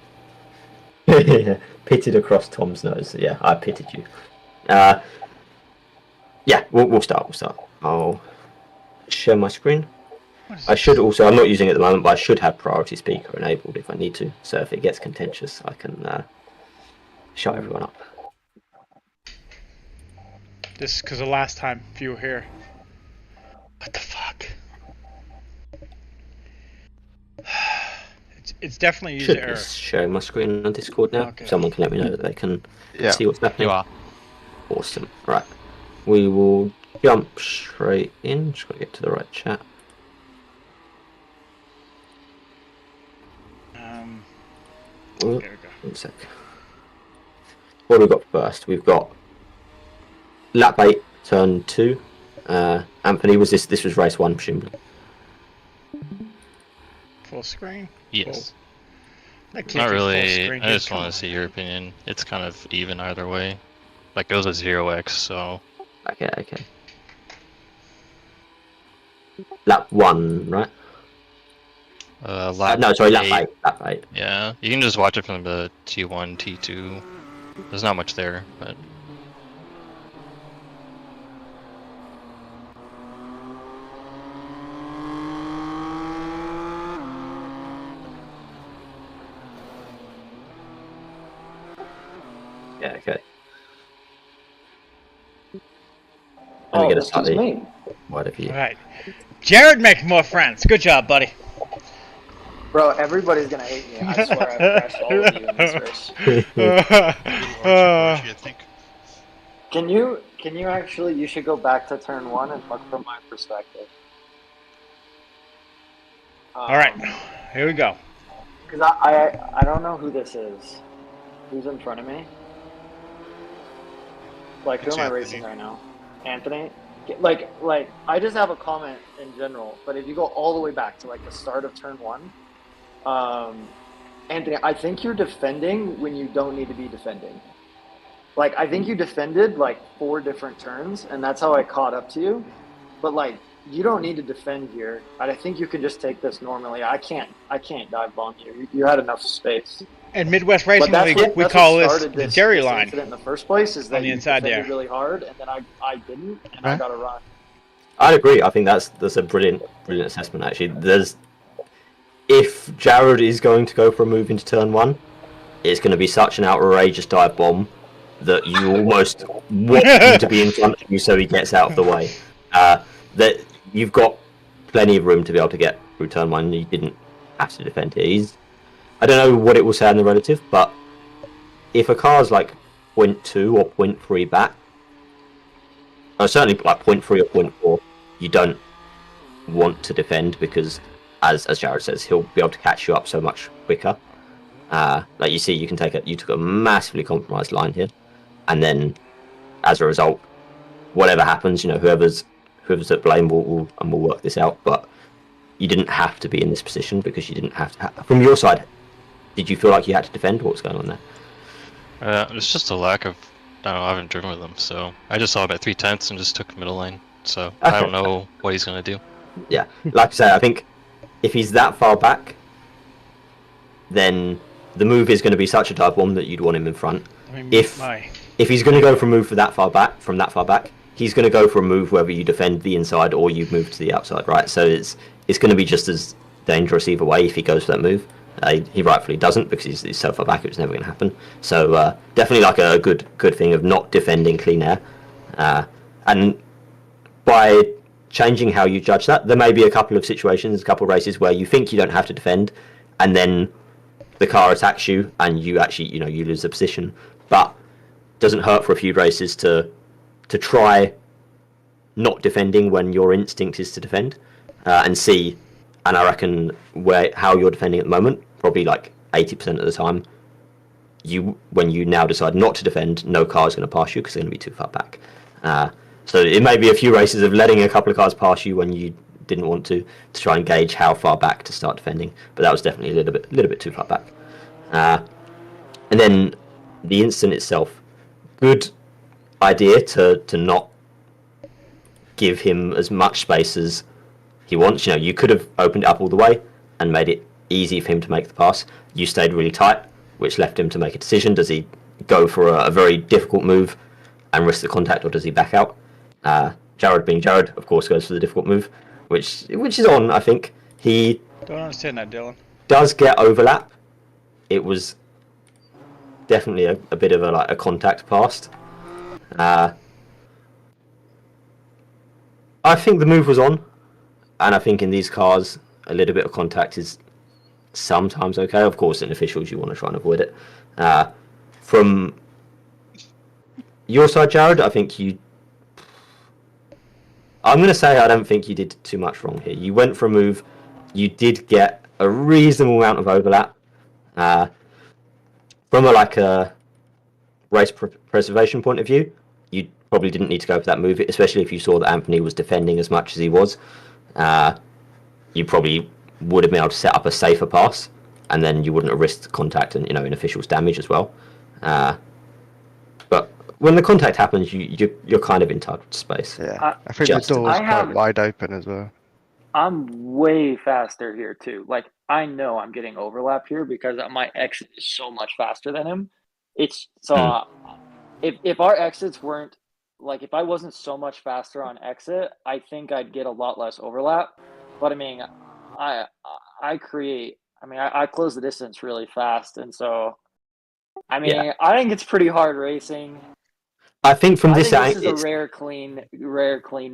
Speaker 3: pitted across Tom's nose, yeah, I pitted you. Yeah, we'll start. I'll share my screen. I should also, I'm not using it at the moment, but I should have priority speaker enabled if I need to. So if it gets contentious, I can shut everyone up.
Speaker 1: This is because the last time you were here. What the fuck? It's definitely user error.
Speaker 3: Sharing my screen on Discord now. Okay. Someone can let me know that they can see what's happening.
Speaker 8: You are.
Speaker 3: Awesome. Right. We will jump straight in. Just got to get to the right chat.
Speaker 1: There we go.
Speaker 3: 1 sec. What have we got first? We've got lap 8, turn 2. Anthony, this was race 1, presumably?
Speaker 1: Full screen?
Speaker 8: Yes.
Speaker 1: Cool.
Speaker 8: Not really. I just want to see your opinion. It's kind of even either way. Like, it was a 0x, so...
Speaker 3: Okay. Lap 1, right?
Speaker 8: Lap
Speaker 3: lap 8.
Speaker 8: Yeah, you can just watch it from the T1, T2. There's not much there, but...
Speaker 3: Yeah, okay.
Speaker 9: Oh, this is me.
Speaker 3: What have you?
Speaker 1: All right. Jared making more friends. Good job, buddy.
Speaker 9: Bro, everybody's gonna hate me. I swear I've crashed all of you in this race.
Speaker 2: I think.
Speaker 9: Can you actually? You should go back to turn 1 and look from my perspective.
Speaker 1: All right, here we go.
Speaker 9: Because I don't know who this is. Who's in front of me? Like, who am I racing right now? Anthony? Like, I just have a comment in general, but if you go all the way back to, like, the start of turn 1, Anthony, I think you're defending when you don't need to be defending. Like, I think you defended, like, 4 different turns, and that's how I caught up to you. But, like, you don't need to defend here. I think you can just take this normally. I can't dive bomb you. You had enough space.
Speaker 1: And Midwest Racing League, we call this the Jerry line.
Speaker 9: Incident in the first place is that
Speaker 1: on the
Speaker 9: you
Speaker 1: inside
Speaker 9: defended
Speaker 1: there
Speaker 9: really hard, and then I didn't, and I got a run.
Speaker 3: I'd agree. I think that's a brilliant assessment. Actually, if Jared is going to go for a move into turn 1, it's going to be such an outrageous dive bomb that you almost want him to be in front of you so he gets out of the way. That you've got plenty of room to be able to get through turn 1. You didn't have to defend here. I don't know what it will say in the relative, but if a car's like 0.2 or 0.3 back, or certainly like 0.3 or 0.4, you don't want to defend because, as Jared says, he'll be able to catch you up so much quicker. Like you see, you took a massively compromised line here, and then as a result, whatever happens, whoever's at blame will work this out. But you didn't have to be in this position because you didn't have to. From your side, did you feel like you had to defend? What was going on there?
Speaker 8: It's just a lack of. I don't know. I haven't driven with him, so I just saw him at 3/10 and just took middle lane. So okay. I don't know what he's gonna do.
Speaker 3: Yeah, like I say, I think if he's that far back, then the move is going to be such a dive bomb that you'd want him in front. If he's going to go for a move from that far back, he's going to go for a move whether you defend the inside or you move to the outside, right? So it's going to be just as dangerous either way if he goes for that move. He rightfully doesn't because he's so far back it was never going to happen. So definitely like a good thing of not defending clean air. And by changing how you judge that, there may be a couple of situations, a couple of races where you think you don't have to defend, and then the car attacks you and you actually you lose the position. But it doesn't hurt for a few races to try not defending when your instinct is to defend, and see. And I reckon how you're defending at the moment, probably like 80% of the time, when you now decide not to defend, no car is going to pass you because they're going to be too far back. So it may be a few races of letting a couple of cars pass you when you didn't want to try and gauge how far back to start defending. But that was definitely a little bit too far back. And then the incident itself, good idea to not give him as much space as he wants. You could have opened it up all the way and made it easy for him to make the pass. You stayed really tight, which left him to make a decision. Does he go for a very difficult move and risk the contact, or does he back out? Jared, being Jared, of course, goes for the difficult move, which is on. I think he
Speaker 1: don't understand that, Dylan.
Speaker 3: Does get overlap. It was definitely a bit of a contact past. I think the move was on, and I think in these cars a little bit of contact is sometimes okay. Of course, in officials you want to try and avoid it. From your side, Jared, I'm going to say I don't think you did too much wrong here. You went for a move. You did get a reasonable amount of overlap. From a race preservation point of view, you probably didn't need to go for that move, especially if you saw that Anthony was defending as much as he was. You probably would have been able to set up a safer pass, and then you wouldn't have risked contact and in officials damage as well. But when the contact happens, you're kind of entitled to space.
Speaker 10: Yeah, I think the door's quite wide open as well.
Speaker 9: I'm way faster here too. Like, I know I'm getting overlap here because my exit is so much faster than him. It's so if our exits weren't like, if I wasn't so much faster on exit, I think I'd get a lot less overlap. But I mean, I close the distance really fast, and so I think it's pretty hard racing.
Speaker 3: I think this
Speaker 9: is a rare clean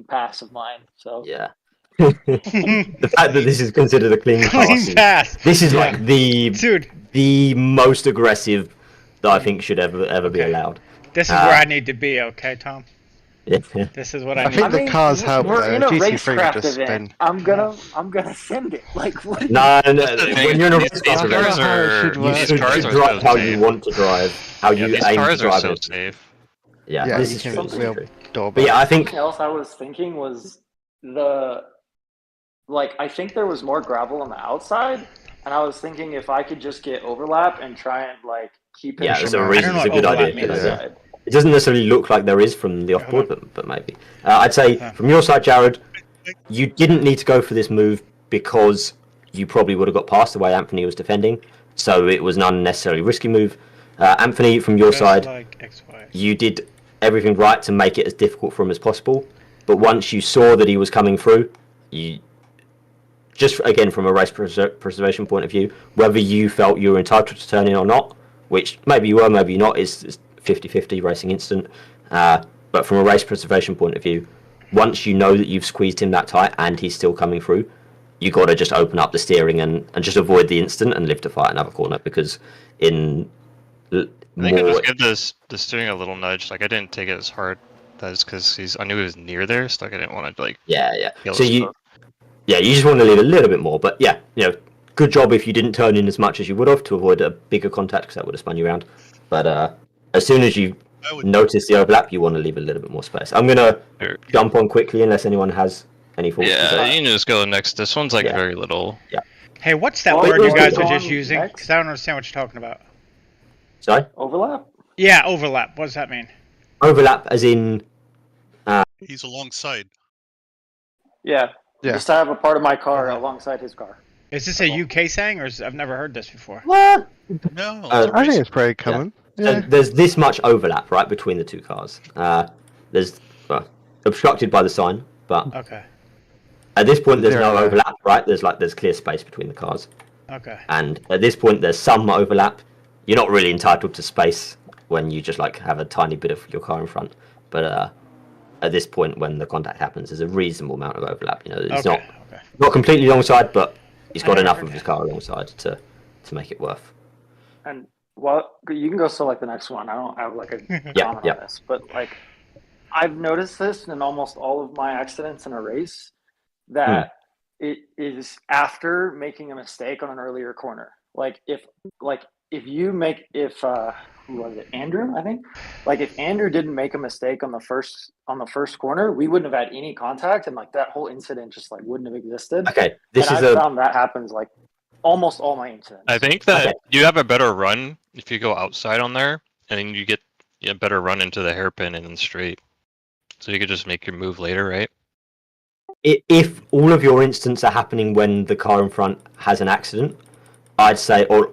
Speaker 9: pass of mine. So
Speaker 3: yeah. The fact that this is considered a clean pass. This is like the most aggressive that I think should ever be allowed.
Speaker 1: This is where I need to be, okay, Tom? This is what I
Speaker 10: I
Speaker 1: need.
Speaker 10: think the cars help
Speaker 9: We're in a
Speaker 10: GT3
Speaker 9: racecraft
Speaker 10: would just
Speaker 9: event.
Speaker 10: spin.
Speaker 9: I'm gonna send it. Like what?
Speaker 3: No,
Speaker 8: When
Speaker 3: you're in a
Speaker 8: these
Speaker 3: racecraft
Speaker 8: cars
Speaker 3: event,
Speaker 8: are
Speaker 3: you
Speaker 8: these
Speaker 3: should
Speaker 8: cars are
Speaker 3: drive
Speaker 8: so
Speaker 3: how
Speaker 8: safe.
Speaker 3: you want to drive, how you
Speaker 8: These
Speaker 3: aim to
Speaker 8: cars are
Speaker 3: drive.
Speaker 8: so
Speaker 3: it.
Speaker 8: safe.
Speaker 3: Yeah,
Speaker 10: Yeah,
Speaker 3: this
Speaker 10: you
Speaker 3: is
Speaker 10: can
Speaker 3: true. This is
Speaker 10: wheel
Speaker 3: true.
Speaker 10: door
Speaker 3: But yeah, I think
Speaker 9: Something else I was thinking was I think there was more gravel on the outside, and I was thinking if I could just get overlap and try and like keep it.
Speaker 3: yeah, it's a
Speaker 1: I don't know
Speaker 3: good
Speaker 1: what
Speaker 3: idea.
Speaker 1: overlap means.
Speaker 3: Yeah. It doesn't necessarily look like there is from the off-board, but maybe. I'd say
Speaker 1: Huh.
Speaker 3: from your side, Jared, you didn't need to go for this move because you probably would have got past the way Anthony was defending, so it was an unnecessarily risky move. Anthony, from your side, you did everything right to make it as difficult for him as possible, but once you saw that he was coming through, you just, again, from a race preservation point of view, whether you felt you were entitled to turn in or not, which maybe you were, maybe not, is 50-50 racing incident. But from a race preservation point of view, once you know that you've squeezed him that tight and he's still coming through, you got to just open up the steering and just avoid the incident and live to fight another corner, because in
Speaker 8: I think I just give the steering a little nudge. Like I didn't take it as hard. That's because I knew he was near there, so like I didn't want to like.
Speaker 3: Yeah. So you just want to leave a little bit more. But yeah, good job if you didn't turn in as much as you would have to avoid a bigger contact, because that would have spun you around. But as soon as you notice the overlap, you want to leave a little bit more space. I'm gonna jump on quickly unless anyone has any thoughts.
Speaker 8: Yeah, you can just go next. This one's like very little.
Speaker 3: Yeah.
Speaker 1: Hey, what's that word you guys are just using? Because I don't understand what you're talking about.
Speaker 3: Sorry?
Speaker 9: Overlap?
Speaker 1: Yeah, overlap. What does that mean?
Speaker 3: Overlap as in...
Speaker 2: He's alongside.
Speaker 9: Yeah. Just to have a part of my car alongside his car.
Speaker 1: Is this a UK saying, or I've never heard this before?
Speaker 3: What?
Speaker 2: No.
Speaker 10: I think it's pretty common.
Speaker 3: So there's this much overlap, right, between the two cars. There's obstructed by the sign, but
Speaker 1: okay.
Speaker 3: At this point there's no overlap, right? There's clear space between the cars.
Speaker 1: Okay.
Speaker 3: And at this point there's some overlap. You're not really entitled to space when you just like have a tiny bit of your car in front, but at this point when the contact happens, there's a reasonable amount of overlap. It's not completely alongside, but he's got enough of his car alongside to make it worth.
Speaker 9: And you can go select the next one. I don't have like a comment on this, but like I've noticed this in almost all of my accidents in a race that it is after making a mistake on an earlier corner. Who was it? Andrew, I think. Like if Andrew didn't make a mistake on the first corner, we wouldn't have had any contact, and like that whole incident just like wouldn't have existed.
Speaker 3: Okay,
Speaker 9: I found that happens like almost all my incidents.
Speaker 8: I think that you have a better run if you go outside on there, and then you get a better run into the hairpin and then straight. So you could just make your move later, right?
Speaker 3: If all of your incidents are happening when the car in front has an accident, I'd say, or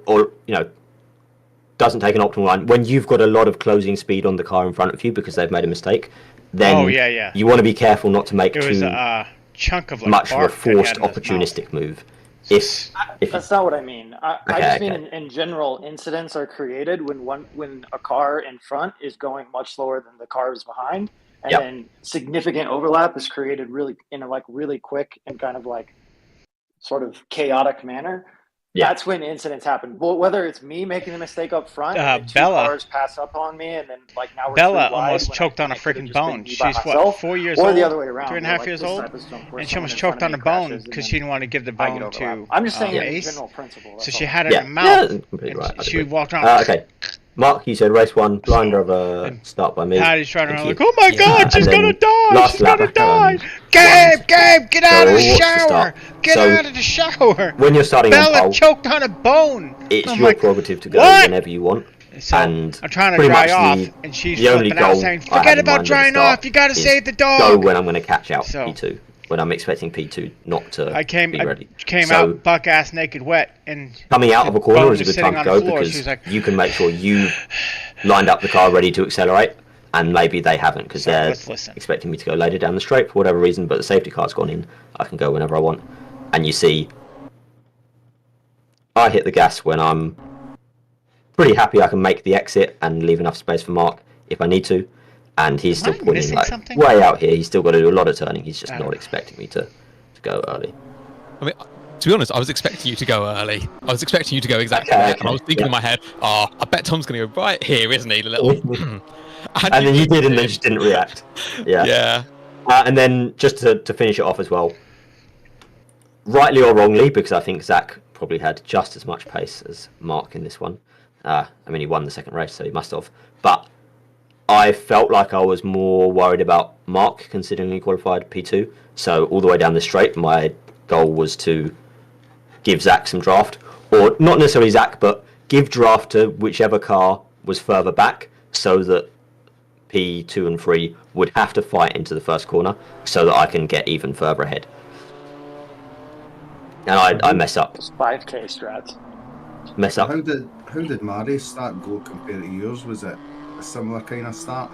Speaker 3: doesn't take an optimal line, when you've got a lot of closing speed on the car in front of you because they've made a mistake, then you want to be careful not to make too
Speaker 1: chunk of
Speaker 3: much of a forced opportunistic move.
Speaker 9: That's not what I mean. I just mean in general, incidents are created when a car in front is going much slower than the cars behind, and then significant overlap is created in a really quick and kind of like sort of chaotic manner. That's when incidents happen. But whether it's me making the mistake up front, and two cars pass up on me, and then like now we're
Speaker 1: Bella almost choked on a freaking bone. She's what, 4 years old?
Speaker 9: Or the other way around.
Speaker 1: 3.5 years old? And she almost choked on a bone because she didn't want to give the bone to
Speaker 9: I'm just saying
Speaker 1: Ace.
Speaker 9: general principle.
Speaker 1: So she had it in her mouth.
Speaker 3: Yeah, completely right.
Speaker 1: She walked around.
Speaker 3: Okay. Mark, you said race 1, blind driver, start by me.
Speaker 1: Patty's trying around like, oh my god, she's gonna die! She's gonna die! Gabe, get out of the shower! Get out of the shower!
Speaker 3: When you're starting
Speaker 1: Bella
Speaker 3: on pole,
Speaker 1: choked on a bone!
Speaker 3: It's your prerogative to go whenever you want.
Speaker 1: So
Speaker 3: and
Speaker 1: I'm trying to dry off, and she's flipping out saying, forget about drying off, you gotta save the dog!
Speaker 3: Go when I'm gonna catch out P2. When I'm expecting P2 not to be ready.
Speaker 1: I came out buck-ass naked wet, and
Speaker 3: coming out of a corner is a good time to go because you can make sure you've lined up the car ready to accelerate, and maybe they haven't because they're expecting me to go later down the straight for whatever reason, but the safety car's gone in. I can go whenever I want. And you see, I hit the gas when I'm pretty happy I can make the exit and leave enough space for Mark if I need to. And he's still pointing like way out here. He's still got to do a lot of turning. He's just not expecting me to go early.
Speaker 4: I mean, to be honest, I was expecting you to go early. I was expecting you to go exactly there. And I was thinking in my head, I bet Tom's going to go right here, isn't he? The little.
Speaker 3: And then you did, and then just didn't react. Yeah.
Speaker 4: Yeah.
Speaker 3: And then just to finish it off as well, rightly or wrongly, because I think Zach probably had just as much pace as Mark in this one. I mean, he won the second race, so he must have. But I felt like I was more worried about Mark, considering he qualified P2. So all the way down the straight, my goal was to give Zach some draft, or not necessarily Zach, but give draft to whichever car was further back, so that P2 and 3 would have to fight into the first corner, so that I can get even further ahead. And I mess up.
Speaker 9: It's 5K strats.
Speaker 3: Mess up.
Speaker 5: How did Mary's start go compared to yours? Was it a similar kind of start?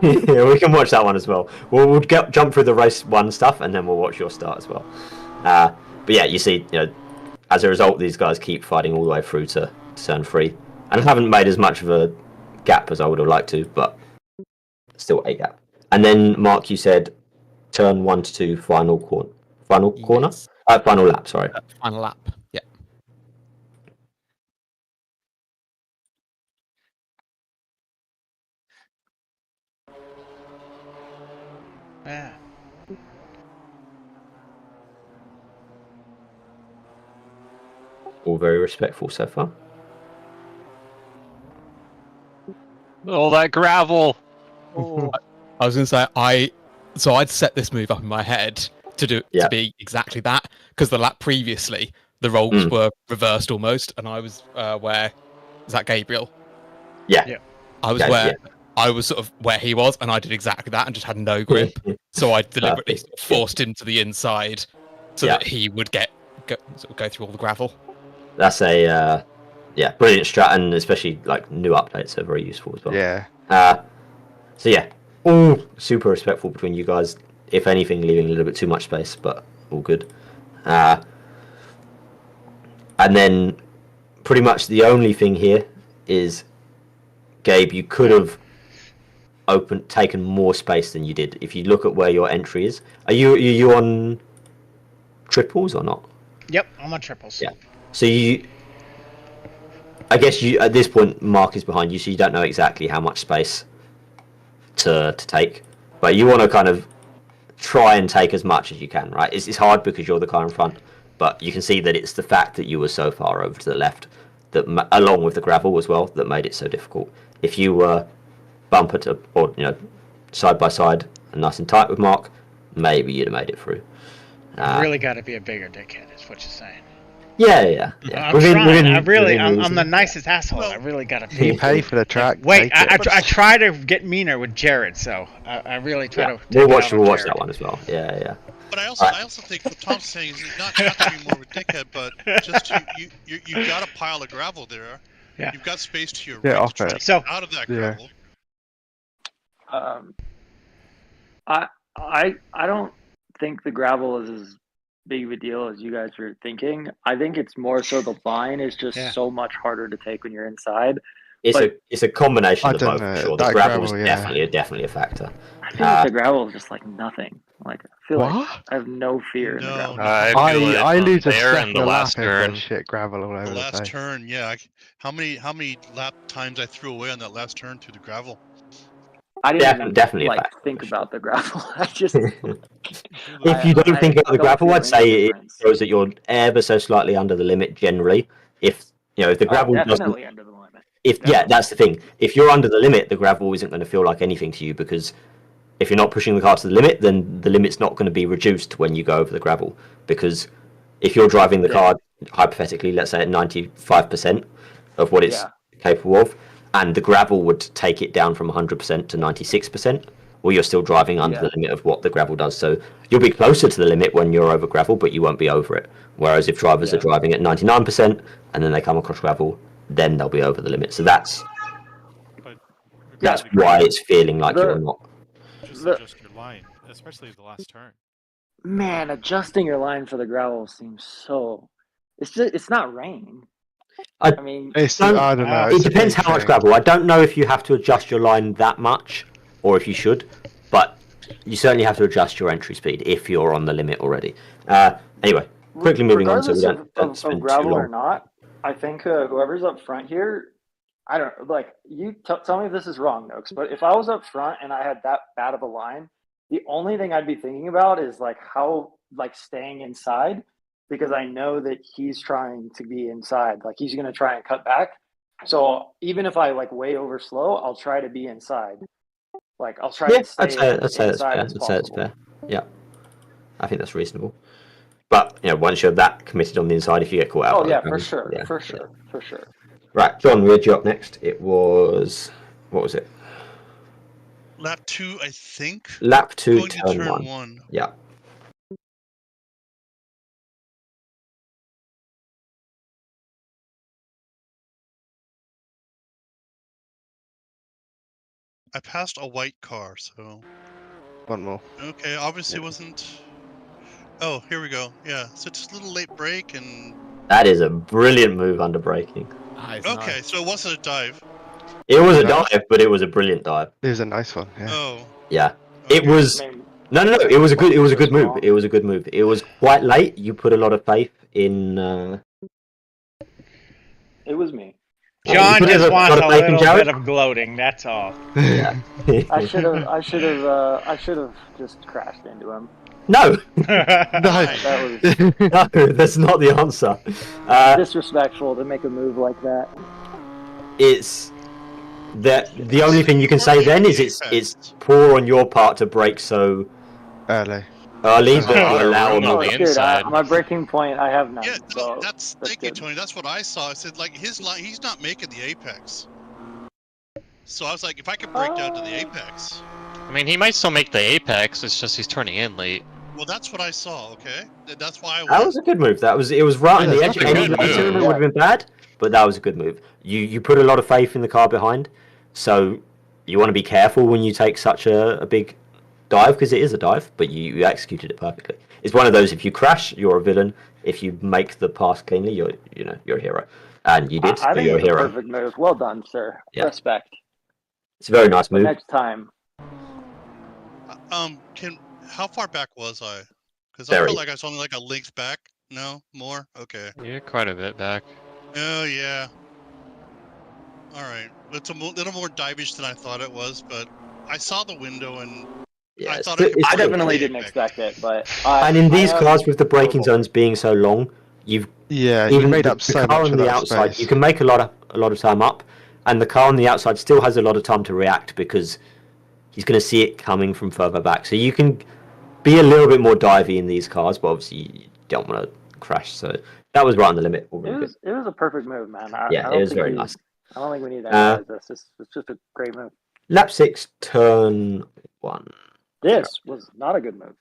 Speaker 3: Yeah, we can watch that one as well. We'll jump through the race 1 stuff, and then we'll watch your start as well. But yeah, you see, as a result, these guys keep fighting all the way through to turn 3, and haven't made as much of a gap as I would have liked to, but still a gap. And then Mark, you said turn 1 to 2, final corner.
Speaker 4: Yes.
Speaker 3: Final lap. Sorry.
Speaker 4: Final lap. Yeah.
Speaker 1: Yeah.
Speaker 3: All very respectful so far.
Speaker 8: All that gravel.
Speaker 4: Oh. I was going to say I'd set this move up in my head to be exactly that, because the lap previously the roles were reversed almost, and I was where is that Gabriel?
Speaker 3: Yeah.
Speaker 4: I was I was sort of where he was, and I did exactly that and just had no grip. So I deliberately forced him to the inside so that he would go through all the gravel.
Speaker 3: That's a brilliant strat, and especially like new updates are very useful as well.
Speaker 10: Yeah.
Speaker 3: So yeah, all super respectful between you guys. If anything, leaving a little bit too much space, but all good. And then pretty much the only thing here is, Gabe, you could have taken more space than you did. If you look at where your entry is, are you on triples or not?
Speaker 1: Yep, I'm on triples.
Speaker 3: Yeah. So I guess at this point, Mark is behind you, so you don't know exactly how much space to take, but you want to kind of try and take as much as you can, right? It's hard because you're the car in front, but you can see that it's the fact that you were so far over to the left, that along with the gravel as well, that made it so difficult. If you were bumper to, or side by side and nice and tight with Mark, maybe you'd have made it through.
Speaker 1: Really got to be a bigger dickhead, is what you're saying.
Speaker 3: Yeah.
Speaker 1: I'm trying. I'm the nicest asshole. I really gotta
Speaker 10: pay. You pay for the track.
Speaker 1: Wait, I try to get meaner with Jared, so I really try to.
Speaker 3: We'll watch that one as well. Yeah.
Speaker 2: But I also think what Tom's saying is not to be more of a dickhead, but just you've got a pile of gravel there.
Speaker 1: Yeah.
Speaker 2: You've got space to your right to try to get out of that gravel.
Speaker 9: I don't think the gravel is as big of a deal as you guys are thinking. I think it's more so the line is just so much harder to take when you're inside.
Speaker 3: It's a combination of both, for sure. The gravel is definitely a factor.
Speaker 9: I think the gravel is just like nothing. Like I feel like I have no fear in the gravel.
Speaker 10: I lose a
Speaker 8: second
Speaker 10: the last
Speaker 8: turn.
Speaker 10: Shit gravel all over the
Speaker 2: last
Speaker 10: place.
Speaker 2: turn, yeah. How many lap times I threw away on that last turn through the gravel?
Speaker 9: I didn't
Speaker 3: definitely
Speaker 9: think about the gravel. I just
Speaker 3: if you don't think about the gravel, I'd say it shows that you're ever so slightly under the limit generally. If the gravel
Speaker 9: definitely under the limit.
Speaker 3: That's the thing. If you're under the limit, the gravel isn't going to feel like anything to you, because if you're not pushing the car to the limit, then the limit's not going to be reduced when you go over the gravel. Because if you're driving the car, hypothetically, let's say at 95% of what it's capable of, and the gravel would take it down from 100% to 96%, well, you're still driving under the limit of what the gravel does. So you'll be closer to the limit when you're over gravel, but you won't be over it. Whereas if drivers are driving at 99% and then they come across gravel, then they'll be over the limit. So that's why it's feeling like you're not.
Speaker 6: Just adjust your line, especially the last turn.
Speaker 9: Man, adjusting your line for the gravel seems so. It's not rain. I mean,
Speaker 10: I don't know.
Speaker 3: It depends how much gravel. I don't know if you have to adjust your line that much, or if you should, but you certainly have to adjust your entry speed if you're on the limit already. Anyway, quickly moving on so we don't spend
Speaker 9: gravel
Speaker 3: too long.
Speaker 9: or not. I think whoever's up front here, I don't like you. Tell me if this is wrong, Noakes. But if I was up front and I had that bad of a line, the only thing I'd be thinking about is like how like staying inside, because I know that he's trying to be inside. Like he's going to try and cut back. So even if I like way over slow, I'll try to be inside. Like I'll try to stay inside as possible.
Speaker 3: That's fair. Yeah, I think that's reasonable. But once you're that committed on the inside, if you get caught out,
Speaker 9: For sure.
Speaker 3: Right, John, we had you up next. It was what was it?
Speaker 2: Lap 2, I think.
Speaker 3: Lap 2,
Speaker 2: going
Speaker 3: turn,
Speaker 2: to turn
Speaker 3: 1. Yeah.
Speaker 2: I passed a white car, so.
Speaker 10: One more.
Speaker 2: Okay, obviously wasn't. Oh, here we go. Yeah, so just a little late break and.
Speaker 3: That is a brilliant move under braking.
Speaker 2: Okay, so it wasn't a dive.
Speaker 3: It was a dive, but it was a brilliant dive.
Speaker 10: It was a nice one. Yeah.
Speaker 2: Oh.
Speaker 3: Yeah. Okay. It was. No. It was a good. It was a good move. It was a good move. It was quite late. You put a lot of faith in.
Speaker 9: It was me.
Speaker 1: John just wants a little bit of gloating. That's all.
Speaker 3: Yeah.
Speaker 9: I should have just crashed into him.
Speaker 3: No.
Speaker 10: No.
Speaker 9: That was
Speaker 3: No, that's not the answer.
Speaker 9: disrespectful to make a move like that.
Speaker 3: It's that the only thing you can say then is it's poor on your part to brake so
Speaker 10: early.
Speaker 3: But allow him
Speaker 8: on the inside.
Speaker 9: My breaking point, I have none.
Speaker 2: Yeah,
Speaker 9: so
Speaker 2: thank you, Tony. That's what I saw. I said like his line, he's not making the apex. So I was like, if I could break down to the apex.
Speaker 8: I mean, he might still make the apex. It's just he's turning in late.
Speaker 2: Well, that's what I saw. Okay, that's why I.
Speaker 3: That was a good move. It was right on the edge. Any later it would have been bad, but that was a good move. You put a lot of faith in the car behind, so you want to be careful when you take such a big dive, because it is a dive, but you executed it perfectly. It's one of those, if you crash, you're a villain. If you make the pass cleanly, you're a hero. And you did,
Speaker 9: I think
Speaker 3: you're a hero.
Speaker 9: A perfect move. Well done, sir.
Speaker 3: Yeah.
Speaker 9: Respect.
Speaker 3: It's a very nice move.
Speaker 9: Next time.
Speaker 2: How far back was I? Because I felt like I was only like a length back. No, more. Okay.
Speaker 8: Yeah, quite a bit back.
Speaker 2: Oh yeah. All right. It's a little more divish than I thought it was, but I saw the window and I thought
Speaker 9: I definitely didn't expect it, but
Speaker 3: and in these cars with the braking zones being so long, you
Speaker 10: made up so
Speaker 3: the car
Speaker 10: much
Speaker 3: on the outside.
Speaker 10: space.
Speaker 3: You can make a lot of time up, and the car on the outside still has a lot of time to react because he's going to see it coming from further back. So you can be a little bit more divey in these cars, but obviously you don't want to crash. So that was right on the limit.
Speaker 9: It was a perfect move, man.
Speaker 3: It was very nice.
Speaker 9: I don't think we need to analyze this. It's just a great move.
Speaker 3: Lap 6, turn 1.
Speaker 9: This was not a good move.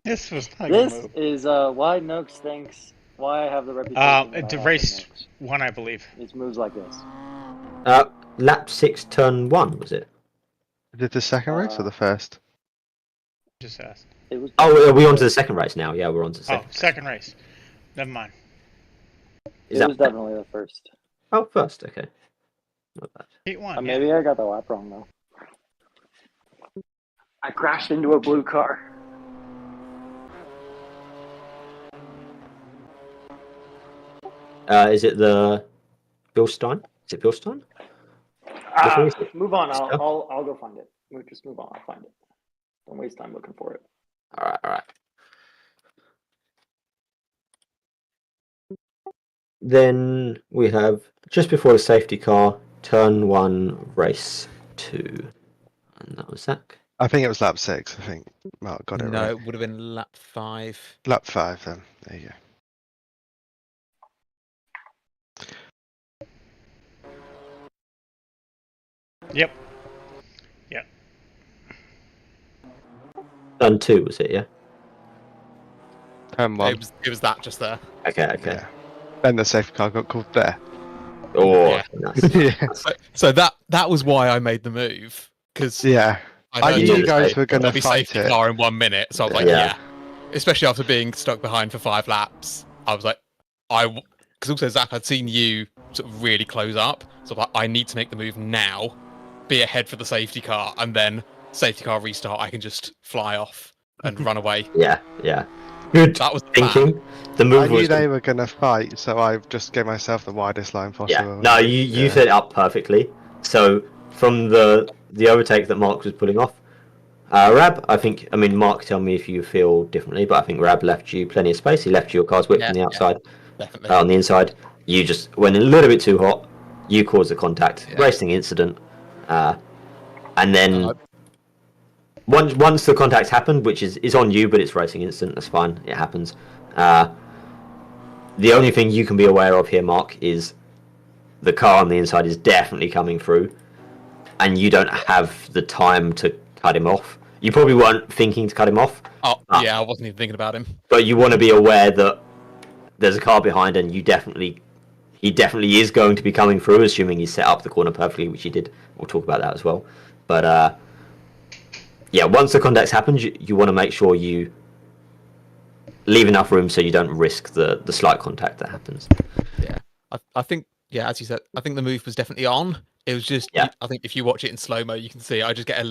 Speaker 1: This was not a good move.
Speaker 9: This is why Noakes thinks why I have the reputation.
Speaker 1: It's race 1, I believe.
Speaker 9: It's moves like this.
Speaker 3: Lap 6, turn 1, was it?
Speaker 10: Did the second race or the first?
Speaker 1: Just asked.
Speaker 3: Are we on to the second race now? Yeah, we're on to the second.
Speaker 1: Second race. Never mind.
Speaker 9: It was definitely the first.
Speaker 3: Oh, first, okay. Not bad.
Speaker 1: Heat 1.
Speaker 9: Maybe I got the lap wrong though. I crashed into a blue car.
Speaker 3: Is it the Bilstein? Is it Bilstein?
Speaker 9: Move on. I'll go find it. We'll just move on. I'll find it. Don't waste time looking for it.
Speaker 3: All right. Then we have just before the safety car, turn 1, race 2, and that was Zach.
Speaker 10: I think it was lap 6. I think Mark got it right.
Speaker 4: No, it would have been lap 5.
Speaker 10: Lap 5 then. There you go.
Speaker 1: Yep.
Speaker 3: Turn 2 was it? Yeah.
Speaker 10: Turn 1.
Speaker 4: It was that just there.
Speaker 3: Okay.
Speaker 10: Yeah. Then the safety car got called there.
Speaker 3: Oh,
Speaker 4: yeah.
Speaker 3: Nice.
Speaker 10: Yeah.
Speaker 4: So that was why I made the move, because
Speaker 10: I knew you guys were going to
Speaker 4: be
Speaker 10: fight
Speaker 4: safety
Speaker 10: it.
Speaker 4: car in 1 minute, so I was like, yeah. Especially after being stuck behind for 5 laps, I was like, because also Zach, I'd seen you sort of really close up, so I'm like, I need to make the move now, be ahead for the safety car, and then safety car restart, I can just fly off and run away.
Speaker 3: Yeah. Good
Speaker 4: That was
Speaker 3: thinking. The move
Speaker 10: I knew
Speaker 3: was.
Speaker 10: they were going to fight, so I just gave myself the widest line possible.
Speaker 3: Yeah. No, you set it up perfectly. So from the overtake that Mark was pulling off, Rab, I mean, Mark, tell me if you feel differently, but I think Rab left you plenty of space. He left you your car's whip from the outside.
Speaker 4: Definitely.
Speaker 3: On the inside, you just went a little bit too hot. You caused the contact, racing incident, and then once the contact happened, which is on you, but it's racing incident. That's fine. It happens. The only thing you can be aware of here, Mark, is the car on the inside is definitely coming through, and you don't have the time to cut him off. You probably weren't thinking to cut him off.
Speaker 4: Oh, yeah, I wasn't even thinking about him.
Speaker 3: But you want to be aware that there's a car behind, and he definitely is going to be coming through, assuming he set up the corner perfectly, which he did. We'll talk about that as well. But yeah, once the contact happens, you want to make sure you leave enough room so you don't risk the slight contact that happens.
Speaker 4: Yeah, I think, yeah, as you said, I think the move was definitely on. It was just, I think if you watch it in slow-mo, you can see I just get I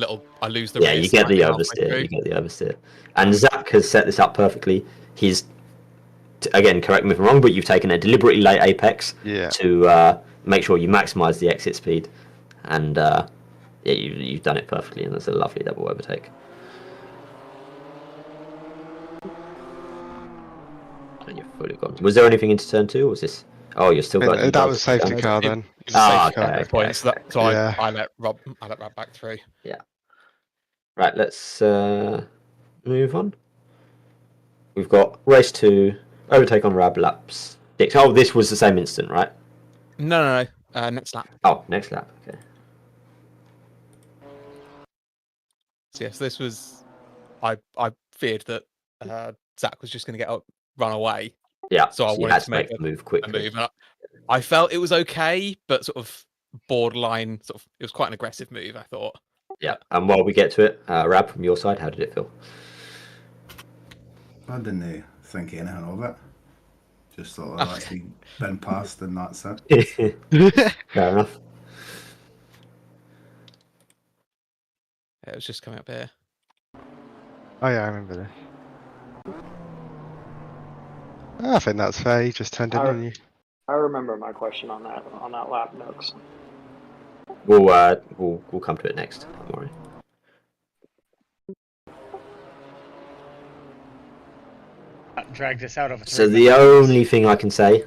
Speaker 4: lose the
Speaker 3: rear. Yeah, you get the oversteer. And Zach has set this up perfectly. He's, again, correct me if I'm wrong, but you've taken a deliberately late apex to make sure you maximise the exit speed. And yeah, you've done it perfectly, and that's a lovely double overtake. And you're fully gone. Was there anything into turn 2, or was this... Oh, you're still got...
Speaker 10: That was safety car then.
Speaker 3: Okay.
Speaker 4: So I let Rob back through.
Speaker 3: Yeah. Right, let's move on. We've got race 2, overtake on Rab, laps 6. Oh, this was the same instant, right?
Speaker 4: No. Next lap.
Speaker 3: Oh, next lap. Okay.
Speaker 4: So yes, this was... I feared that Zach was just going to run away.
Speaker 3: Yeah,
Speaker 4: so I wanted to make
Speaker 3: a move quickly.
Speaker 4: I felt it was okay, but sort of borderline. It was quite an aggressive move, I thought.
Speaker 3: Yeah, and while we get to it, Rab, from your side, how did it feel?
Speaker 5: I didn't think anything of it. Just thought, well, that's been passed, and that's it.
Speaker 3: Fair enough.
Speaker 4: Yeah, it was just coming up here.
Speaker 10: Oh yeah, I remember this. I think that's fair. You just turned in on you.
Speaker 9: I remember my question on that lap, Nooks.
Speaker 3: We'll come to it next. Don't worry.
Speaker 1: Drag this out over.
Speaker 3: So the only thing I can say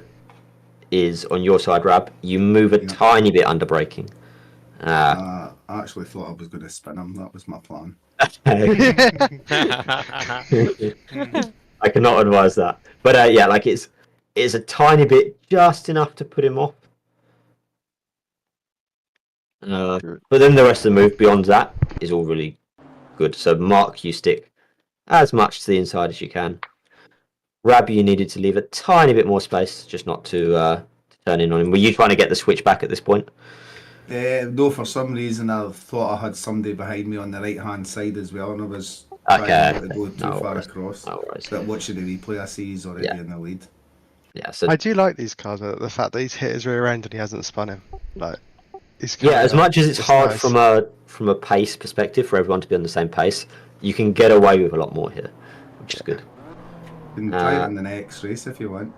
Speaker 3: is on your side, Rab, you move a tiny bit under braking.
Speaker 5: I actually thought I was going to spin him. That was my plan.
Speaker 3: I cannot advise that, but yeah, like it's a tiny bit, just enough to put him off. But then the rest of the move beyond that is all really good. So Mark, you stick as much to the inside as you can. Rab, you needed to leave a tiny bit more space, just not to turn in on him. Were you trying to get the switch back at this point?
Speaker 5: No, for some reason I thought I had somebody behind me on the right-hand side as well, and I was trying not to go too far across. But watching the replay, I see he's already in the lead.
Speaker 3: Yeah, so
Speaker 10: I do like these cars, the fact that he's hit his rear end and he hasn't spun him. Like,
Speaker 3: as much as it's hard from a pace perspective for everyone to be on the same pace, you can get away with a lot more here, which is good.
Speaker 5: You can try it in the next race if you want.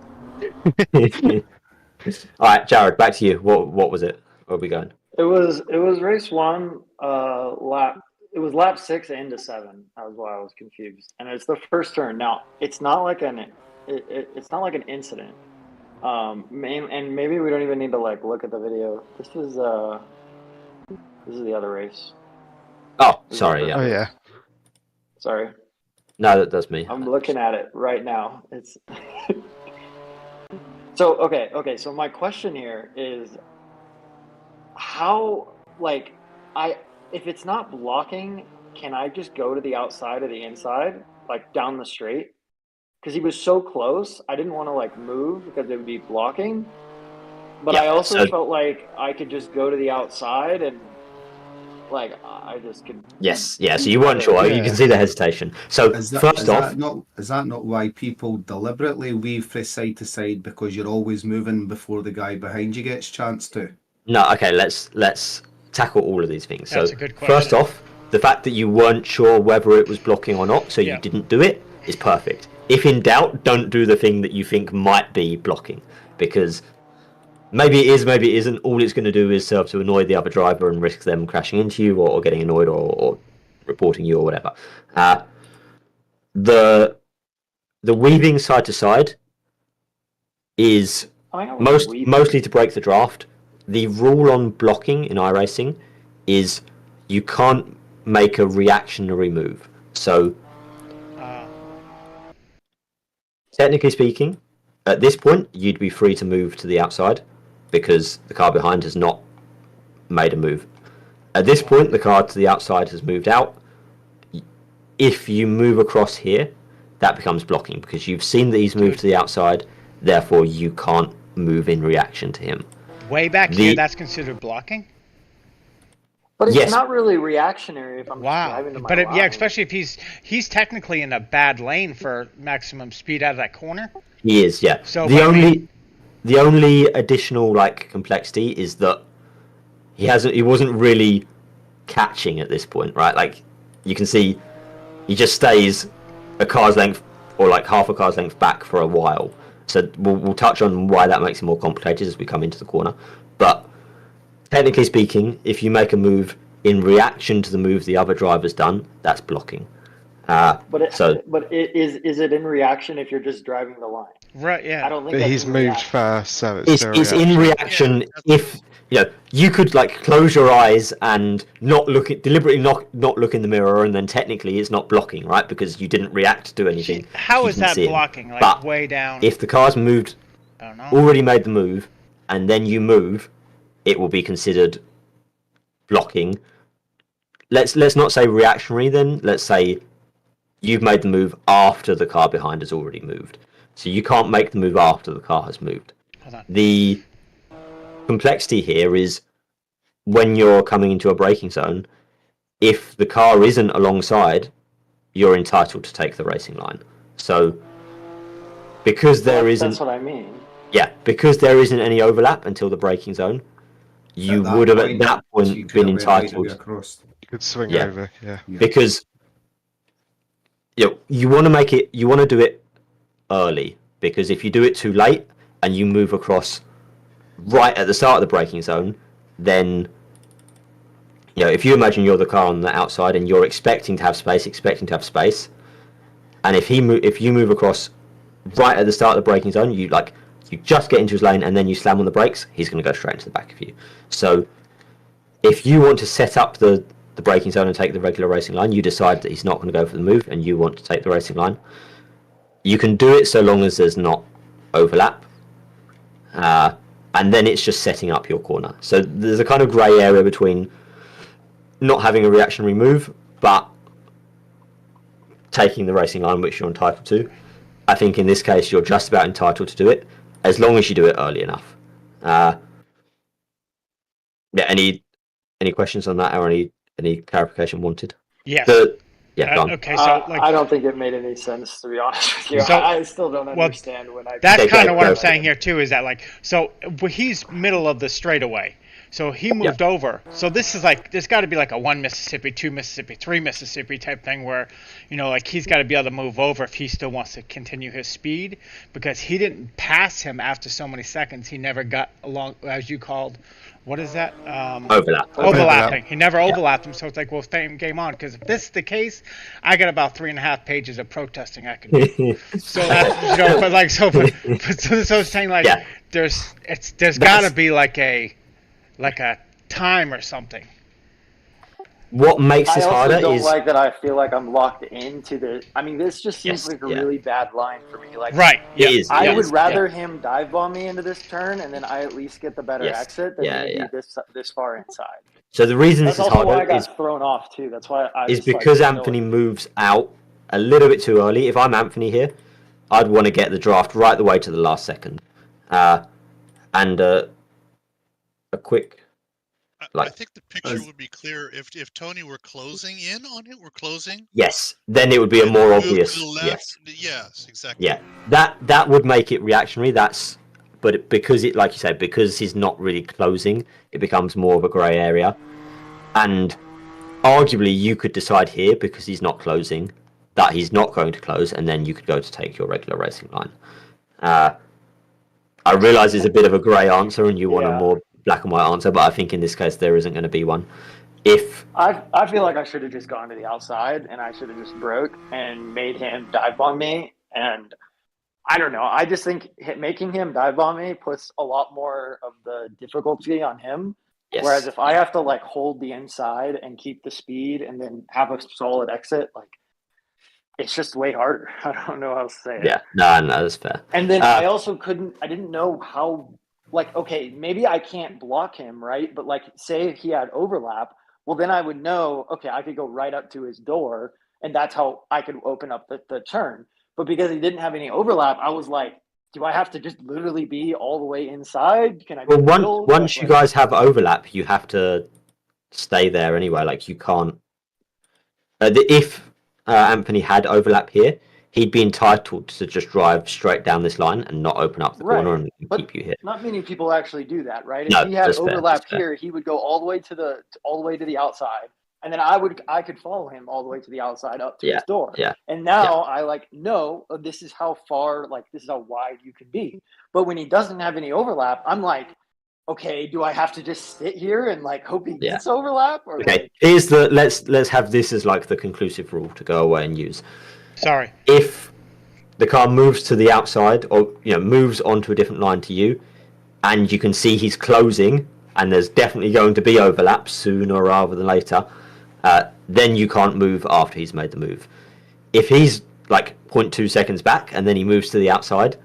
Speaker 3: All right, Jared, back to you. What was it? Where are we going?
Speaker 9: It was race 1, lap. It was lap 6 into 7. That was why I was confused. And it's the first turn. Now it's not like it's not like an incident. And maybe we don't even need to look at the video. This is the other race.
Speaker 3: Oh, sorry. Yeah.
Speaker 10: Oh yeah.
Speaker 9: Sorry.
Speaker 3: No, that's me.
Speaker 9: I'm looking at it right now. It's so okay. So my question here is, how if it's not blocking, can I just go to the outside or the inside, like down the straight? Because he was so close, I didn't want to move because it would be blocking. But I also felt like I could just go to the outside and I just could.
Speaker 3: Yes, yeah. So you weren't sure. You can see the hesitation. So
Speaker 5: is that not why people deliberately weave from side to side, because you're always moving before the guy behind you gets a chance to?
Speaker 3: No, okay. Let's tackle all of these things.
Speaker 1: That's
Speaker 3: so
Speaker 1: a good question.
Speaker 3: First off, the fact that you weren't sure whether it was blocking or not, so you didn't do it, is perfect. if in doubt, don't do the thing that you think might be blocking, because maybe it is, maybe it isn't. All it's going to do is serve to annoy the other driver and risk them crashing into you or getting annoyed or reporting you or whatever. The weaving side to side is mostly to break the draft. The rule on blocking in iRacing is you can't make a reactionary move. So, technically speaking, at this point, you'd be free to move to the outside because the car behind has not made a move. At this point, the car to the outside has moved out. If you move across here, that becomes blocking because you've seen that he's moved to the outside, therefore you can't move in reaction to him.
Speaker 1: Way back here, that's considered blocking?
Speaker 9: But it's not really reactionary if I'm just driving to my line.
Speaker 1: Yeah, especially if he's technically in a bad lane for maximum speed out of that corner.
Speaker 3: He is, yeah. So the only additional complexity is that he wasn't really catching at this point, right? Like you can see, he just stays a car's length or half a car's length back for a while. So we'll touch on why that makes it more complicated as we come into the corner. But technically speaking, if you make a move in reaction to the move the other driver's done, that's blocking.
Speaker 9: But is it in reaction if you're just driving the line?
Speaker 1: Right. Yeah.
Speaker 9: I don't think
Speaker 10: but he's moved first, so
Speaker 3: it's in reaction. If you could close your eyes and deliberately not look in the mirror, and then technically it's not blocking, right? Because you didn't react to anything.
Speaker 1: How is that blocking?
Speaker 3: But
Speaker 1: way down.
Speaker 3: If the car's moved, already made the move, and then you move, it will be considered blocking. Let's not say reactionary then. Let's say you've made the move after the car behind has already moved. So you can't make the move after the car has moved. The complexity here is when you're coming into a braking zone, if the car isn't alongside, you're entitled to take the racing line. So because that's
Speaker 9: what I mean.
Speaker 3: Yeah, because there isn't any overlap until the braking zone, you would have at that point been entitled.
Speaker 10: You could swing over,
Speaker 3: because you want to do it early, because if you do it too late and you move across right at the start of the braking zone, then if you imagine you're the car on the outside and you're expecting to have space, and if you move across right at the start of the braking zone, you just get into his lane and then you slam on the brakes, he's going to go straight into the back of you. So if you want to set up the braking zone and take the regular racing line, you decide that he's not going to go for the move and you want to take the racing line, you can do it so long as there's not overlap, and then it's just setting up your corner. So there's a kind of grey area between not having a reactionary move but taking the racing line, which you're entitled to. I think in this case you're just about entitled to do it as long as you do it early enough. Any questions on that or any clarification wanted?
Speaker 1: Yes.
Speaker 9: Okay, so I don't think it made any sense, to be honest with you. I still don't understand
Speaker 1: That's kind of what I'm saying here too. Is that he's middle of the straightaway, so he moved over. So this is there's got to be a 1 Mississippi, 2 Mississippi, 3 Mississippi type thing where he's got to be able to move over if he still wants to continue his speed, because he didn't pass him after so many seconds. He never got along, as you called. What is that? Overlapping. He never overlapped him, so it's game on. Because if this is the case, I got about 3.5 pages of protesting I could do. So that's so it's saying there's got to be a time or something.
Speaker 3: What makes this harder is...
Speaker 9: I also don't like that I feel like I'm locked into the... I mean, this just seems like a really bad line for me.
Speaker 1: Right.
Speaker 9: I would rather him dive bomb me into this turn, and then I at least get the better exit than be this far inside.
Speaker 3: So the reason this is harder
Speaker 9: why I got thrown off, too. That's why I
Speaker 3: is because Anthony moves out a little bit too early. If I'm Anthony here, I'd want to get the draft right the way to the last second. And a quick...
Speaker 2: I think the picture would be clear if Tony were closing in on it. We're closing.
Speaker 3: Yes, then it would be a more obvious.
Speaker 2: Yes, exactly.
Speaker 3: Yeah, that would make it reactionary. But because it, like you said, because he's not really closing, it becomes more of a grey area. And arguably, you could decide here because he's not closing that he's not going to close, and then you could go to take your regular racing line. I realise it's a bit of a grey answer, and you want a more black and white answer, but I think in this case there isn't going to be one.
Speaker 9: I feel like I should have just gone to the outside, and I should have just broke and made him dive bomb me. And I don't know. I just think making him dive bomb me puts a lot more of the difficulty on him. Yes. Whereas if I have to like hold the inside and keep the speed and then have a solid exit, like it's just way harder. I don't know how to say it.
Speaker 3: Yeah, no, that's fair.
Speaker 9: And then I also I didn't know how, like, okay, maybe I can't block him, right? But like, say he had overlap, well, then I would know, okay, I could go right up to his door, and that's how I could open up the turn. But because he didn't have any overlap, I was like, do I have to just literally be all the way inside? Can I?
Speaker 3: Well, once you guys have overlap, you have to stay there anyway. Like you can't. If Anthony had overlap here, he'd be entitled to just drive straight down this line and not open up the corner and keep you here.
Speaker 9: Not many people actually do that, right? If he had overlap here, he would go all the way to the outside. And then I could follow him all the way to the outside up to his door.
Speaker 3: Yeah.
Speaker 9: And now I know this is how far, like this is how wide you can be. But when he doesn't have any overlap, I'm like, okay, do I have to just sit here and like hope he gets overlap? Or
Speaker 3: okay, here's the let's have this as like the conclusive rule to go away and use.
Speaker 1: Sorry.
Speaker 3: If the car moves to the outside or moves onto a different line to you, and you can see he's closing, and there's definitely going to be overlap sooner rather than later. Then you can't move after he's made the move. If he's like 0.2 seconds back and then he moves to the outside,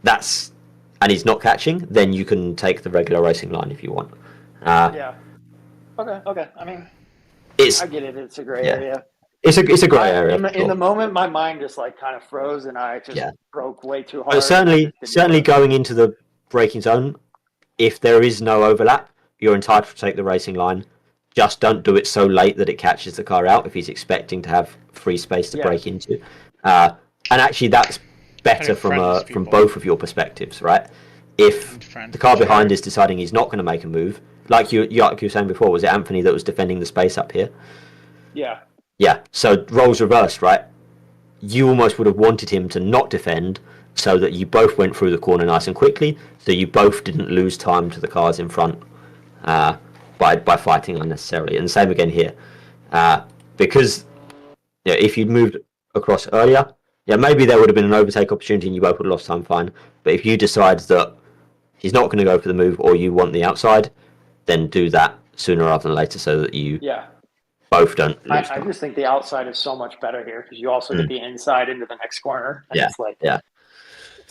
Speaker 3: and he's not catching, then you can take the regular racing line if you want.
Speaker 9: Okay. I mean, I get it. It's a gray area.
Speaker 3: It's a grey area.
Speaker 9: In the moment, my mind just like kind of froze, and I just broke way too hard.
Speaker 3: Certainly going into the braking zone, if there is no overlap, you're entitled to take the racing line. Just don't do it so late that it catches the car out if he's expecting to have free space to brake into. And actually, that's better from both of your perspectives, right? If the car behind is deciding he's not going to make a move, like you were saying before, was it Anthony that was defending the space up here?
Speaker 9: Yeah.
Speaker 3: Yeah, so roles reversed, right? You almost would have wanted him to not defend so that you both went through the corner nice and quickly, so you both didn't lose time to the cars in front by fighting unnecessarily. And the same again here. Because if you'd moved across earlier, maybe there would have been an overtake opportunity and you both would have lost time, fine. But if you decide that he's not going to go for the move or you want the outside, then do that sooner rather than later so that you both don't lose time.
Speaker 9: I just think the outside is so much better here because you also get the inside into the next corner. And it's like,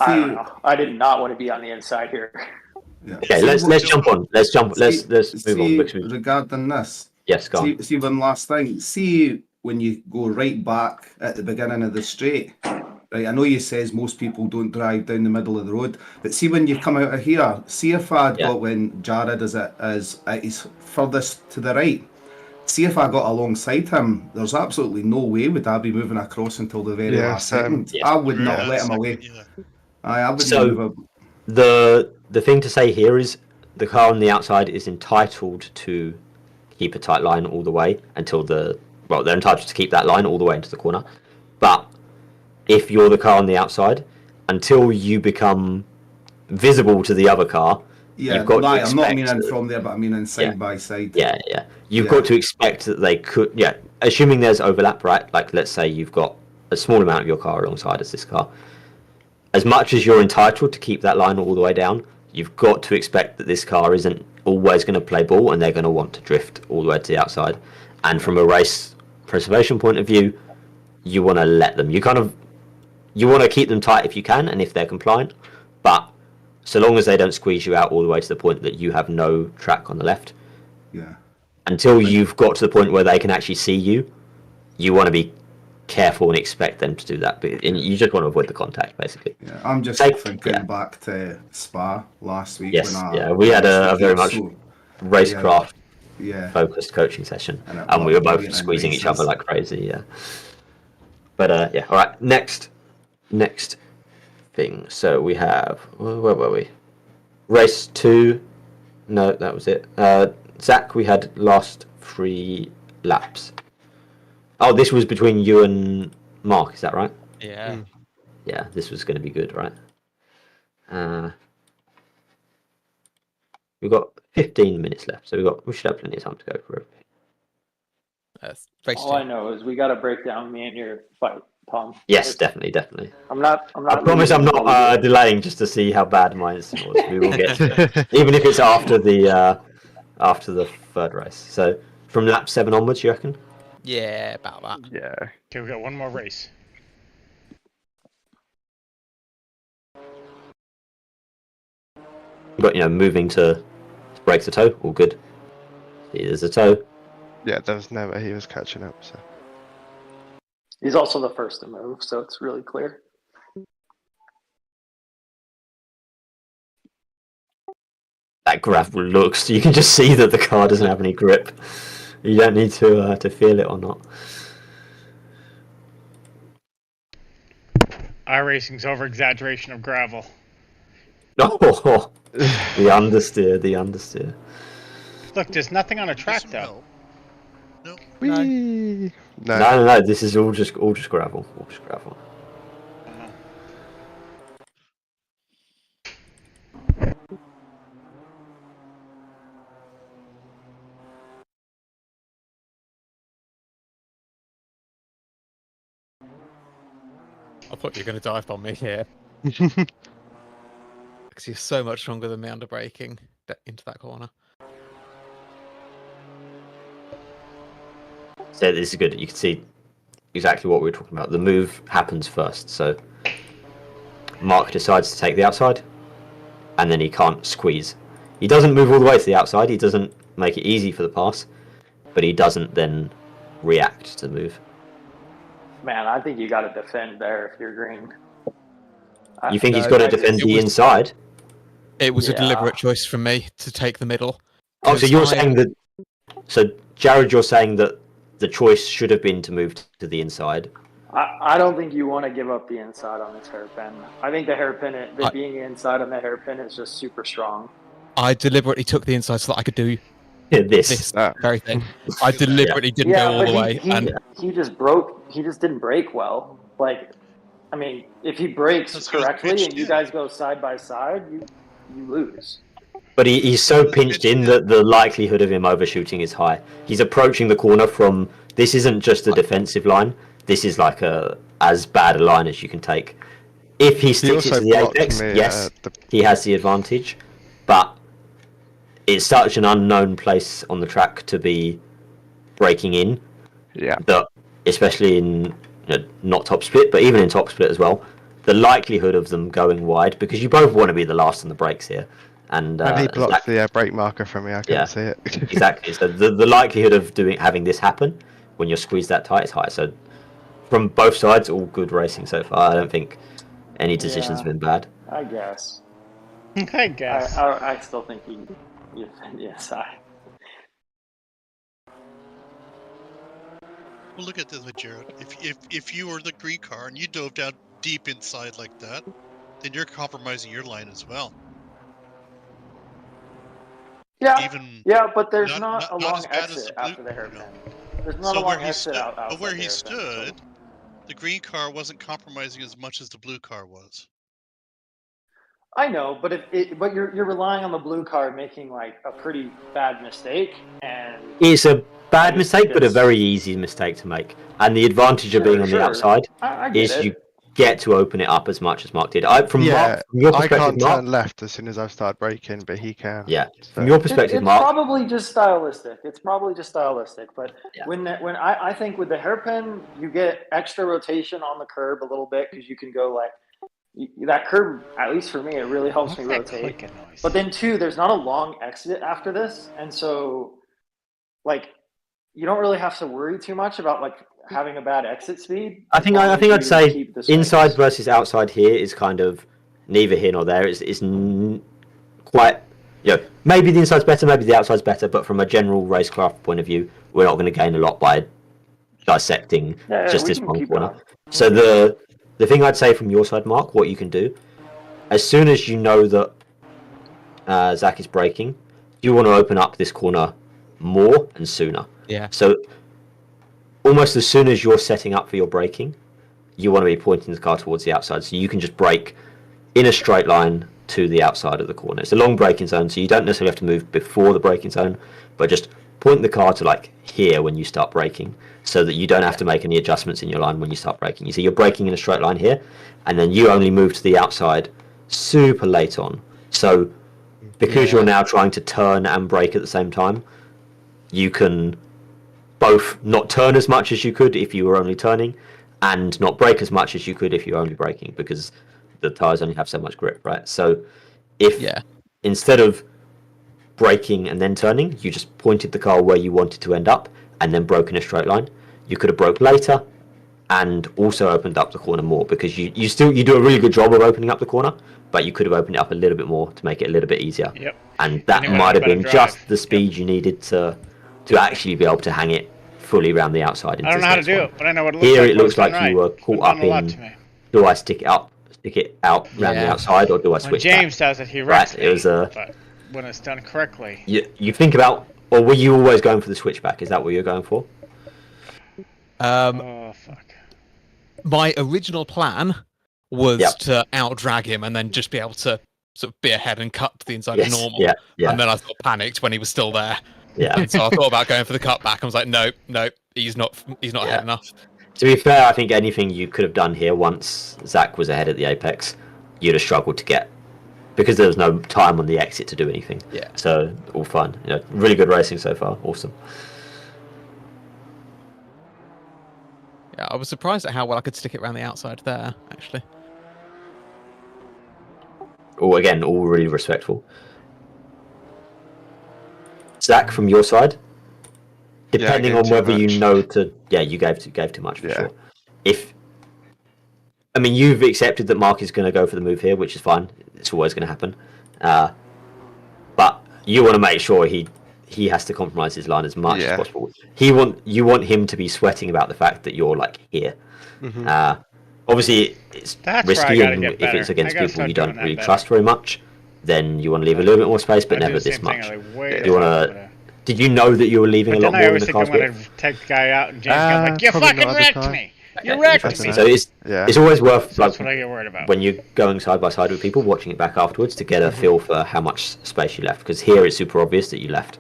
Speaker 9: I don't know. I did not want to be on the inside here.
Speaker 3: Yeah. Okay, let's jump on. Let's move on.
Speaker 5: Regarding this,
Speaker 3: yes, go on.
Speaker 5: See one last thing. See when you go right back at the beginning of the straight. Right, I know you says most people don't drive down the middle of the road, but see when you come out of here. See if I got when Jared is at his furthest to the right. See if I got alongside him. There's absolutely no way would I be moving across until the very last second. I would not let him away. I would move.
Speaker 3: The thing to say here is the car on the outside is entitled to keep a tight line all the way until they're entitled to keep that line all the way into the corner. But if you're the car on the outside, until you become visible to the other car, you've got to expect...
Speaker 5: I'm not meaning from there, but I mean side by side.
Speaker 3: You've got to expect that they could... assuming there's overlap, right? Like, let's say you've got a small amount of your car alongside as this car. As much as you're entitled to keep that line all the way down, you've got to expect that this car isn't always going to play ball and they're going to want to drift all the way to the outside. And from a race preservation point of view, you want to let them. You want to keep them tight if you can and if they're compliant, but so long as they don't squeeze you out all the way to the point that you have no track on the left. Until you've got to the point where they can actually see you, you want to be careful and expect them to do that, but you just want to avoid the contact, basically.
Speaker 5: I'm just thinking back to Spa last week.
Speaker 3: Yes, we had a very much racecraft focused coaching session, and we were both squeezing each other like crazy. But all right, next thing. So we have, where were we? Race 2. No, that was it. Zach, we had last 3 laps. Oh, this was between you and Mark, is that right?
Speaker 4: Yeah.
Speaker 3: Yeah, this was going to be good, right? We've got 15 minutes left, so we should have plenty of time to go for everything.
Speaker 9: All I know is we got to break down me and your fight, Tom.
Speaker 3: Yes, definitely.
Speaker 9: I'm not.
Speaker 3: I promise I'm not delaying just to see how bad my instant was. We will get to it, even if it's after the third race. So from lap 7 onwards, you reckon?
Speaker 4: Yeah, about that.
Speaker 10: Yeah.
Speaker 1: Okay, we got one more race.
Speaker 3: But moving to break the toe, all good. See, there's a toe.
Speaker 10: Yeah, there was no way he was catching up. So
Speaker 9: he's also the first to move, so it's really clear.
Speaker 3: That gravel looks. You can just see that the car doesn't have any grip. You don't need to feel it or not.
Speaker 1: Iracing's over-exaggeration of gravel.
Speaker 3: Oh, the understeer.
Speaker 1: Look, there's nothing on a track though.
Speaker 2: No.
Speaker 10: Whee!
Speaker 3: No. This is all just gravel. All just gravel.
Speaker 4: I thought you were going to dive bomb me here. Because you're so much stronger than me under braking into that corner.
Speaker 3: So this is good. You can see exactly what we were talking about. The move happens first. So Mark decides to take the outside, and then he can't squeeze. He doesn't move all the way to the outside. He doesn't make it easy for the pass, but he doesn't then react to the move.
Speaker 9: Man, I think you got to defend there if you're green.
Speaker 3: You think he's got to defend the inside?
Speaker 4: It was a deliberate choice from me to take the middle.
Speaker 3: Oh, so you're saying that... So, Jared, you're saying that the choice should have been to move to the inside?
Speaker 9: I don't think you want to give up the inside on this hairpin. I think the hairpin, being inside on the hairpin is just super strong.
Speaker 4: I deliberately took the inside so that I could do
Speaker 3: this
Speaker 4: very thing. I deliberately didn't go all the way.
Speaker 9: He just broke. He just didn't brake well. Like, I mean, if he brakes correctly and you guys go side by side, you lose.
Speaker 3: But he's so pinched in that the likelihood of him overshooting is high. He's approaching the corner from... This isn't just a defensive line. This is like as bad a line as you can take. If he sticks it to the apex, yes, he has the advantage. But it's such an unknown place on the track to be breaking in.
Speaker 10: Yeah.
Speaker 3: That, especially in not top split, but even in top split as well, the likelihood of them going wide, because you both want to be the last on the brakes here. And
Speaker 10: he blocked the brake marker from me. I couldn't see it.
Speaker 3: Exactly. So the likelihood of having this happen when you're squeezed that tight is high. So from both sides, all good racing so far. I don't think any decision's been bad.
Speaker 9: I guess.
Speaker 1: I
Speaker 9: still think you defend the inside.
Speaker 2: Well, look at this, Jared. If you were the green car and you dove down deep inside like that, then you're compromising your line as well.
Speaker 9: Yeah, but there's not a long exit after the hairpin. There's not a long exit out.
Speaker 2: But where he stood, the green car wasn't compromising as much as the blue car was.
Speaker 9: I know, but but you're relying on the blue car making like a pretty bad mistake, and
Speaker 3: it's a bad mistake, but a very easy mistake to make. And the advantage of being on the outside is you get to open it up as much as Mark did. From your perspective,
Speaker 10: I can't
Speaker 3: Mark,
Speaker 10: turn left as soon as I start braking, but he can.
Speaker 3: Yeah, from your perspective,
Speaker 9: it's
Speaker 3: Mark.
Speaker 9: Probably just stylistic. It's probably just stylistic. But when I think with the hairpin, you get extra rotation on the curb a little bit because you can go like that curb. At least for me, it really helps me rotate. But then too, there's not a long exit after this, and so like you don't really have to worry too much about like having a bad exit speed.
Speaker 3: I think I'd say inside versus outside here is kind of neither here nor there. It's quite, maybe the inside's better, maybe the outside's better, but from a general racecraft point of view, we're not going to gain a lot by dissecting just this one corner. So the thing I'd say from your side, Mark, what you can do, as soon as you know that Zach is braking, you want to open up this corner more and sooner.
Speaker 4: Yeah.
Speaker 3: So almost as soon as you're setting up for your braking, you want to be pointing the car towards the outside, so you can just brake in a straight line to the outside of the corner. It's a long braking zone, so you don't necessarily have to move before the braking zone, but just point the car to like here when you start braking, so that you don't have to make any adjustments in your line when you start braking. You see, you're braking in a straight line here, and then you only move to the outside super late on. So because you're now trying to turn and brake at the same time, you can both not turn as much as you could if you were only turning, and not brake as much as you could if you're only braking, because the tires only have so much grip, right? So if instead of braking and then turning, you just pointed the car where you wanted to end up and then broke in a straight line, you could have broke later and also opened up the corner more, because you do a really good job of opening up the corner, but you could have opened it up a little bit more to make it a little bit easier.
Speaker 1: Yep.
Speaker 3: And that might have been just the speed you needed to actually be able to hang it fully around the outside.
Speaker 1: I don't know how to do it, but I know what it looks
Speaker 3: Here
Speaker 1: like.
Speaker 3: it looks like you were caught up in, do I stick it out around the outside, or do I switch
Speaker 1: When James
Speaker 3: back?
Speaker 1: does it, he wrecks
Speaker 3: It was
Speaker 1: but when it's done correctly.
Speaker 3: You think about, or were you always going for the switchback? Is that what you're going for?
Speaker 1: Oh, fuck.
Speaker 4: My original plan was to out-drag him and then just be able to sort of be ahead and cut to the inside of normal. And then I got panicked when he was still there. And so I thought about going for the cutback. I was like, nope, he's not ahead enough.
Speaker 3: To be fair, I think anything you could have done here once Zach was ahead at the apex, you'd have struggled to get, because there was no time on the exit to do anything. So all fun. Really good racing so far. Awesome.
Speaker 4: Yeah, I was surprised at how well I could stick it around the outside there, actually.
Speaker 3: Oh, again, all really respectful. Zach, from your side, depending on whether you know to, you gave too much for sure. You've accepted that Mark is going to go for the move here, which is fine. It's always going to happen. But you want to make sure he has to compromise his line as much as possible. You want him to be sweating about the fact that you're like here. Obviously, it's risky, and if it's against people you don't really trust very much, then you want to leave a little bit more space, but never this much. Did you know that you were leaving a lot more in the car's width?
Speaker 1: I always think I'm going to take the guy out, and James goes like, "You fucking wrecked me! You wrecked me!"
Speaker 3: So it's always worth,
Speaker 1: that's what I get worried about.
Speaker 3: when you're going side by side with people, watching it back afterwards to get a feel for how much space you left. Because here it's super obvious that you left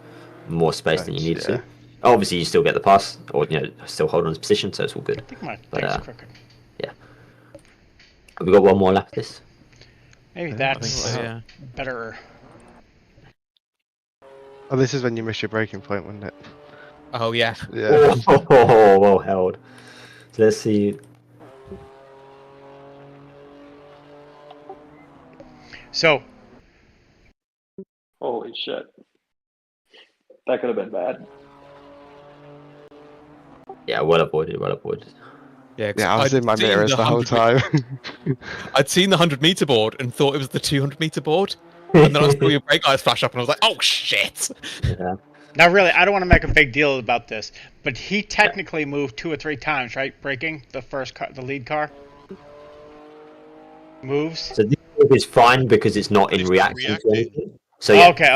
Speaker 3: more space than you needed to. Obviously, you still get the pass, or still hold on his position, so it's all good.
Speaker 1: I think my thing's crooked.
Speaker 3: Have we got one more lap of this?
Speaker 1: Maybe that's better.
Speaker 10: Oh, this is when you miss your braking point, wouldn't it?
Speaker 4: Oh, yeah.
Speaker 3: Oh, well held. So let's see.
Speaker 1: So.
Speaker 9: Holy shit. That could have been bad.
Speaker 3: Yeah, well avoided.
Speaker 10: Yeah, I was in my mirrors the whole time.
Speaker 4: I'd seen the 100-meter board and thought it was the 200-meter board. And then I saw your brake lights flash up and I was like, oh, shit!
Speaker 1: Now, really, I don't want to make a big deal about this, but he technically moved 2 or 3 times, right? Braking the first car, the lead car. Moves.
Speaker 3: So this move is fine because it's not in reaction to anything. So
Speaker 1: okay.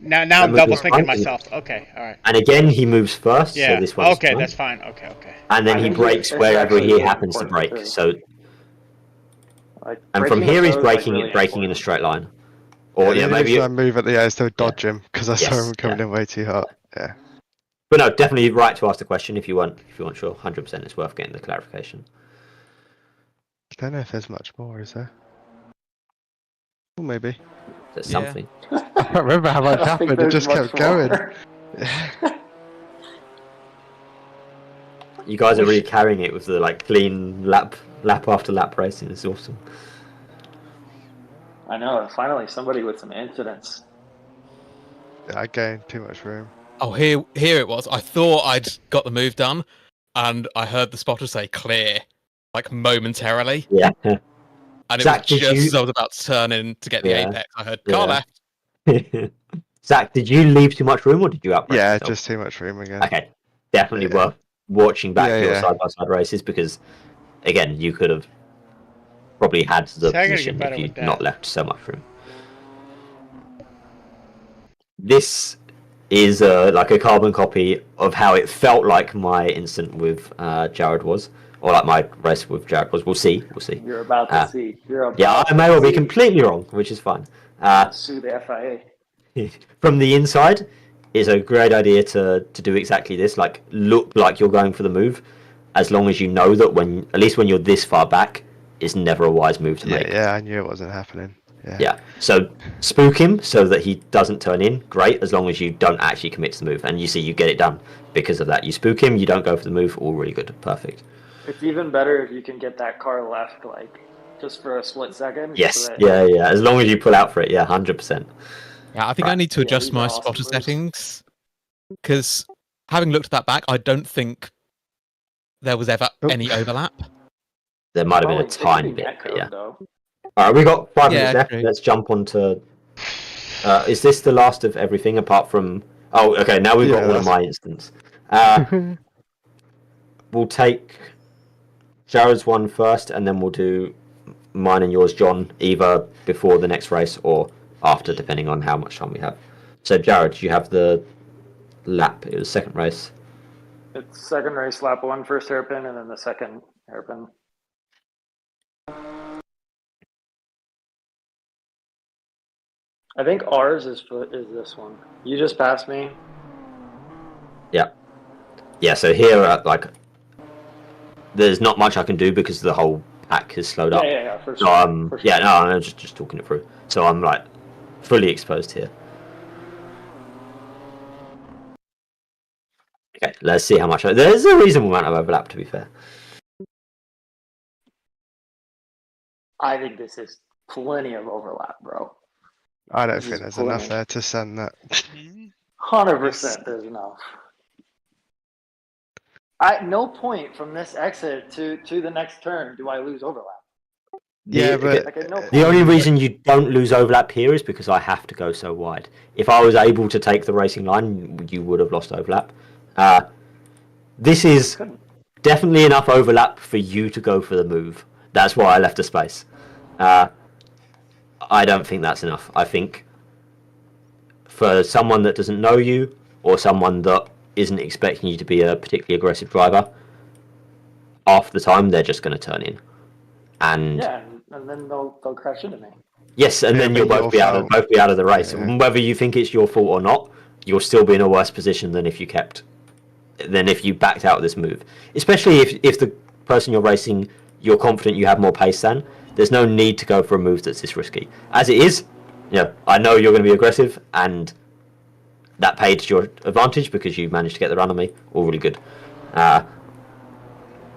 Speaker 1: Now I'm double thinking myself. Okay, all right.
Speaker 3: And again, he moves first.
Speaker 1: Yeah.
Speaker 3: So this one's
Speaker 1: okay,
Speaker 3: fine.
Speaker 1: that's fine. Okay.
Speaker 3: And then he brakes wherever he happens to brake. So, and from here he's braking in a straight line. Or maybe
Speaker 10: I move at the end to dodge him because I saw him coming in way too hot. Yeah.
Speaker 3: But no, definitely right to ask the question if you weren't sure. 100%, it's worth getting the clarification.
Speaker 10: I don't know if there's much more, is there? Well, maybe.
Speaker 3: There's something.
Speaker 10: I can't remember how much happened. It just kept going.
Speaker 3: You guys are really carrying it with the clean lap after lap racing. It's awesome.
Speaker 9: I know. Finally, somebody with some incidents.
Speaker 10: Yeah, I gained too much room.
Speaker 4: Oh, here it was. I thought I'd got the move done, and I heard the spotter say clear, momentarily.
Speaker 3: Yeah.
Speaker 4: And it
Speaker 3: Zach,
Speaker 4: was just as I was about to turn in to get the apex, I heard car left.
Speaker 3: Zach, did you leave too much room or did you upbrake yourself?
Speaker 10: Just too much room again.
Speaker 3: Okay. Definitely worth watching back your side-by-side races because, again, you could have probably had the position if you'd not left so much room. This is like a carbon copy of how it felt like my instant with Jared was, or like my race with Jared was. We'll see.
Speaker 9: You're about to see.
Speaker 3: I may well be completely wrong, which is fine.
Speaker 9: Sue the FIA.
Speaker 3: From the inside, it's a great idea to do exactly this. Like, look like you're going for the move, as long as you know that at least when you're this far back, it's never a wise move to make.
Speaker 10: Yeah, I knew it wasn't happening.
Speaker 3: Yeah. So spook him so that he doesn't turn in. Great, as long as you don't actually commit to the move, and you get it done because of that. You spook him, you don't go for the move. All really good, perfect.
Speaker 9: It's even better if you can get that car left, like just for a split second.
Speaker 3: Yes. So yeah. As long as you pull out for it, 100%.
Speaker 4: Yeah, I think I need to adjust my spotter settings because having looked at that back, I don't think there was ever any overlap.
Speaker 3: There might have been a tiny bit, All right, we got 5 minutes left. Let's jump on to... is this the last of everything apart from... Oh, okay, now we've got one of my instants. We'll take Jared's one first, and then we'll do mine and yours, John, either before the next race or after, depending on how much time we have. So, Jared, you have the lap. It was second race.
Speaker 9: It's second race, lap 1, first hairpin, and then the second hairpin. I think ours is this one. You just passed me.
Speaker 3: Yeah, so here, there's not much I can do because the whole pack has slowed up.
Speaker 9: Yeah, for
Speaker 3: sure.
Speaker 9: So,
Speaker 3: I'm just talking it through. So I'm, fully exposed here. Okay, let's see how much... There's a reasonable amount of overlap, to be fair.
Speaker 9: I think this is plenty of overlap, bro.
Speaker 10: I don't think there's enough there to send that.
Speaker 9: 100% there's enough. At no point from this exit to the next turn do I lose overlap.
Speaker 10: Yeah, but
Speaker 3: the only reason you don't lose overlap here is because I have to go so wide. If I was able to take the racing line, you would have lost overlap. This is definitely enough overlap for you to go for the move. That's why I left a space. I don't think that's enough. I think for someone that doesn't know you or someone that isn't expecting you to be a particularly aggressive driver, half the time they're just going to turn in. And
Speaker 9: then they'll crash into me.
Speaker 3: Yes, and then you'll both be out of the race. Yeah. Whether you think it's your fault or not, you'll still be in a worse position than if you backed out of this move. Especially if the person you're racing, you're confident you have more pace than. There's no need to go for a move that's this risky. As it is, I know you're going to be aggressive, and that paid to your advantage because you managed to get the run on me. All really good.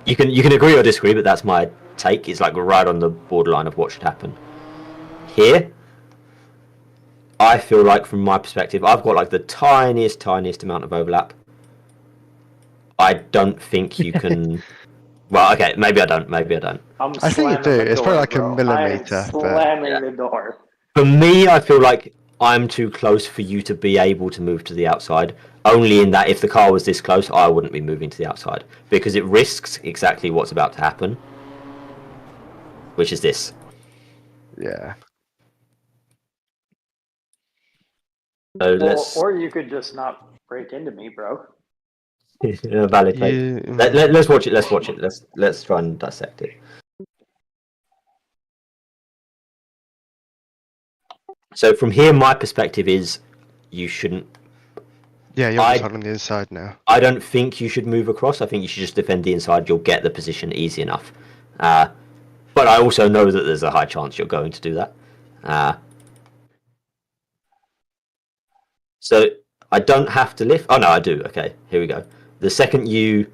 Speaker 3: You can agree or disagree, but that's my take. It's right on the borderline of what should happen. Here, I feel like from my perspective, I've got the tiniest amount of overlap. I don't think you can... Well, okay, maybe I don't.
Speaker 10: I think you do. It's probably a millimeter.
Speaker 9: I'm slamming the door.
Speaker 3: For me, I feel like I'm too close for you to be able to move to the outside. Only in that if the car was this close, I wouldn't be moving to the outside. Because it risks exactly what's about to happen. Which is this.
Speaker 10: Yeah.
Speaker 3: So
Speaker 9: or you could just not break into me, bro.
Speaker 3: Valid take. Let's watch it. Let's try and dissect it. So from here, my perspective is you shouldn't.
Speaker 10: Yeah, you're on the inside now.
Speaker 3: I don't think you should move across. I think you should just defend the inside. You'll get the position easy enough. But I also know that there's a high chance you're going to do that. So I don't have to lift. Oh no, I do. Okay, here we go. The second you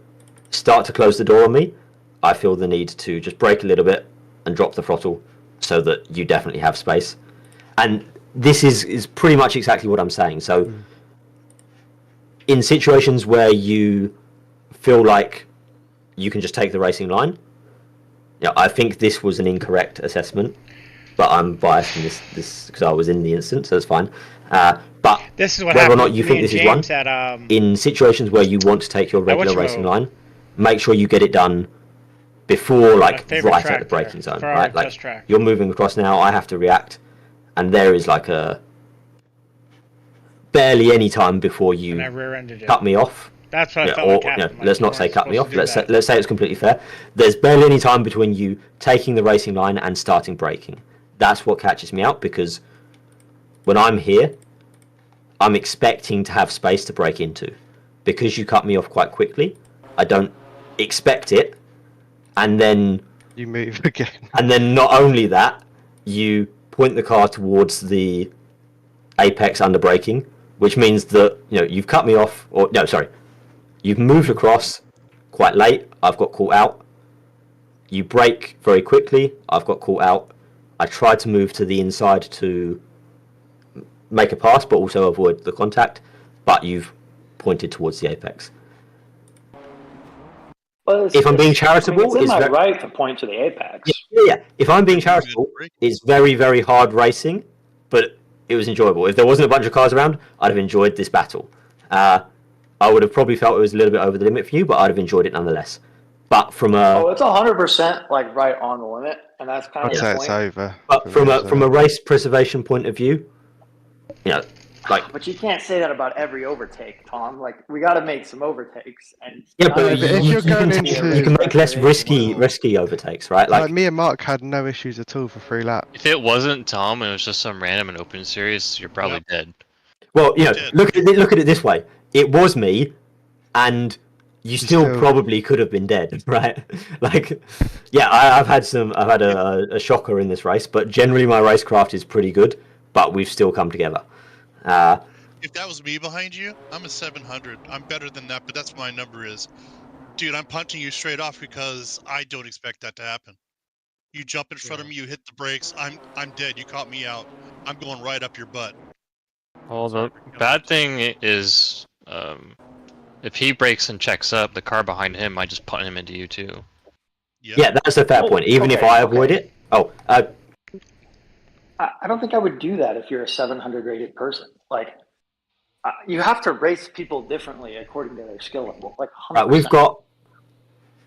Speaker 3: start to close the door on me, I feel the need to just brake a little bit and drop the throttle so that you definitely have space. And this is pretty much exactly what I'm saying. So in situations where you feel like you can just take the racing line, I think this was an incorrect assessment, but I'm biased in this because I was in the instance, so it's fine. But
Speaker 1: this is what
Speaker 3: whether or not you think this is one, in situations where you want to take your regular racing line, make sure you get it done before, right at the braking zone, right? You're moving across now, I have to react, and there is barely any time before you
Speaker 1: And I rear-ended it.
Speaker 3: cut me off.
Speaker 1: That's what I felt
Speaker 3: Or,
Speaker 1: like happened. Like,
Speaker 3: let's
Speaker 1: you
Speaker 3: not say
Speaker 1: weren't
Speaker 3: cut me
Speaker 1: supposed
Speaker 3: off.
Speaker 1: to do
Speaker 3: Let's
Speaker 1: that.
Speaker 3: say it's completely fair. There's barely any time between you taking the racing line and starting braking. That's what catches me out, because when I'm here, I'm expecting to have space to brake into. Because you cut me off quite quickly, I don't expect it, and then
Speaker 10: you move again.
Speaker 3: And then not only that, you point the car towards the apex under braking, which means that you've cut me off, or no, sorry, you've moved across quite late. I've got caught out. You brake very quickly. I've got caught out. I tried to move to the inside to make a pass, but also avoid the contact. But you've pointed towards the apex.
Speaker 12: Well,
Speaker 3: if I'm being charitable,
Speaker 12: it's my right to point to the apex.
Speaker 3: Yeah. If I'm being charitable, it's very, very hard racing, but it was enjoyable. If there wasn't a bunch of cars around, I'd have enjoyed this battle. I would have probably felt it was a little bit over the limit for you, but I'd have enjoyed it nonetheless. But from a
Speaker 12: it's 100% like right on the limit, and that's kind of
Speaker 10: I'd
Speaker 12: the
Speaker 10: say
Speaker 12: point.
Speaker 10: it's over.
Speaker 3: But from a race preservation point of view,
Speaker 12: But you can't say that about every overtake, Tom. Like, we got to make some overtakes. And
Speaker 3: but
Speaker 10: if you're going into,
Speaker 3: you can make less risky overtakes, right?
Speaker 10: Like me and Mark had no issues at all for 3 laps.
Speaker 8: If it wasn't Tom and it was just some random and open series, you're probably dead.
Speaker 3: Well, look at it this way. It was me, and you still probably could have been dead, right? Like, yeah, I've had a shocker in this race, but generally my racecraft is pretty good. But we've still come together.
Speaker 2: If that was me behind you, I'm a 700. I'm better than that, but that's what my number is. Dude, I'm punching you straight off because I don't expect that to happen. You jump in front of me, you hit the brakes, I'm dead. You caught me out. I'm going right up your butt.
Speaker 8: Well, the bad thing is, if he brakes and checks up, the car behind him might just punt him into you too.
Speaker 3: Yeah, that's a fair point. Even if I avoid it.
Speaker 12: I don't think I would do that if you're a 700 rated person. Like, you have to race people differently according to their skill level. Like, 100%.
Speaker 3: We've got.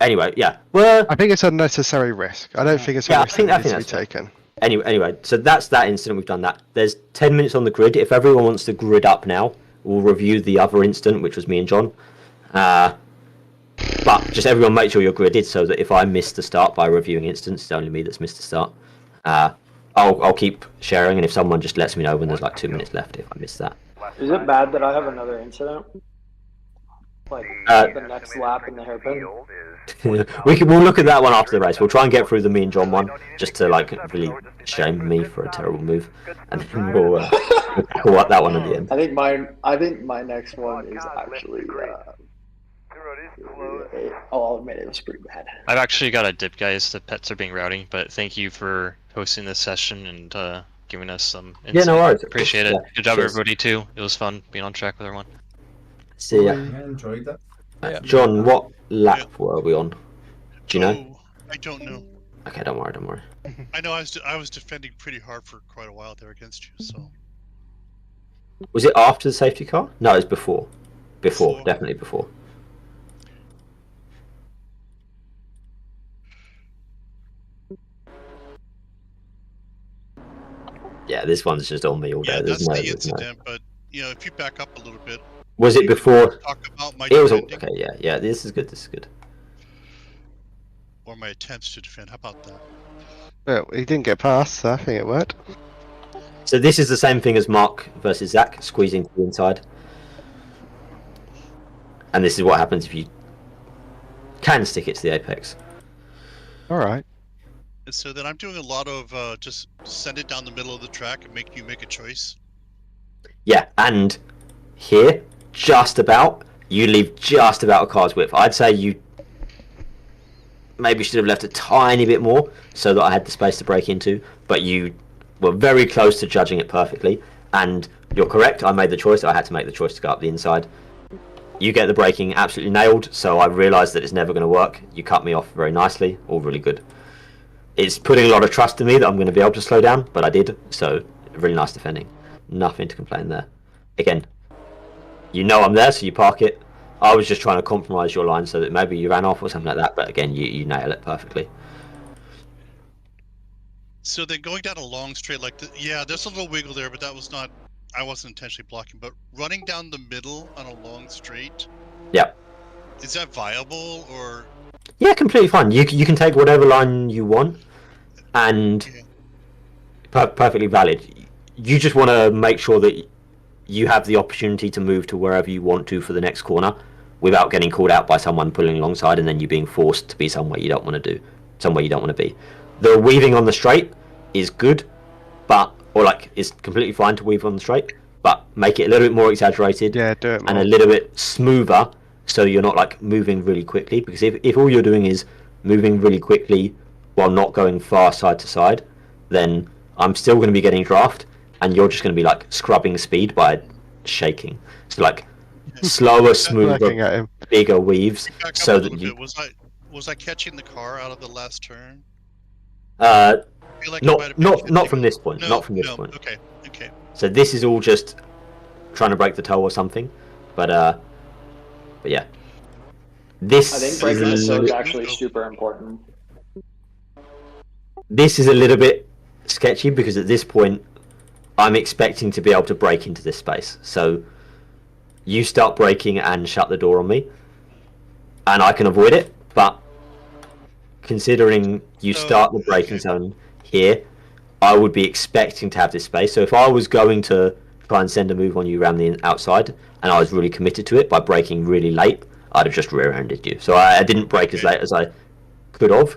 Speaker 3: Anyway, yeah. Well,
Speaker 10: I think it's a necessary risk. I don't think it's a risk that needs to be taken.
Speaker 3: Anyway, so that's that incident. We've done that. There's 10 minutes on the grid. If everyone wants to grid up now, we'll review the other incident, which was me and John. But just everyone make sure you're gridded so that if I miss the start by reviewing incidents, it's only me that's missed the start. I'll keep sharing, and if someone just lets me know when there's like 2 minutes left if I miss that.
Speaker 12: Is it bad that I have another incident? Like the next lap in the hairpin?
Speaker 3: We'll look at that one after the race. We'll try and get through the me and John one, just to like really shame me for a terrible move, and then we'll tackle that one at the end.
Speaker 12: I think my next one is actually. I'll admit it was pretty bad.
Speaker 8: I've actually got a dip, guys. The pets are being rowdy, but thank you for hosting this session and giving us some insight.
Speaker 3: Yeah, no worries.
Speaker 8: Appreciate it. Good job, everybody, too. It was fun being on track with everyone.
Speaker 3: See ya.
Speaker 5: I enjoyed it.
Speaker 3: John, what lap were we on? Do you know?
Speaker 2: I don't know.
Speaker 3: Okay, don't worry.
Speaker 2: I know I was defending pretty hard for quite a while there against you, so.
Speaker 3: Was it after the safety car? No, it was before. Before, definitely before. Yeah, this one's just on me all day.
Speaker 2: Yeah,
Speaker 3: There's
Speaker 2: that's the incident, but if you back up a little bit.
Speaker 3: Was it before?
Speaker 2: Talk about my
Speaker 3: it was
Speaker 2: defending.
Speaker 3: okay. Yeah. This is good.
Speaker 2: Or my attempts to defend. How about that?
Speaker 10: Well, he didn't get past, so I think it worked.
Speaker 3: So this is the same thing as Mark versus Zach, squeezing to the inside. And this is what happens if you can stick it to the apex.
Speaker 10: All right.
Speaker 2: And so then I'm doing a lot of just send it down the middle of the track and make you make a choice.
Speaker 3: Yeah, and here, you leave just about a car's width. I'd say you maybe should have left a tiny bit more so that I had the space to break into, but you were very close to judging it perfectly. And you're correct, I made the choice. I had to make the choice to go up the inside. You get the braking absolutely nailed, so I realised that it's never going to work. You cut me off very nicely, all really good. It's putting a lot of trust in me that I'm going to be able to slow down, but I did, so really nice defending. Nothing to complain there. Again, you know I'm there, so you park it. I was just trying to compromise your line so that maybe you ran off or something like that, but again, you nail it perfectly.
Speaker 2: So then going down a long straight like this, yeah, there's a little wiggle there, but that was not I wasn't intentionally blocking, but running down the middle on a long straight.
Speaker 3: Yeah.
Speaker 2: Is that viable or?
Speaker 3: Yeah, completely fine. You can take whatever line you want, and perfectly valid. You just want to make sure that you have the opportunity to move to wherever you want to for the next corner, without getting called out by someone pulling alongside, and then you being forced to be somewhere you don't want to be. The weaving on the straight is good, it's completely fine to weave on the straight, but make it a little bit more exaggerated.
Speaker 10: Yeah, do it more.
Speaker 3: And a little bit smoother, so you're not like moving really quickly. Because if all you're doing is moving really quickly while not going far side to side, then I'm still going to be getting draft, and you're just going to be like scrubbing speed by shaking. So like slower, smoother, bigger weaves, so that you.
Speaker 2: Was I catching the car out of the last turn?
Speaker 3: Not from this point. Not from this point.
Speaker 2: Okay.
Speaker 3: So this is all just trying to break the toe or something, but yeah. This
Speaker 12: I think breaking the toe is actually super important.
Speaker 3: This is a little bit sketchy because at this point, I'm expecting to be able to break into this space. So you start breaking and shut the door on me, and I can avoid it. But considering you start the braking zone here, I would be expecting to have this space. So if I was going to try and send a move on you around the outside, and I was really committed to it by braking really late, I'd have just rear-ended you. So I didn't brake as late as I could have,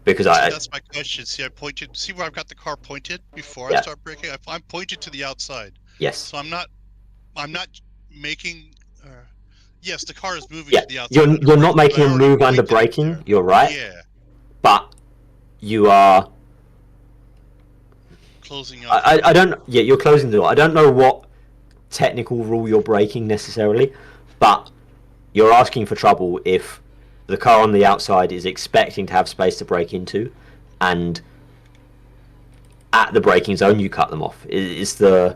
Speaker 3: because
Speaker 2: that's my question. See, I pointed. See where I've got the car pointed before I start braking. I'm pointed to the outside.
Speaker 3: Yes.
Speaker 2: So I'm not making. Yes, the car is moving to the outside.
Speaker 3: You're not making a move under braking. You're right.
Speaker 2: Yeah.
Speaker 3: But you are
Speaker 2: closing off.
Speaker 3: I don't. Yeah, you're closing the door. I don't know what technical rule you're breaking necessarily, but you're asking for trouble if the car on the outside is expecting to have space to break into, and at the braking zone you cut them off. Yeah,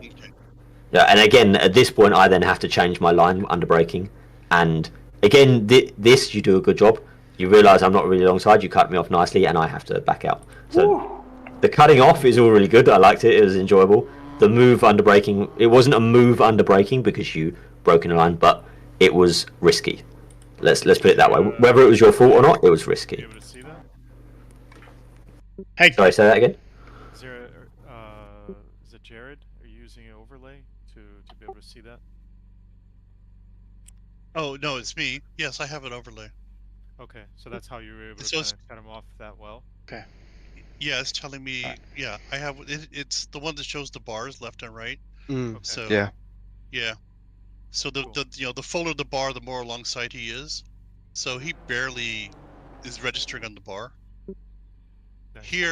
Speaker 3: and again at this point I then have to change my line under braking, and again this you do a good job. You realise I'm not really alongside, you cut me off nicely, and I have to back out. So the cutting off is all really good. I liked it. It was enjoyable. The move under braking, it wasn't a move under braking because you broke in a line, but it was risky. Let's put it that way. Whether it was your fault or not, it was risky.
Speaker 6: Be able to see that?
Speaker 3: Hey, sorry, say that again.
Speaker 6: Is it Jared? Are you using an overlay to be able to see that?
Speaker 2: Oh no, it's me. Yes, I have an overlay.
Speaker 6: Okay, so that's how you were able to cut him off that well.
Speaker 1: Okay.
Speaker 2: Yeah, it's telling me. Yeah, I have. It's the one that shows the bars left and right.
Speaker 10: Okay.
Speaker 2: So
Speaker 10: yeah.
Speaker 2: So the fuller the bar, the more alongside he is. So he barely is registering on the bar. Here,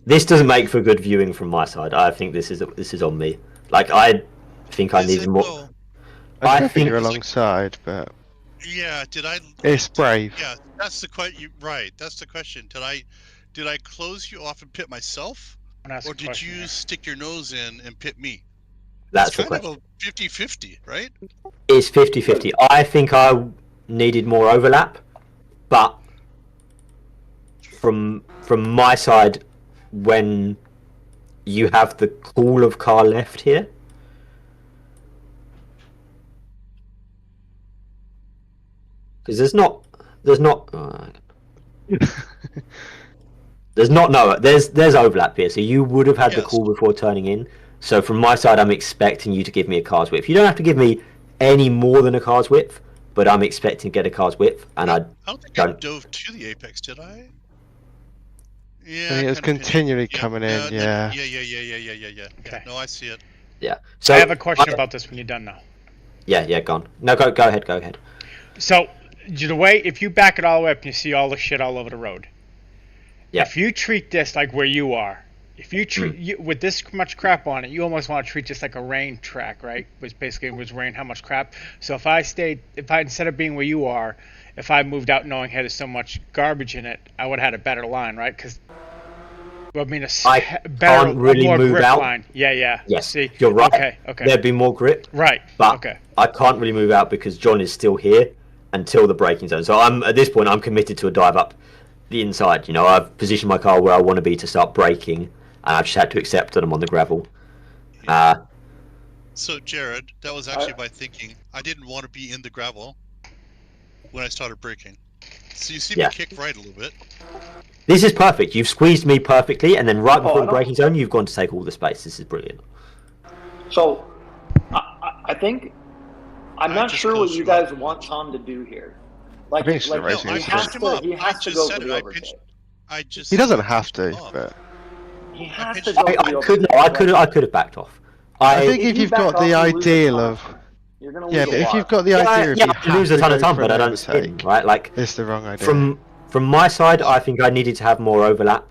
Speaker 3: This doesn't make for good viewing from my side. I think this is on me. Like I think I need more.
Speaker 10: I think you're alongside, but
Speaker 2: yeah.
Speaker 10: It's brave.
Speaker 2: Yeah, that's the question. Right, that's the question. Did I close you off and pit myself, or did you stick your nose in and pit me?
Speaker 3: That's
Speaker 2: kind of a 50-50, right?
Speaker 3: It's 50-50. I think I needed more overlap, but from my side, when you have the call of car left here, because there's overlap here, so you would have had the call before turning in. So from my side, I'm expecting you to give me a car's width. You don't have to give me any more than a car's width, but I'm expecting to get a car's width, and I
Speaker 2: don't think I dove to the apex, did I? Yeah.
Speaker 10: I think it's continually coming in. Yeah.
Speaker 2: Yeah. Okay. No, I see it.
Speaker 3: Yeah. So
Speaker 1: I have a question about this when you're done now.
Speaker 3: Yeah, gone. No, go ahead.
Speaker 1: So the way, if you back it all the way up and you see all the shit all over the road, if you treat this like where you are, if you treat with this much crap on it, you almost want to treat this like a rain track, right? Which basically was rain, how much crap. So if I instead of being where you are, if I moved out knowing there's so much garbage in it, I would have had a better line, right? Because I mean,
Speaker 3: can't really
Speaker 1: more
Speaker 3: move
Speaker 1: grip
Speaker 3: out.
Speaker 1: line. Yeah.
Speaker 3: Yes,
Speaker 1: see,
Speaker 3: you're right.
Speaker 1: Okay.
Speaker 3: There'd be more grip.
Speaker 1: Right.
Speaker 3: But I can't really move out because John is still here until the braking zone. So at this point, I'm committed to a dive up the inside. You know, I've positioned my car where I want to be to start braking, and I've just had to accept that I'm on the gravel.
Speaker 2: So, Jared, that was actually my thinking. I didn't want to be in the gravel when I started braking. So you see me kick right a little bit.
Speaker 3: This is perfect. You've squeezed me perfectly, and then right before the braking zone, you've gone to take all the space. This is brilliant.
Speaker 12: So, I think I'm not sure what you guys want Tom to do here. Like, he has to go for the overtake.
Speaker 10: He doesn't have to, but
Speaker 12: he has to go for the overtake.
Speaker 3: I could have backed off.
Speaker 10: I think if you've got the ideal of but if you've got the idea of you
Speaker 3: have to lose a ton of time, but I don't spin, right? Like,
Speaker 10: it's the wrong idea.
Speaker 3: From my side, I think I needed to have more overlap,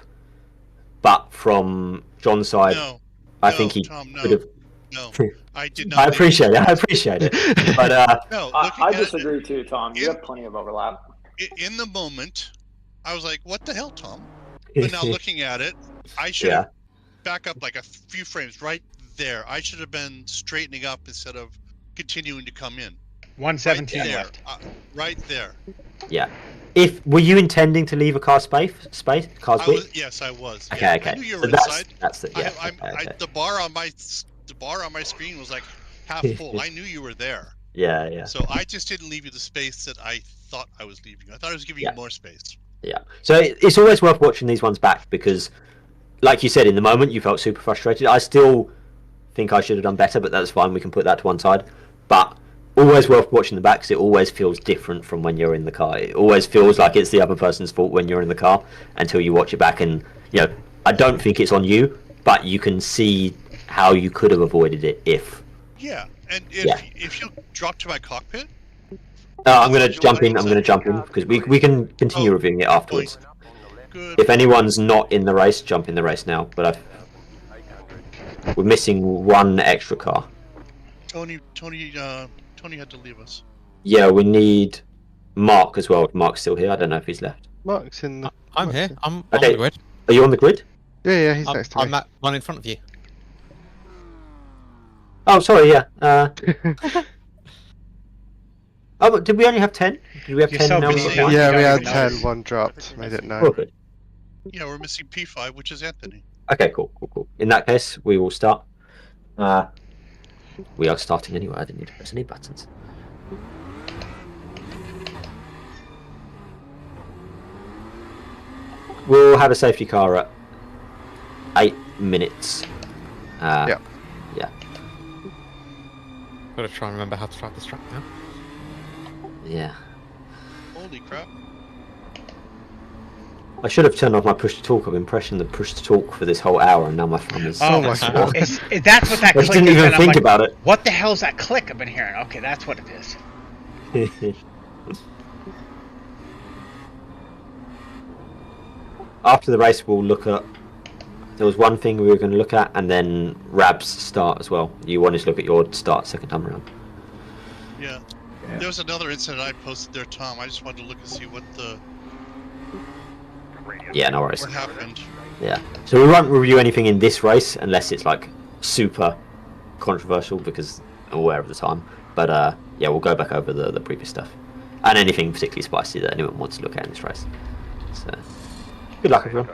Speaker 3: but from John's side, I think he could have.
Speaker 2: No, I did not.
Speaker 3: I appreciate it. But
Speaker 12: I disagree too, Tom. You have plenty of overlap.
Speaker 2: In the moment, I was like, "What the hell, Tom?" But now looking at it, I should have back up like a few frames right there. I should have been straightening up instead of continuing to come in.
Speaker 1: 117
Speaker 2: left. Right there.
Speaker 3: Yeah. Were you intending to leave a car space?
Speaker 2: Yes, I was.
Speaker 3: Okay.
Speaker 2: I knew you were
Speaker 3: inside.
Speaker 2: That's it. Yeah. The bar on my screen was like half full. I knew you were there.
Speaker 3: Yeah.
Speaker 2: So I just didn't leave you the space that I thought I was leaving. I thought I was giving you more space.
Speaker 3: Yeah. So it's always worth watching these ones back because, like you said, in the moment you felt super frustrated. I still think I should have done better, but that's fine. We can put that to one side. But always worth watching the back because it always feels different from when you're in the car. It always feels like it's the other person's fault when you're in the car until you watch it back. And I don't think it's on you, but you can see how you could have avoided it if.
Speaker 2: Yeah, and if you drop to my cockpit.
Speaker 3: I'm going to jump in. Because we can continue reviewing it afterwards.
Speaker 2: Good.
Speaker 3: If anyone's not in the race, jump in the race now. But we're missing one extra car.
Speaker 2: Tony had to leave us.
Speaker 3: Yeah, we need Mark as well. Mark's still here. I don't know if he's left.
Speaker 10: Mark's in the...
Speaker 4: I'm here. I'm on the grid.
Speaker 3: Are you on the grid?
Speaker 10: Yeah, he's next to me.
Speaker 4: I'm that one in front of you.
Speaker 3: Oh, sorry, yeah. Oh, but did we only have 10? Did we have 10 now?
Speaker 10: Yeah, we had 10. One dropped. Made it 9.
Speaker 3: Oh, good.
Speaker 2: Yeah, we're missing P5, which is Anthony.
Speaker 3: Okay, cool. In that case, we will start. We are starting anyway. I didn't need to press any buttons. We'll have a safety car at 8 minutes.
Speaker 10: Yeah.
Speaker 4: Gotta try and remember how to drive this track now.
Speaker 3: Yeah.
Speaker 2: Holy crap.
Speaker 3: I should have turned off my push to talk. I've been pressing the push to talk for this whole hour, and now my thumb is.
Speaker 1: Oh my god! That's what that click is.
Speaker 3: I didn't even think about it.
Speaker 1: What the hell's that click I've been hearing? Okay, that's what it is.
Speaker 3: After the race, we'll look at. There was one thing we were going to look at, and then Rab's start as well. You wanted to look at your start second time around.
Speaker 2: Yeah. There was another incident I posted there, Tom. I just wanted to look and see what the.
Speaker 3: Yeah, no worries.
Speaker 2: What happened?
Speaker 3: Yeah. So we won't review anything in this race unless it's like super controversial because I'm aware of the time. But yeah, we'll go back over the previous stuff and anything particularly spicy that anyone wants to look at in this race. So good luck, everyone.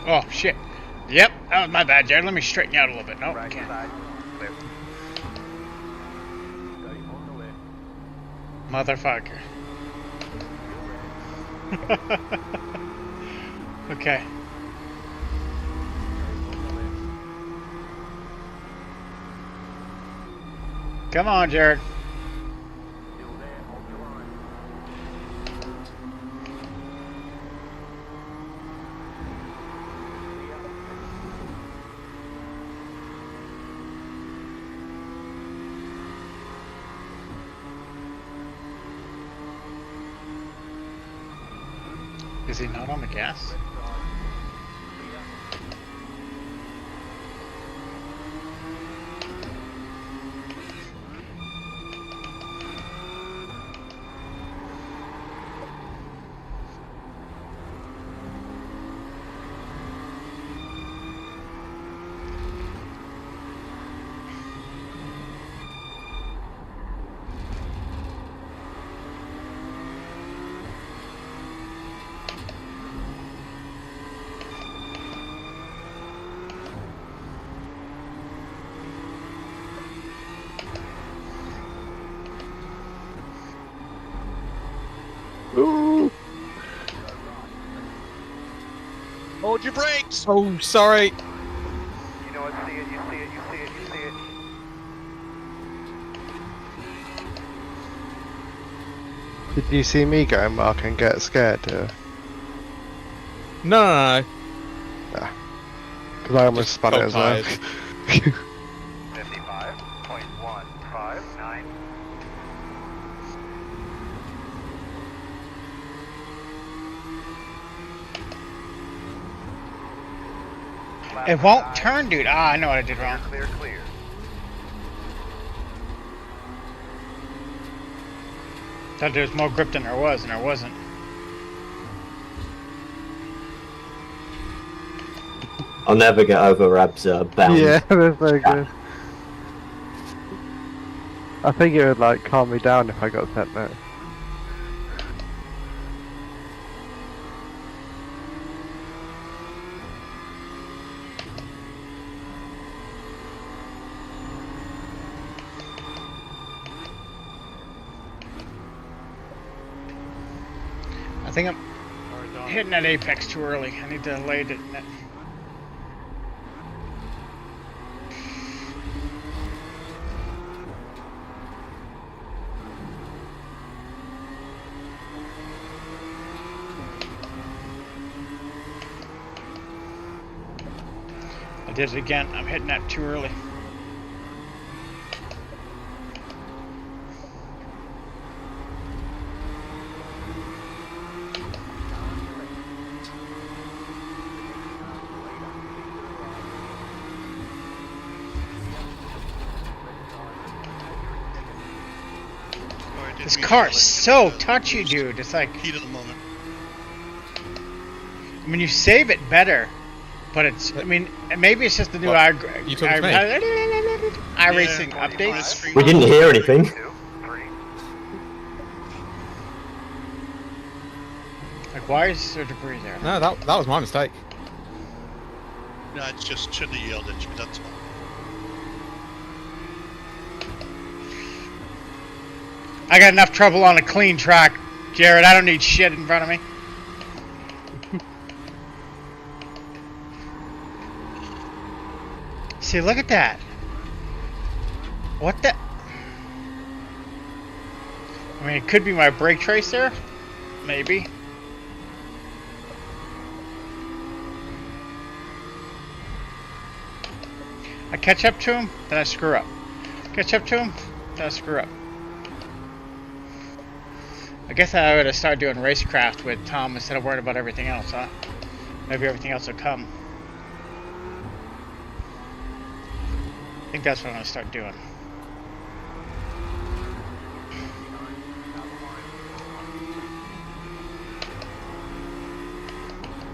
Speaker 1: Oh shit. Yep, that was my bad, Jared. Let me straighten you out a little bit. No, I can't. Motherfucker. Okay. Come on, Jared. Is he not on the gas?
Speaker 10: Ooh.
Speaker 2: Hold your brakes!
Speaker 4: Oh, sorry.
Speaker 7: You know what? See it, you see it, you see it, you see it.
Speaker 10: Did you see me go, Mark, and get scared?
Speaker 4: No.
Speaker 10: Because I almost spun it as well.
Speaker 7: 55.159.
Speaker 1: It won't turn, dude. Ah, I know what I did wrong.
Speaker 7: Clear, clear.
Speaker 1: Thought there was more grip than there was, and there wasn't.
Speaker 3: I'll never get over Rab's bound.
Speaker 10: Yeah, that's so good. I think it would like calm me down if I got set there.
Speaker 1: I think I'm hitting that apex too early. I need to lay it. I did it again. I'm hitting that too early. This car's so touchy, dude. It's like
Speaker 2: heat of the moment.
Speaker 1: I mean, you save it better, but it's. I mean, maybe it's just the new
Speaker 4: You talking to me?
Speaker 1: iRacing updates.
Speaker 3: We didn't hear anything.
Speaker 1: Like, why is there debris there?
Speaker 4: No, that was my mistake.
Speaker 2: No, it's just shouldn't have yelled at you, that's all.
Speaker 1: I got enough trouble on a clean track, Jared. I don't need shit in front of me. See, look at that. What the? I mean, it could be my brake tracer. Maybe. I catch up to him, then I screw up. Catch up to him, then I screw up. I guess I would have started doing racecraft with Tom instead of worrying about everything else, huh? Maybe everything else will come. I think that's what I'm going to start doing.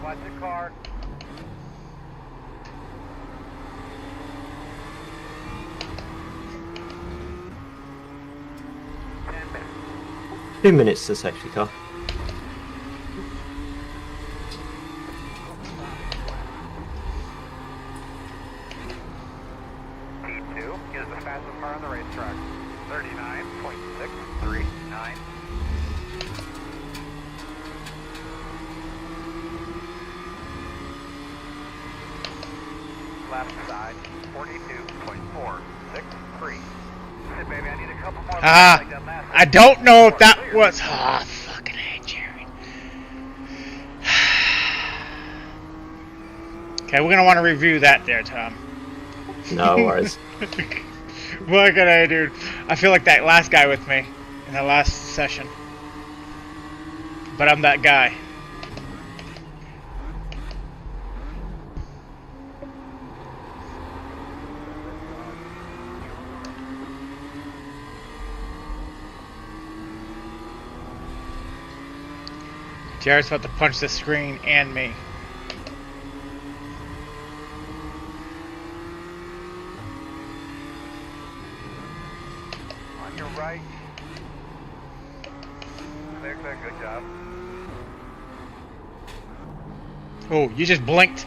Speaker 7: Watch the car.
Speaker 3: T2 minutes to safety car.
Speaker 7: T2 is the fastest car on the racetrack. 39.639. Left side, 42.463. Baby, I need a couple more like that last
Speaker 1: I don't know if that was. Ah, fucking hate Jerry. Okay, we're gonna want to review that there, Tom.
Speaker 3: No worries.
Speaker 1: What can I do? I feel like that last guy with me in the last session. But I'm that guy. Jared's about to punch the screen and me.
Speaker 7: on your right. Clear, clear, good job.
Speaker 1: Oh, you just blinked.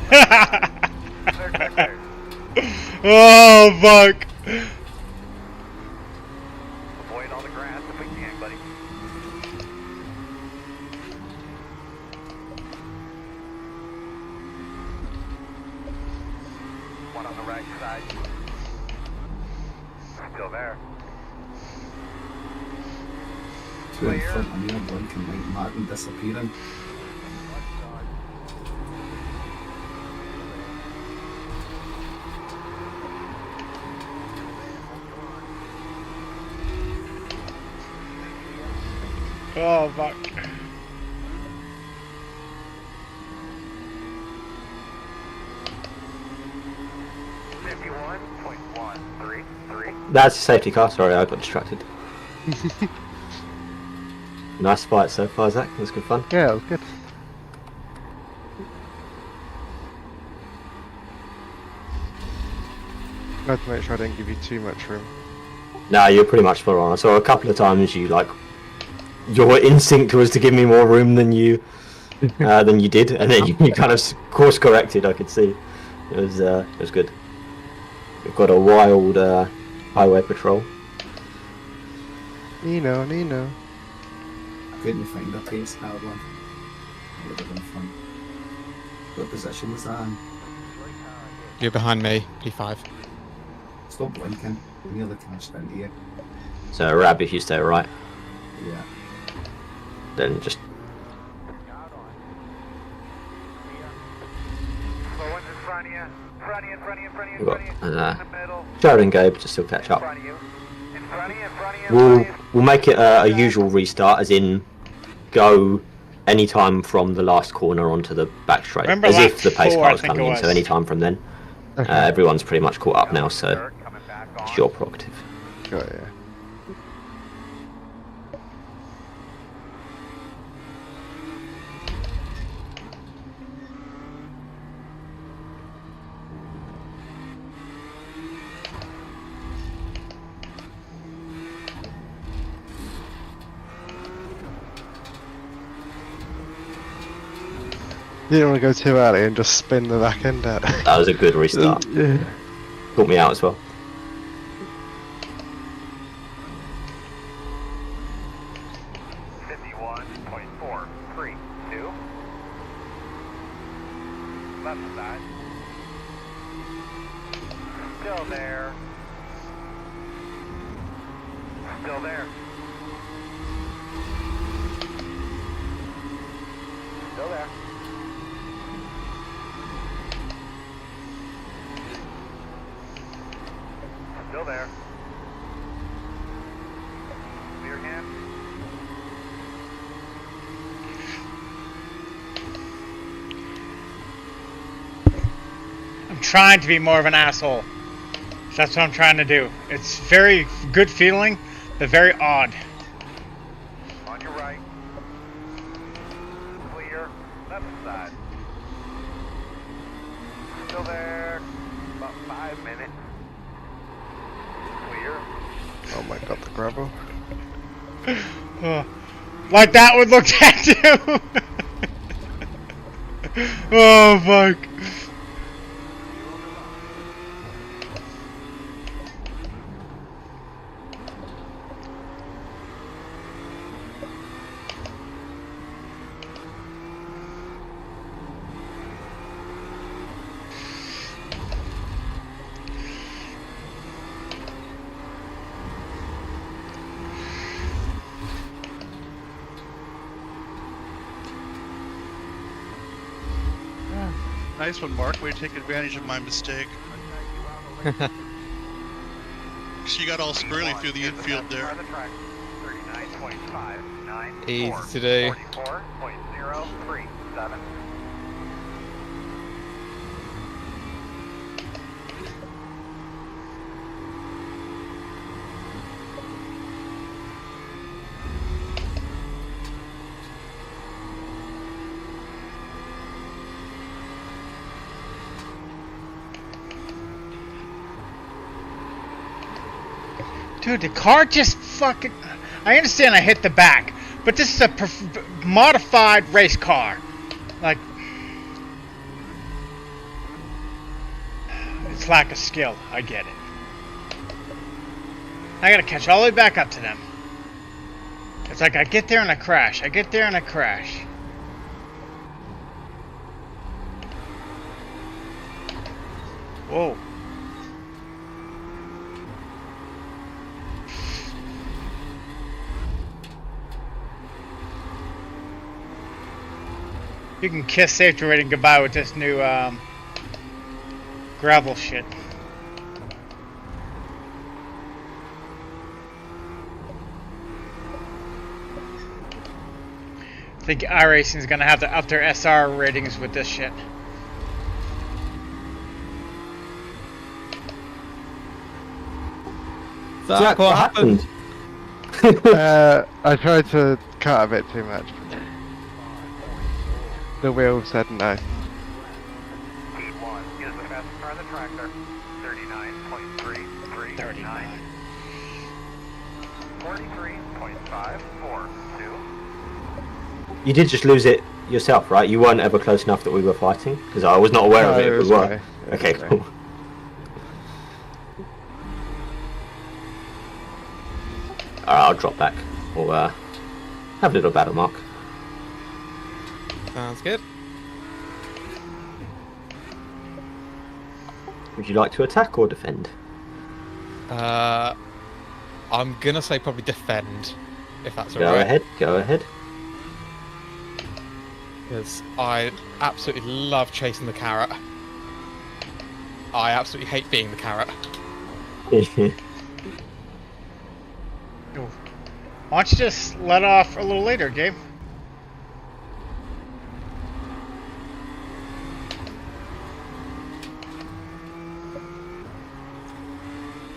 Speaker 7: Clear, clear, clear.
Speaker 1: Oh, fuck.
Speaker 7: Avoid all the grass if we can, buddy. One on the right side. Still there.
Speaker 5: Two in front of me, I'm blinking like Martin disappearing.
Speaker 1: Oh fuck.
Speaker 3: That's a safety car, sorry, I got distracted. Nice fight so far, Zach. It was good fun.
Speaker 10: Yeah, it was good. I had to make sure I didn't give you too much room.
Speaker 3: No, you're pretty much spot on. I saw a couple of times you like your instinct was to give me more room than you did, and then you kind of course corrected. I could see it was good. We've got a wild highway patrol.
Speaker 10: Nino.
Speaker 5: I couldn't find a pace car one. Would have been fun. What position was that in?
Speaker 4: You're behind me, P5.
Speaker 5: Stop blinking. We're nearly crashed into you.
Speaker 3: So Rab, if you stay right,
Speaker 5: Yeah.
Speaker 3: then just we've got Jared and Gabe to still catch up. We'll make it a usual restart, as in go anytime from the last corner onto the back straight,
Speaker 1: Remember
Speaker 3: as if
Speaker 1: lap
Speaker 3: the pace
Speaker 1: 4,
Speaker 3: car
Speaker 1: I
Speaker 3: was
Speaker 1: think
Speaker 3: coming
Speaker 1: it
Speaker 3: in.
Speaker 1: was.
Speaker 3: So anytime from then, everyone's pretty much caught up now. So it's your prerogative.
Speaker 10: Got it, yeah. You didn't want to go too early and just spin the back end out.
Speaker 3: That was a good restart.
Speaker 10: Yeah.
Speaker 3: Caught me out as well.
Speaker 7: Left side. Still there. Still there. Still there. Still there. Clear hand.
Speaker 1: I'm trying to be more of an asshole. That's what I'm trying to do. It's very good feeling, but very odd.
Speaker 7: On your right. Clear. Left side. Still there. About 5 minutes. Clear.
Speaker 10: Oh my god, the gravel.
Speaker 1: Like that would look at you. Oh fuck.
Speaker 2: Nice one, Mark. Way to take advantage of my mistake. She got all squirrely through the infield there.
Speaker 4: Easy to do.
Speaker 7: 44.037.
Speaker 1: Dude, the car just fucking... I understand I hit the back, but this is a modified race car. Like... It's lack of skill. I get it. I gotta catch all the way back up to them. It's like I get there and I crash. I get there and I crash. Whoa. You can kiss safety rating goodbye with this new gravel shit. I think iRacing is gonna have to up their SR ratings with this shit.
Speaker 3: Zach, what happened?
Speaker 10: I tried to cut a bit too much. The wheel said no.
Speaker 7: Heat 1 is the fastest car on the tractor. 39.339.
Speaker 1: 39.
Speaker 7: 43.542.
Speaker 3: You did just lose it yourself, right? You weren't ever close enough that we were fighting? Because I was not aware of it if we were. Okay, cool. Alright, I'll drop back. We'll have a little battle, Mark.
Speaker 4: Sounds good.
Speaker 3: Would you like to attack or defend?
Speaker 4: I'm gonna say probably defend, if that's alright.
Speaker 3: Go ahead, go ahead.
Speaker 4: Because I absolutely love chasing the carrot. I absolutely hate being the carrot.
Speaker 1: Why don't you just let off a little later, Gabe?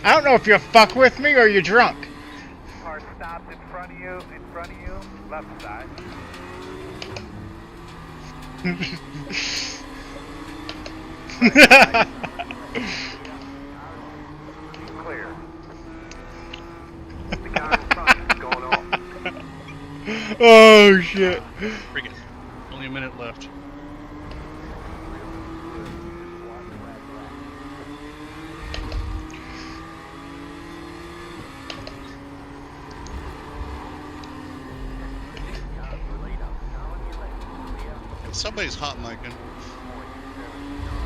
Speaker 1: I don't know if you're fuck with me or you're drunk.
Speaker 7: Car stopped in front of you, left side. Clear. The car in front is going off.
Speaker 1: Oh shit.
Speaker 2: Bring it. Only a minute left. Somebody's hot micing.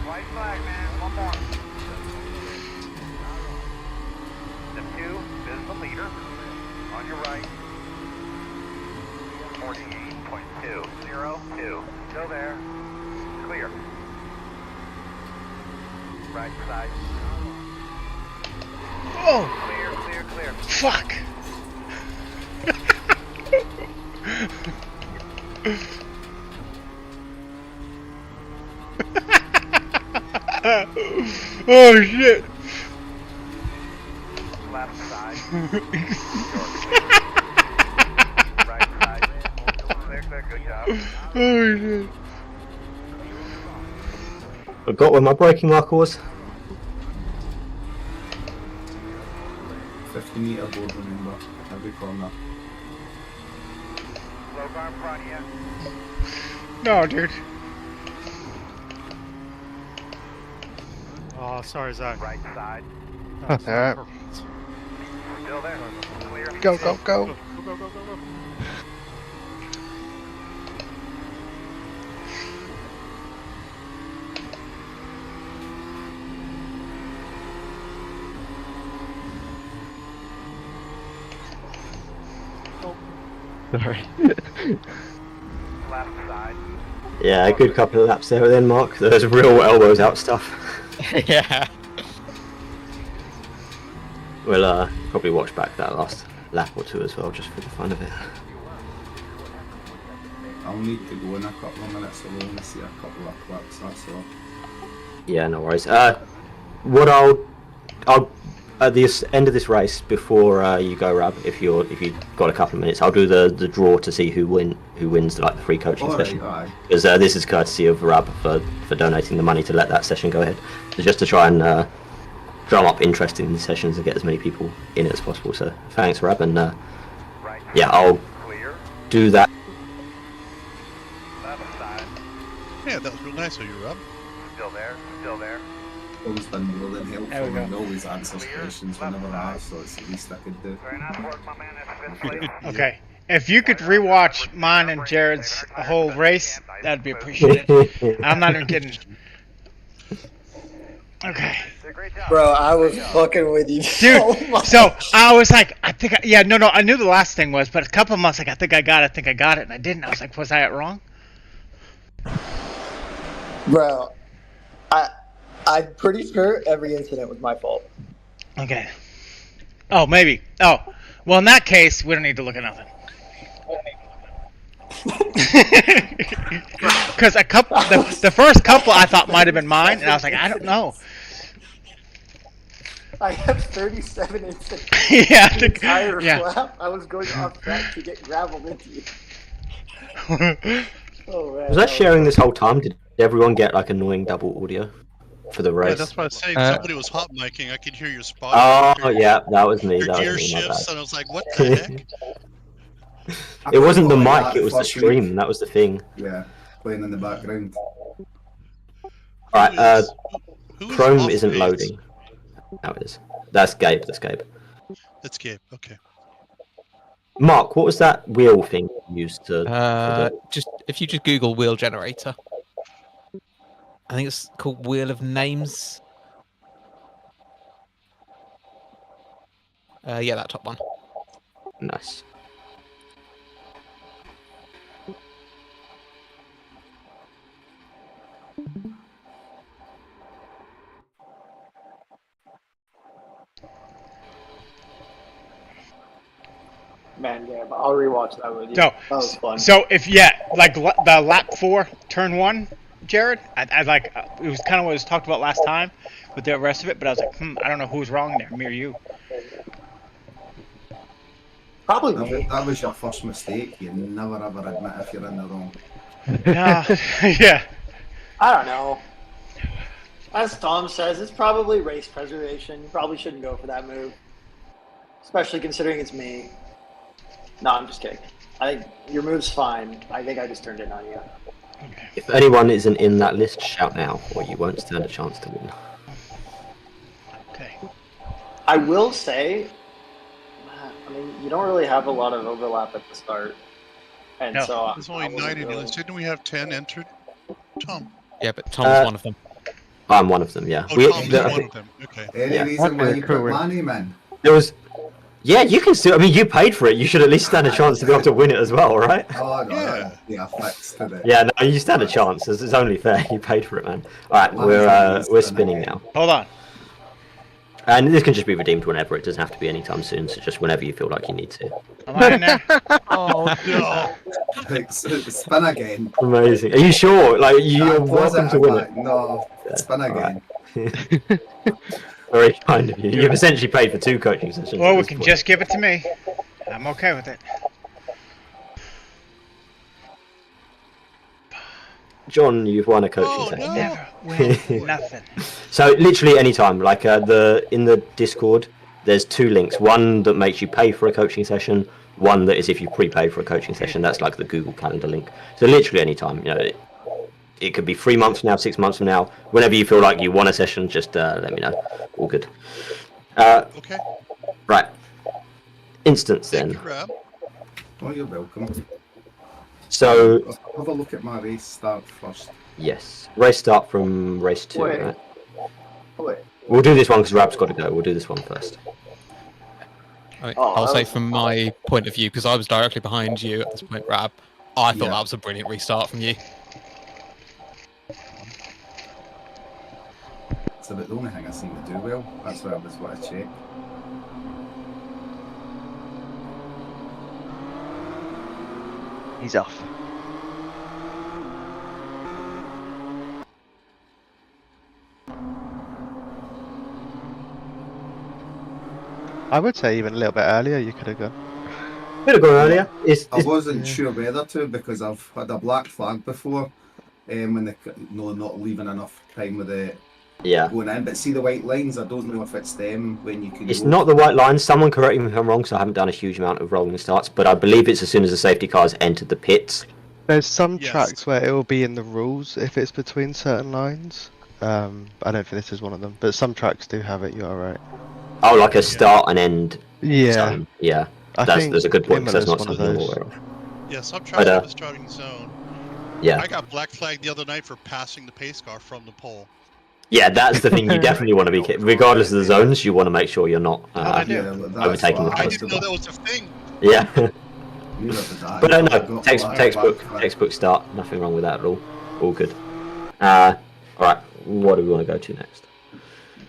Speaker 7: White flag, man. One more. The 2 is the leader. On your right. 48.202. Still there. Clear. Right side.
Speaker 1: Oh!
Speaker 7: Clear.
Speaker 1: Fuck! Oh shit!
Speaker 7: Left side. Right side. Clear, good job.
Speaker 1: Oh shit!
Speaker 3: Forgot where my braking marker was.
Speaker 5: 50-meter board, remember, every corner.
Speaker 7: Low car in front of you.
Speaker 1: No, dude.
Speaker 6: Oh, sorry, Zach.
Speaker 7: Right side.
Speaker 6: No,
Speaker 10: Alright.
Speaker 7: Still there. Clear.
Speaker 10: Go.
Speaker 6: Go.
Speaker 10: Sorry.
Speaker 7: Left side.
Speaker 3: Yeah, a good couple of laps there then, Mark. There's real elbows out stuff.
Speaker 4: Yeah.
Speaker 3: We'll probably watch back that last lap or two as well, just for the fun of it.
Speaker 5: I'll need to go in a couple of minutes, so we'll only see a couple of clips, that's all.
Speaker 3: Yeah, no worries. What I'll at the end of this race, before you go, Rab, if you've got a couple of minutes, I'll do the draw to see who wins the free coaching session. Because this is courtesy of Rab for donating the money to let that session go ahead. So just to try and drum up interest in the sessions and get as many people in it as possible. So thanks, Rab, and yeah, I'll do that.
Speaker 2: Yeah, that was real nice of you, Rob.
Speaker 7: Still there.
Speaker 5: always been more than helpful.
Speaker 1: There we go.
Speaker 5: And always answers questions whenever I ask, so it's the least I could do.
Speaker 1: Okay. If you could rewatch mine and Jared's whole race, that'd be appreciated. I'm not even kidding. Okay.
Speaker 12: Bro, I was fucking with you,
Speaker 1: dude. So I was like, I knew the last thing was, but a couple of months, like, I think I got it, and I didn't. I was like, was I wrong?
Speaker 12: Bro, I'm pretty sure every incident was my fault.
Speaker 1: Okay. Oh, maybe. Oh, well, in that case, we don't need to look at nothing. Because the first couple I thought might have been mine, and I was like, I don't know.
Speaker 12: I have 37 incidents.
Speaker 1: Yeah,
Speaker 12: the entire lap. I was going off track to get graveled into you. Oh man.
Speaker 3: Was that sharing this whole time? Did everyone get like annoying double audio for the race?
Speaker 2: Yeah, that's what I was saying. Somebody was hot micing. I could hear your spot.
Speaker 3: Oh yeah, that was me. That
Speaker 2: gear
Speaker 3: was me.
Speaker 2: shifts, and I was like, what the heck?
Speaker 3: It wasn't the mic, it was the stream. That was the thing.
Speaker 5: Yeah, playing in the background.
Speaker 3: Alright, Chrome isn't loading. Now it is. That's Gabe,
Speaker 2: That's Gabe, okay.
Speaker 3: Mark, what was that wheel thing you used to...
Speaker 13: if you just Google wheel generator. I think it's called Wheel of Names. Yeah, that top one.
Speaker 3: Nice.
Speaker 12: Man, yeah, but I'll rewatch that with you.
Speaker 1: So,
Speaker 12: that was fun.
Speaker 1: So if like the lap 4, turn 1, Jared, I like it was kind of what was talked about last time with the rest of it, but I was like, I don't know who's wrong there, me or you.
Speaker 12: Probably me.
Speaker 5: That was your first mistake. You never ever admit if you're in the wrong.
Speaker 1: Yeah.
Speaker 12: I don't know. As Tom says, it's probably race preservation. You probably shouldn't go for that move, especially considering it's me. No, I'm just kidding. I think your move's fine. I think I just turned it on you.
Speaker 3: If anyone isn't in that list, shout now, or you won't stand a chance to win.
Speaker 1: Okay.
Speaker 12: I will say, I mean, you don't really have a lot of overlap at the start. And so
Speaker 2: there's only 9 in this. Didn't we have 10 entered? Tom.
Speaker 13: Yeah, but Tom's one of them.
Speaker 3: I'm one of them, yeah.
Speaker 2: Oh, Tom is one of them. Okay.
Speaker 5: Any reason why you put my name in?
Speaker 3: There was... Yeah, you can still... I mean, you paid for it. You should at least stand a chance to be able to win it as well, right?
Speaker 5: Oh, no. Yeah, flex today.
Speaker 3: Yeah, no, you stand a chance. It's only fair. You paid for it, man. Alright, we're spinning now.
Speaker 1: Hold on.
Speaker 3: And this can just be redeemed whenever. It doesn't have to be anytime soon, so just whenever you feel like you need to.
Speaker 1: Am I in there?
Speaker 12: Oh, no.
Speaker 5: Spin again.
Speaker 3: Amazing. Are you sure? Like, you're welcome to win it.
Speaker 5: No, spin again.
Speaker 3: Right. Very kind of you. You've essentially paid for 2 coaching sessions.
Speaker 1: Well, we can just give it to me. I'm okay with it.
Speaker 3: John, you've won a coaching session.
Speaker 1: Never win nothing.
Speaker 3: So literally any time, like in the Discord, there's 2 links. One that makes you pay for a coaching session. One that is if you prepay for a coaching session. That's like the Google Calendar link. So literally any time, you know, it could be 3 months from now, 6 months from now. Whenever you feel like you want a session, just let me know. All good.
Speaker 2: Okay.
Speaker 3: Right. Instance then.
Speaker 5: Oh, you're welcome.
Speaker 3: So
Speaker 5: have a look at my race start first.
Speaker 3: Yes, race start from race 2.
Speaker 12: Wait.
Speaker 3: Right?
Speaker 12: Wait.
Speaker 3: We'll do this one because Rab's got to go. We'll do this one first.
Speaker 13: I'll say from my point of view, because I was directly behind you at this point, Rab, I thought that was a brilliant restart from you.
Speaker 5: It's about the only thing I seem to do well. That's why I was want to check.
Speaker 11: He's off.
Speaker 10: I would say even a little bit earlier you could have gone.
Speaker 3: Could have gone earlier.
Speaker 5: I wasn't sure whether to because I've had a black flag before when they not leaving enough time with the going in. But see the white lines, I don't know if it's them when you can
Speaker 3: It's not the white lines. Someone correct me if I'm wrong, so I haven't done a huge amount of rolling starts, but I believe it's as soon as the safety cars entered the pits.
Speaker 10: There's some tracks where it will be in the rules if it's between certain lines. I don't think this is one of them, but some tracks do have it. You are right.
Speaker 3: Oh, like a start and end.
Speaker 10: Yeah.
Speaker 3: Zone. Yeah. That's a good point because that's not something I'm aware of.
Speaker 2: Yeah, some tracks have a starting zone.
Speaker 3: Yeah.
Speaker 2: I got black flagged the other night for passing the pace car from the pole.
Speaker 3: Yeah, that's the thing. You definitely want to be, regardless of the zones, you want to make sure you're not overtaking the
Speaker 2: I
Speaker 3: pace.
Speaker 2: didn't know that was a thing.
Speaker 3: Yeah. But no, textbook start. Nothing wrong with that at all. All good. All right. What do we want to go to next?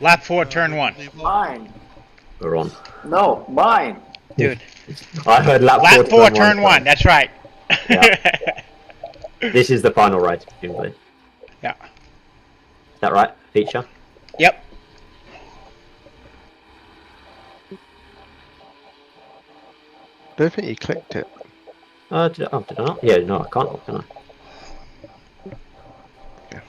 Speaker 1: Lap 4, turn 1.
Speaker 12: Mine.
Speaker 3: We're on.
Speaker 12: No, mine.
Speaker 1: Dude.
Speaker 3: I heard lap
Speaker 1: 4, turn 1. That's right.
Speaker 3: Yeah. This is the final race, presumably.
Speaker 1: Yeah.
Speaker 3: Is that right, Feature?
Speaker 1: Yep.
Speaker 10: Don't think you clicked it.
Speaker 3: Did I not? Yeah, no, I can't, can I?
Speaker 1: Okay.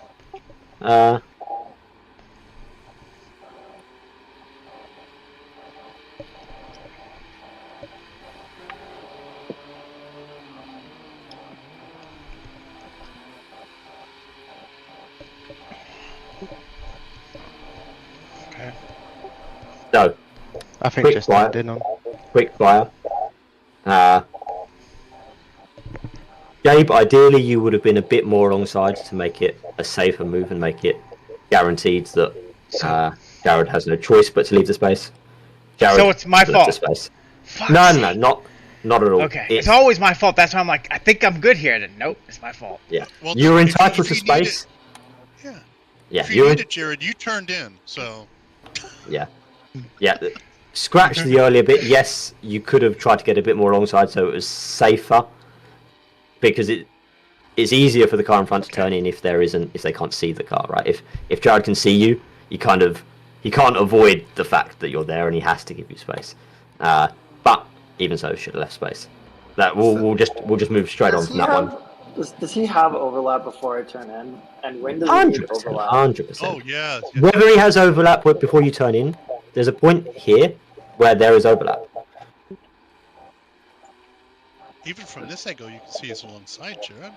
Speaker 3: So,
Speaker 10: I think just turned in on.
Speaker 3: Quick fire. Gabe, ideally you would have been a bit more alongside to make it a safer move and make it guaranteed that Jared has no choice but to leave the space. Jared
Speaker 1: So it's my fault.
Speaker 3: The space. No, not at all.
Speaker 1: Okay, it's always my fault. That's why I'm like, I think I'm good here. Then nope, it's my fault.
Speaker 3: Yeah,
Speaker 2: Well,
Speaker 3: you're
Speaker 2: if
Speaker 3: entitled to
Speaker 2: you need
Speaker 3: space.
Speaker 2: Yeah.
Speaker 3: Yeah,
Speaker 2: If you needed Jared, you turned in, so.
Speaker 3: Yeah. Scratch the earlier bit. Yes, you could have tried to get a bit more alongside so it was safer, because it's easier for the car in front to turn in if they can't see the car, right? If Jared can see you, he can't avoid the fact that you're there and he has to give you space. But even so, should have left space. That we'll just move straight on from that one.
Speaker 12: Does he have overlap before I turn in? And when does he need overlap?
Speaker 3: 100%.
Speaker 2: Oh yeah.
Speaker 3: Whether he has overlap before you turn in, there's a point here where there is overlap.
Speaker 2: Even from this angle, you can see it's alongside Jared.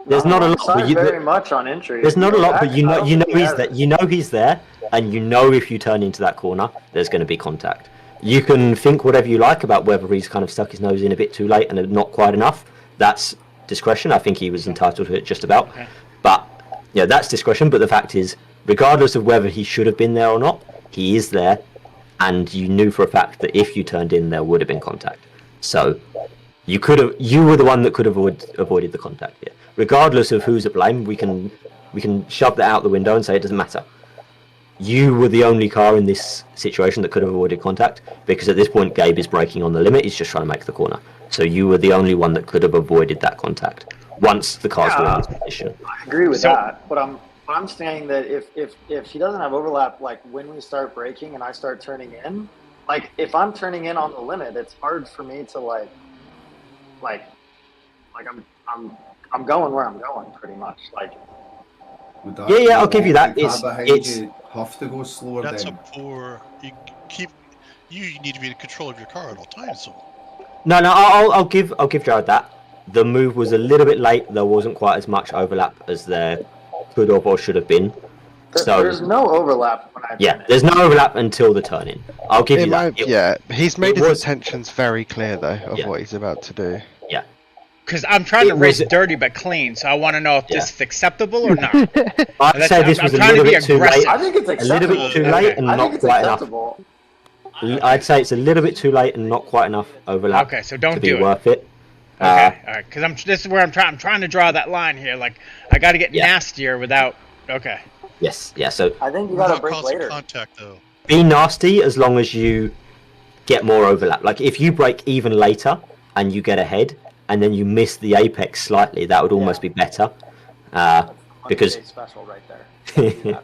Speaker 3: There's not a lot,
Speaker 12: but very much on entry.
Speaker 3: There's not a lot, but you know he's there. You know he's there, and you know if you turn into that corner, there's going to be contact. You can think whatever you like about whether he's kind of stuck his nose in a bit too late and not quite enough. That's discretion. I think he was entitled to it just about. Okay. But yeah, that's discretion. But the fact is, regardless of whether he should have been there or not, he is there, and you knew for a fact that if you turned in, there would have been contact. So you were the one that could have avoided the contact here. Regardless of who's at blame, we can shove that out the window and say it doesn't matter. You were the only car in this situation that could have avoided contact, because at this point Gabe is braking on the limit, he's just trying to make the corner. So you were the only one that could have avoided that contact once the cars were in this position.
Speaker 12: I agree with that, but I'm saying that if he doesn't have overlap, like when we start braking and I start turning in, like if I'm turning in on the limit, it's hard for me to like I'm going where I'm going pretty much. Like
Speaker 3: yeah, I'll give you that.
Speaker 5: It's you have to go slower.
Speaker 2: That's
Speaker 5: then.
Speaker 2: a poor. You need to be in control of your car at all times. So.
Speaker 3: No, I'll give Jared that. The move was a little bit late. There wasn't quite as much overlap as there could have or should have been. So
Speaker 12: there's no overlap when I turn in.
Speaker 3: There's no overlap until the turn in. I'll give you that.
Speaker 10: He's made his intentions very clear though of what he's about to do.
Speaker 3: Yeah.
Speaker 1: Because I'm trying to race dirty but clean, so I want to know if this is acceptable or not.
Speaker 3: I'd say this was a little bit too late.
Speaker 12: I think it's acceptable.
Speaker 3: A little bit too late and not quite enough. I'd say it's a little bit too late and not quite enough overlap.
Speaker 1: Okay, so don't
Speaker 3: to
Speaker 1: do
Speaker 3: be worth it.
Speaker 1: Okay, all right. Because this is where I'm trying to draw that line here. Like I got to get nastier without. Okay.
Speaker 3: Yes. Yeah. So
Speaker 12: I think you got to break later.
Speaker 2: Contact though.
Speaker 3: Be nasty as long as you get more overlap. Like if you break even later and you get ahead, and then you miss the apex slightly, that would almost be better. Because
Speaker 12: special right there.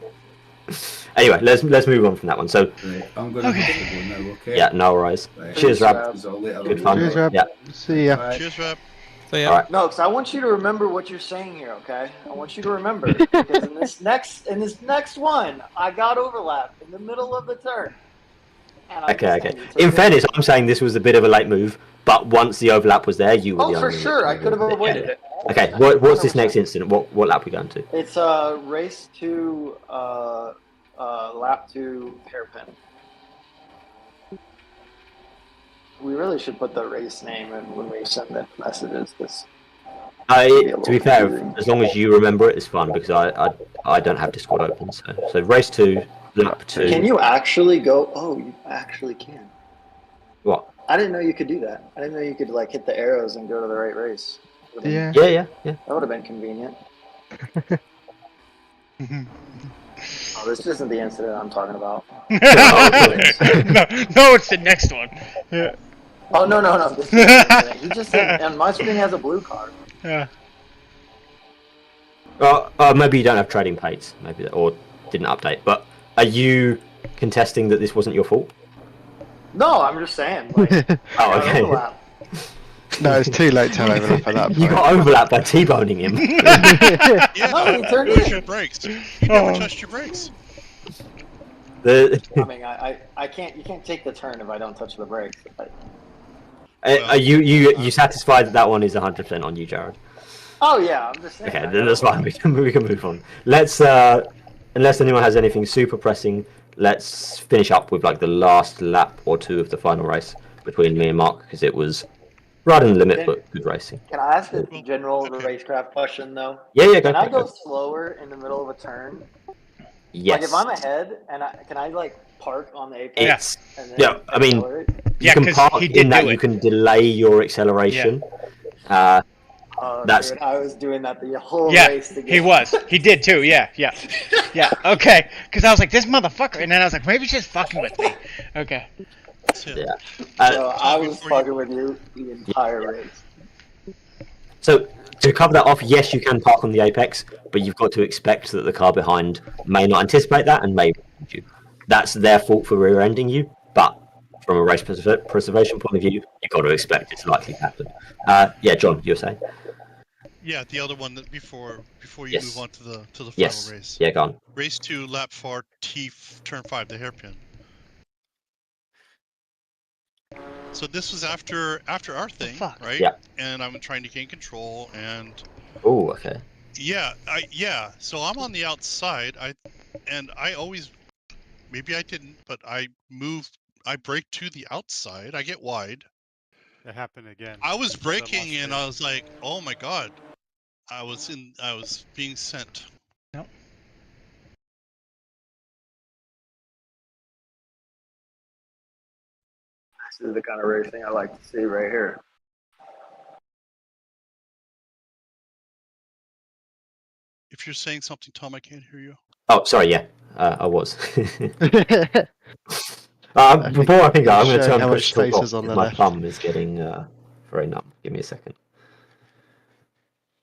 Speaker 3: Anyway, let's move on from that one. So
Speaker 5: I'm gonna have to go now, okay?
Speaker 3: Yeah, no worries. Cheers, Rab. Good fun.
Speaker 10: Cheers, Rab.
Speaker 3: Yeah.
Speaker 10: See ya.
Speaker 2: Cheers, Rab.
Speaker 13: So, yeah.
Speaker 3: Right.
Speaker 12: No, because I want you to remember what you're saying here, okay? I want you to remember because in this next one, I got overlap in the middle of the turn.
Speaker 3: Okay. In fairness, I'm saying this was a bit of a late move. But once the overlap was there, you were the
Speaker 12: Oh, for
Speaker 3: only one.
Speaker 12: sure, I could have avoided it.
Speaker 3: Okay, what's this
Speaker 12: 100%.
Speaker 3: next incident? What lap we going to?
Speaker 12: It's race to lap 2 hairpin. We really should put the race name in when we send the messages.
Speaker 3: To be fair, as long as you remember it, it's fun because I don't have Discord open. So race 2, lap 2.
Speaker 12: Can you actually go? Oh, you actually can.
Speaker 3: What?
Speaker 12: I didn't know you could do that. I didn't know you could like hit the arrows and go to the right race.
Speaker 10: Yeah.
Speaker 3: Yeah.
Speaker 12: That would have been convenient. Oh, this isn't the incident I'm talking about.
Speaker 1: No, it's the next one. Yeah.
Speaker 12: Oh no! This is he just said, and my screen has a blue car.
Speaker 1: Yeah.
Speaker 3: Maybe you don't have trading plates, or didn't update. But are you contesting that this wasn't your fault?
Speaker 12: No, I'm just saying. Like,
Speaker 3: oh, okay.
Speaker 12: Overlap.
Speaker 10: No, it's too late to overlap at that point.
Speaker 3: You got overlapped by T-boning him.
Speaker 2: Yeah,
Speaker 12: no, he turned
Speaker 2: touched
Speaker 12: in.
Speaker 2: your brakes. You never touched your brakes.
Speaker 12: I mean, I can't. You can't take the turn if I don't touch the brakes.
Speaker 3: Are you satisfied that one is 100% on you, Jared?
Speaker 12: Oh yeah, I'm just saying.
Speaker 3: Okay, then that's fine. We can move on. Let's unless anyone has anything super pressing, let's finish up with like the last lap or two of the final race between me and Mark because it was right in the limit, but good racing.
Speaker 12: Can I ask a general racecraft question though?
Speaker 3: Yeah, go.
Speaker 12: Can I go slower in the middle of a turn?
Speaker 3: Yes.
Speaker 12: Like if I'm ahead and can I like park on the apex?
Speaker 3: Yeah, I mean, you can park in that. You can delay your acceleration.
Speaker 12: Yeah.
Speaker 3: That's.
Speaker 12: Dude, I was doing that the whole race.
Speaker 1: He was. He did too. Yeah. Okay. Because I was like, this motherfucker, and then I was like, maybe he's just fucking with me. Okay.
Speaker 3: Yeah.
Speaker 12: So I was fucking with you the entire race.
Speaker 3: So to cover that off, yes, you can park on the apex, but you've got to expect that the car behind may not anticipate that and may rear-end you. That's their fault for rear-ending you, but from a race preservation point of view, you've got to expect it's likely to happen. Yeah, John, you were saying?
Speaker 2: Yeah, the other one that before you move on to the final race.
Speaker 3: Yeah, go on.
Speaker 2: Race 2, lap 4, turn 5, the hairpin. So this was after our thing, right?
Speaker 3: Yeah.
Speaker 2: And I'm trying to gain control, and
Speaker 3: oh, okay.
Speaker 2: Yeah, So I'm on the outside. I always, maybe I didn't, but I brake to the outside. I get wide.
Speaker 6: That happened again.
Speaker 2: I was braking, and I was like, oh my god, I was being sent.
Speaker 1: Nope.
Speaker 12: This is the kind of racing I like to see right here.
Speaker 2: If you're saying something, Tom, I can't hear you.
Speaker 3: Oh, sorry. Yeah, I was. Before I think I'm going to turn
Speaker 10: how
Speaker 3: push
Speaker 10: much
Speaker 3: talk
Speaker 10: space
Speaker 3: off
Speaker 10: is on
Speaker 3: because
Speaker 10: the
Speaker 3: my
Speaker 10: left.
Speaker 3: thumb is getting very numb. Give me a second.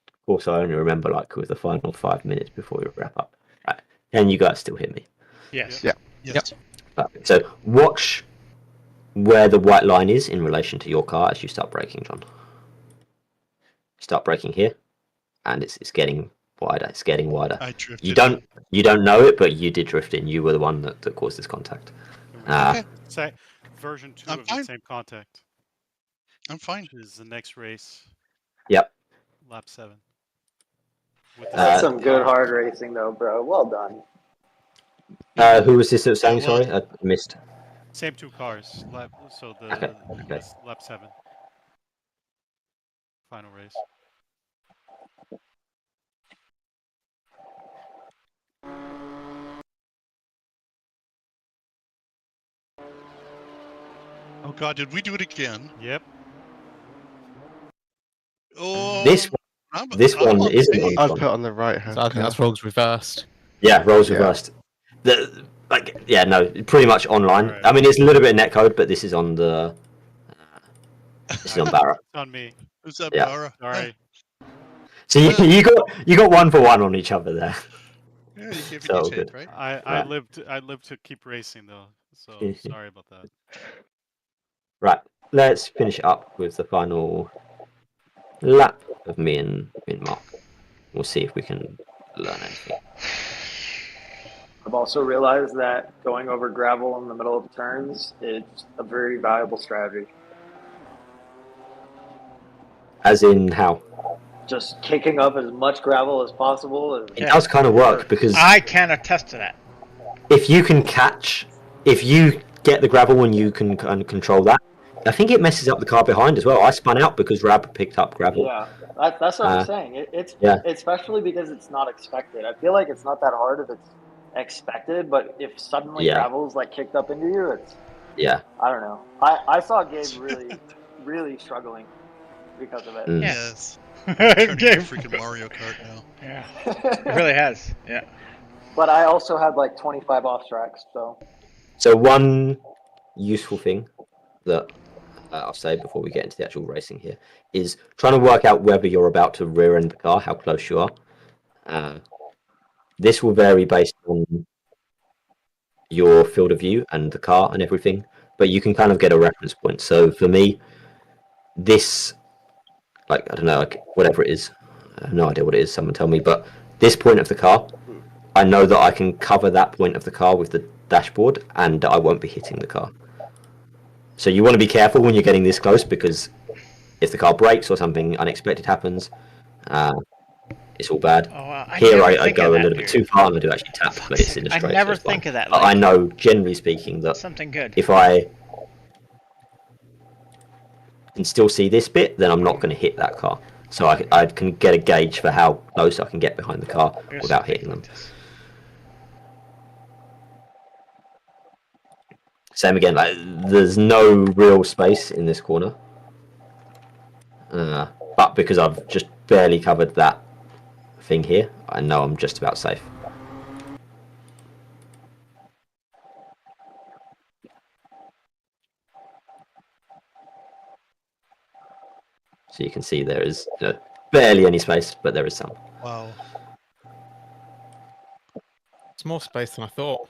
Speaker 3: Of course, I only remember like with the final 5 minutes before we wrap up. Right. Can you guys still hear me?
Speaker 1: Yes.
Speaker 10: Yeah.
Speaker 2: Yes.
Speaker 3: Perfect. So watch where the white line is in relation to your car as you start braking, John. Start braking here, and it's getting wider. It's getting wider.
Speaker 2: I drifted.
Speaker 3: You don't know it, but you did drift in. You were the one that caused this contact.
Speaker 6: Say version 2 of the same contact.
Speaker 2: I'm fine.
Speaker 6: Which is the next race.
Speaker 3: Yep.
Speaker 6: Lap 7.
Speaker 12: That's some good hard racing though, bro. Well done.
Speaker 3: Who was this that was saying? Sorry, I missed.
Speaker 6: Same 2 cars. So the
Speaker 3: Okay.
Speaker 6: lap 7. Final race.
Speaker 2: Oh god, did we do it again?
Speaker 6: Yep.
Speaker 2: Oh.
Speaker 3: This one isn't.
Speaker 10: I'd put on the right hand.
Speaker 13: So I think that's roles reversed.
Speaker 3: Yeah, roles reversed. Pretty much online.
Speaker 6: Right.
Speaker 3: I mean, it's a little bit of netcode, but this is on the. This is on Barra.
Speaker 6: It's on me.
Speaker 2: Who's that,
Speaker 3: Yeah.
Speaker 2: Barra?
Speaker 6: Sorry.
Speaker 3: So you got 1 for 1 on each other there.
Speaker 2: Yeah, you gave
Speaker 3: So
Speaker 2: it a
Speaker 3: good.
Speaker 2: take, right?
Speaker 6: I lived to keep racing though. So sorry about that.
Speaker 3: Right, let's finish up with the final lap of me and Mark. We'll see if we can learn anything.
Speaker 12: I've also realized that going over gravel in the middle of turns is a very valuable strategy.
Speaker 3: As in how?
Speaker 12: Just kicking up as much gravel as possible.
Speaker 3: It does kind of work because
Speaker 1: I can attest to that.
Speaker 3: if you get the gravel and you can kind of control that, I think it messes up the car behind as well. I spun out because Rab picked up gravel.
Speaker 12: Yeah, that's what I'm saying. It's especially because it's not expected. I feel like it's not that hard if it's expected, but if suddenly gravel's like kicked up into you, it's I don't know. I saw Gabe really struggling because of it.
Speaker 2: Yes. Turning into freaking Mario Kart now.
Speaker 1: Yeah, it really has. Yeah.
Speaker 12: But I also had like 25 off tracks, so.
Speaker 3: So one useful thing that I'll say before we get into the actual racing here is trying to work out whether you're about to rear end the car, how close you are. This will vary based on your field of view and the car and everything, but you can kind of get a reference point. So for me, this, like, I don't know, like whatever it is, I have no idea what it is, someone tell me, but this point of the car, I know that I can cover that point of the car with the dashboard and I won't be hitting the car. So you want to be careful when you're getting this close, because if the car breaks or something unexpected happens, it's all bad. Here I go a little bit too far and I do actually tap, but it's in a straight.
Speaker 1: I never think of that.
Speaker 3: But I know, generally speaking, that
Speaker 1: something good.
Speaker 3: If I can still see this bit, then I'm not going to hit that car. So I can get a gauge for how close I can get behind the car without hitting them. Same again, like there's no real space in this corner, but because I've just barely covered that thing here, I know I'm just about safe. So you can see there is barely any space, but there is some.
Speaker 2: Wow.
Speaker 13: It's more space than I thought.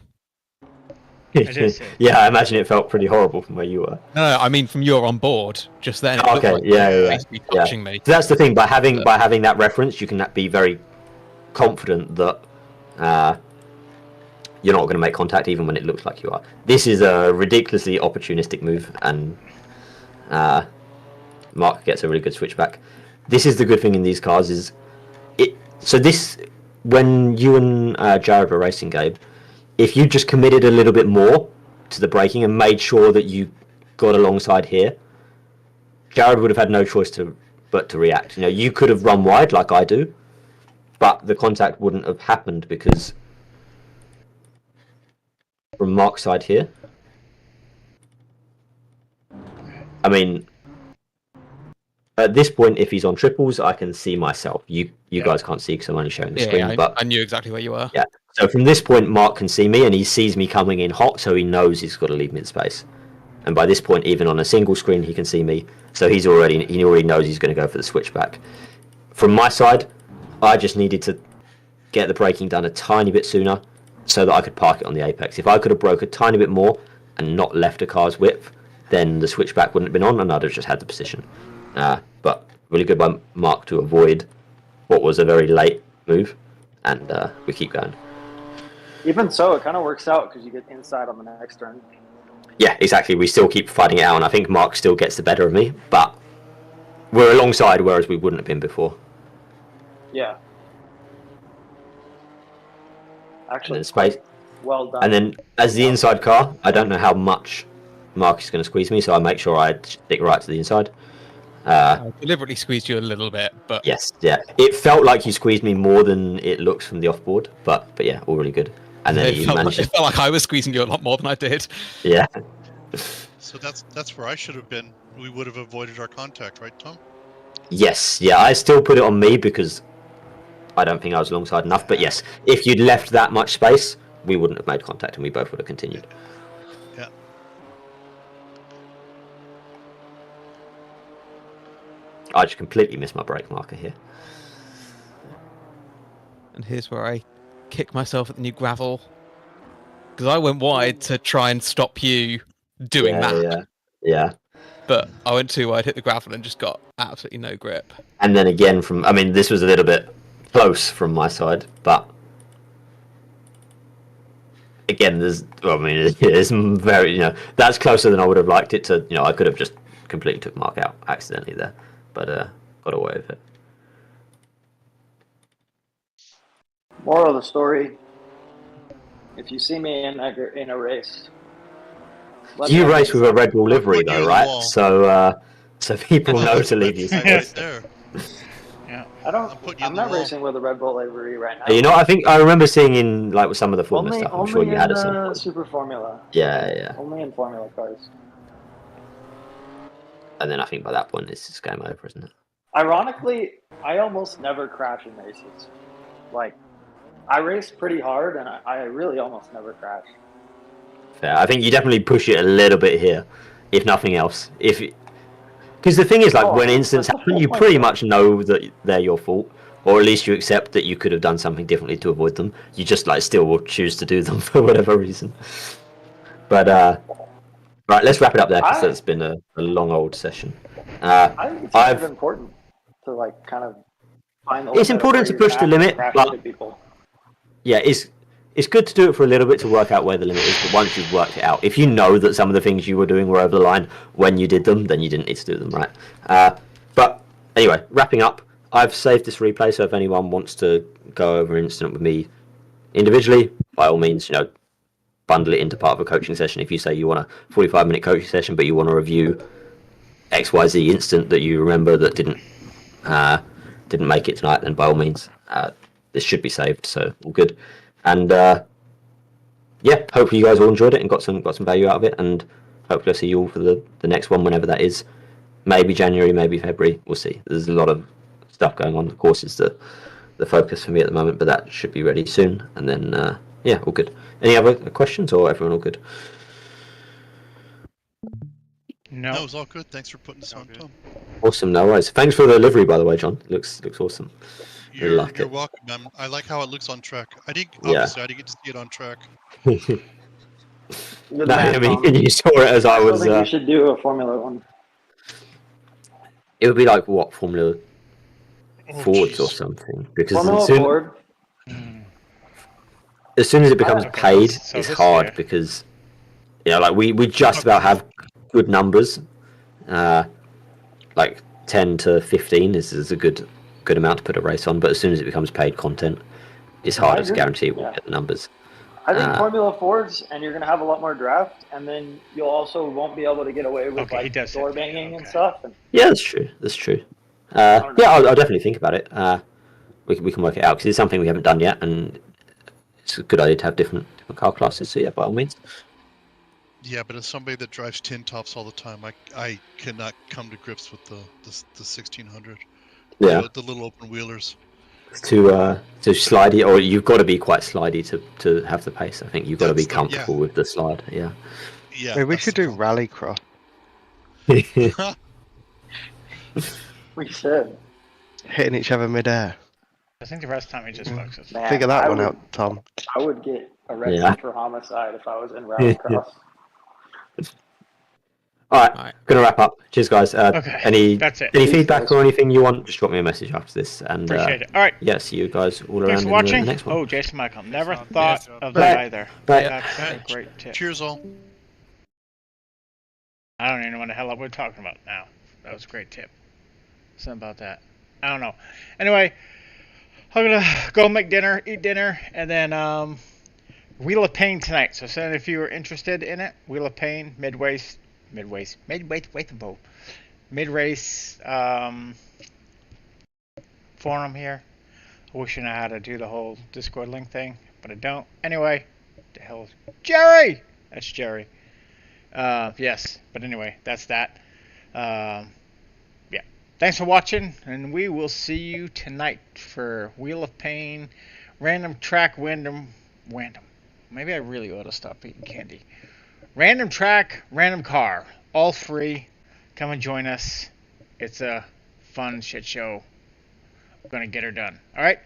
Speaker 3: Yeah, I imagine it felt pretty horrible from where you were.
Speaker 13: No, I mean from your on board just then. It
Speaker 3: Okay,
Speaker 13: like
Speaker 3: yeah.
Speaker 13: Touching me.
Speaker 3: So that's the thing. By having that reference, you can be very confident that you're not going to make contact, even when it looks like you are. This is a ridiculously opportunistic move, and Mark gets a really good switchback. This is the good thing in these cars is it. So this, when you and Jared were racing, Gabe, if you just committed a little bit more to the braking and made sure that you got alongside here, Jared would have had no choice but to react. You know, you could have run wide like I do, but the contact wouldn't have happened because from Mark's side here, I mean, at this point, if he's on triples, I can see myself. You guys can't see because I'm only showing the screen. But
Speaker 13: I knew exactly where you were.
Speaker 3: Yeah. So from this point, Mark can see me, and he sees me coming in hot, so he knows he's got to leave mid space. And by this point, even on a single screen, he can see me, so he already knows he's going to go for the switchback. From my side, I just needed to get the braking done a tiny bit sooner, so that I could park it on the apex. If I could have broke a tiny bit more and not left a car's width, then the switchback wouldn't have been on, and I'd have just had the position. But really good by Mark to avoid what was a very late move, and we keep going.
Speaker 12: Even so, it kind of works out because you get inside on the next turn.
Speaker 3: Yeah, exactly. We still keep fighting it out, and I think Mark still gets the better of me, but we're alongside, whereas we wouldn't have been before.
Speaker 12: Yeah. Actually,
Speaker 3: and space.
Speaker 12: Well done.
Speaker 3: And then, as the inside car, I don't know how much Mark is going to squeeze me, so I make sure I stick right to the inside.
Speaker 13: I deliberately squeezed you a little bit, but
Speaker 3: yes, yeah, it felt like you squeezed me more than it looks from the offboard, but yeah, all really good. And then
Speaker 13: it felt like I was squeezing you a lot more than I did.
Speaker 3: Yeah.
Speaker 2: So that's where I should have been. We would have avoided our contact, right, Tom?
Speaker 3: Yes, yeah, I still put it on me because I don't think I was alongside enough. But yes, if you'd left that much space, we wouldn't have made contact, and we both would have continued.
Speaker 2: Yeah.
Speaker 3: I just completely missed my brake marker here.
Speaker 13: And here's where I kick myself at the new gravel, because I went wide to try and stop you doing that.
Speaker 3: Yeah.
Speaker 13: But I went too wide, hit the gravel, and just got absolutely no grip.
Speaker 3: And then again, this was a little bit close from my side, but again, it's very, that's closer than I would have liked it to. I could have just completely took Mark out accidentally there, but got away with it.
Speaker 12: Moral of the story: if you see me in a race,
Speaker 3: you race with a Red Bull livery though, right? So people know to leave you
Speaker 2: right there.
Speaker 1: Yeah.
Speaker 12: I'm not racing with a Red Bull livery right now.
Speaker 3: You know, I think I remember seeing in like with some of the Formula stuff. I'm sure you had it.
Speaker 12: Only in Super Formula.
Speaker 3: Yeah.
Speaker 12: Only in Formula cars.
Speaker 3: And then I think by that point it's just game over, isn't it?
Speaker 12: Ironically, I almost never crash in races. Like, I race pretty hard, and I really almost never crash.
Speaker 3: Fair. I think you definitely push it a little bit here, if nothing else. Because the thing is, like, when incidents happen, you pretty much know that they're your fault, or at least you accept that you could have done something differently to avoid them. You just like still will choose to do them for whatever reason. But right, let's wrap it up there because it's been a long old session.
Speaker 12: I think it's kind of important to like kind of find the limit.
Speaker 3: It's important to push the limit, but yeah, it's good to do it for a little bit to work out where the limit is. But once you've worked it out, if you know that some of the things you were doing were over the line when you did them, then you didn't need to do them, right? But anyway, wrapping up, I've saved this replay, so if anyone wants to go over an incident with me individually, by all means, you know, bundle it into part of a coaching session. If you say you want a 45-minute coaching session, but you want to review XYZ incident that you remember that didn't make it tonight, then by all means, this should be saved. So all good. And yeah, hopefully you guys all enjoyed it and got some value out of it. And hopefully I'll see you all for the next one, whenever that is. Maybe January, maybe February. We'll see. There's a lot of stuff going on. Of course, is the focus for me at the moment, but that should be ready soon. And then yeah, all good. Any other questions, or everyone all good?
Speaker 2: No, it was all good. Thanks for putting this on, Tom.
Speaker 3: Awesome, no worries. Thanks for the livery, by the way, John. Looks awesome.
Speaker 2: You're welcome. I like how it looks on track. I didn't get to see it on track.
Speaker 3: No, I mean, you saw it as I was.
Speaker 12: I think you should do a Formula One.
Speaker 3: It would be like what, Formula Fords or something? Because as soon as it becomes paid, it's hard because like we just about have good numbers. Like 10 to 15 is a good amount to put a race on, but as soon as it becomes paid content, it's harder to guarantee we'll get the numbers.
Speaker 12: I think Formula Fords, and you're going to have a lot more draft, and then you'll also won't be able to get away with like door banging and stuff.
Speaker 3: Yeah, that's true. Yeah, I'll definitely think about it. We can work it out because it's something we haven't done yet, and it's a good idea to have different car classes. So yeah, by all means.
Speaker 2: Yeah, but as somebody that drives tin tops all the time, I cannot come to grips with the 1600.
Speaker 3: Yeah,
Speaker 2: the little open wheelers.
Speaker 3: To slidey, or you've got to be quite slidey to have the pace. I think you've got to be comfortable with the slide. Yeah.
Speaker 2: Yeah.
Speaker 10: Maybe we should do rallycross.
Speaker 12: We should.
Speaker 10: Hitting each other mid-air.
Speaker 1: I think the rest of the time he just focuses.
Speaker 10: Figure that one out, Tom.
Speaker 12: I would get arrested for homicide if I was in rallycross.
Speaker 3: All right, gonna wrap up. Cheers, guys.
Speaker 1: Okay, that's it.
Speaker 3: Any feedback or anything you want, just drop me a message after this. And
Speaker 1: appreciate it. All right.
Speaker 3: Yeah, see you guys all
Speaker 1: Thanks
Speaker 3: around
Speaker 1: for watching.
Speaker 3: in the next one.
Speaker 1: Oh, Jason Michael. Never thought of that either. That's a great tip.
Speaker 2: Cheers, all.
Speaker 1: I don't even know what the hell we're talking about now. That was a great tip. Something about that. I don't know. Anyway, I'm gonna go make dinner, eat dinner, and then Wheel of Pain tonight. So if you are interested in it, Wheel of Pain, mid-race forum here. I wish I knew how to do the whole Discord link thing, but I don't. Anyway, the hell is Jerry? That's Jerry. Yes, but anyway, that's that. Yeah. Thanks for watching, and we will see you tonight for Wheel of Pain, Random Track, Random. Maybe I really ought to stop eating candy. Random Track, Random Car, all free. Come and join us. It's a fun shit show. We're gonna get her done. All right.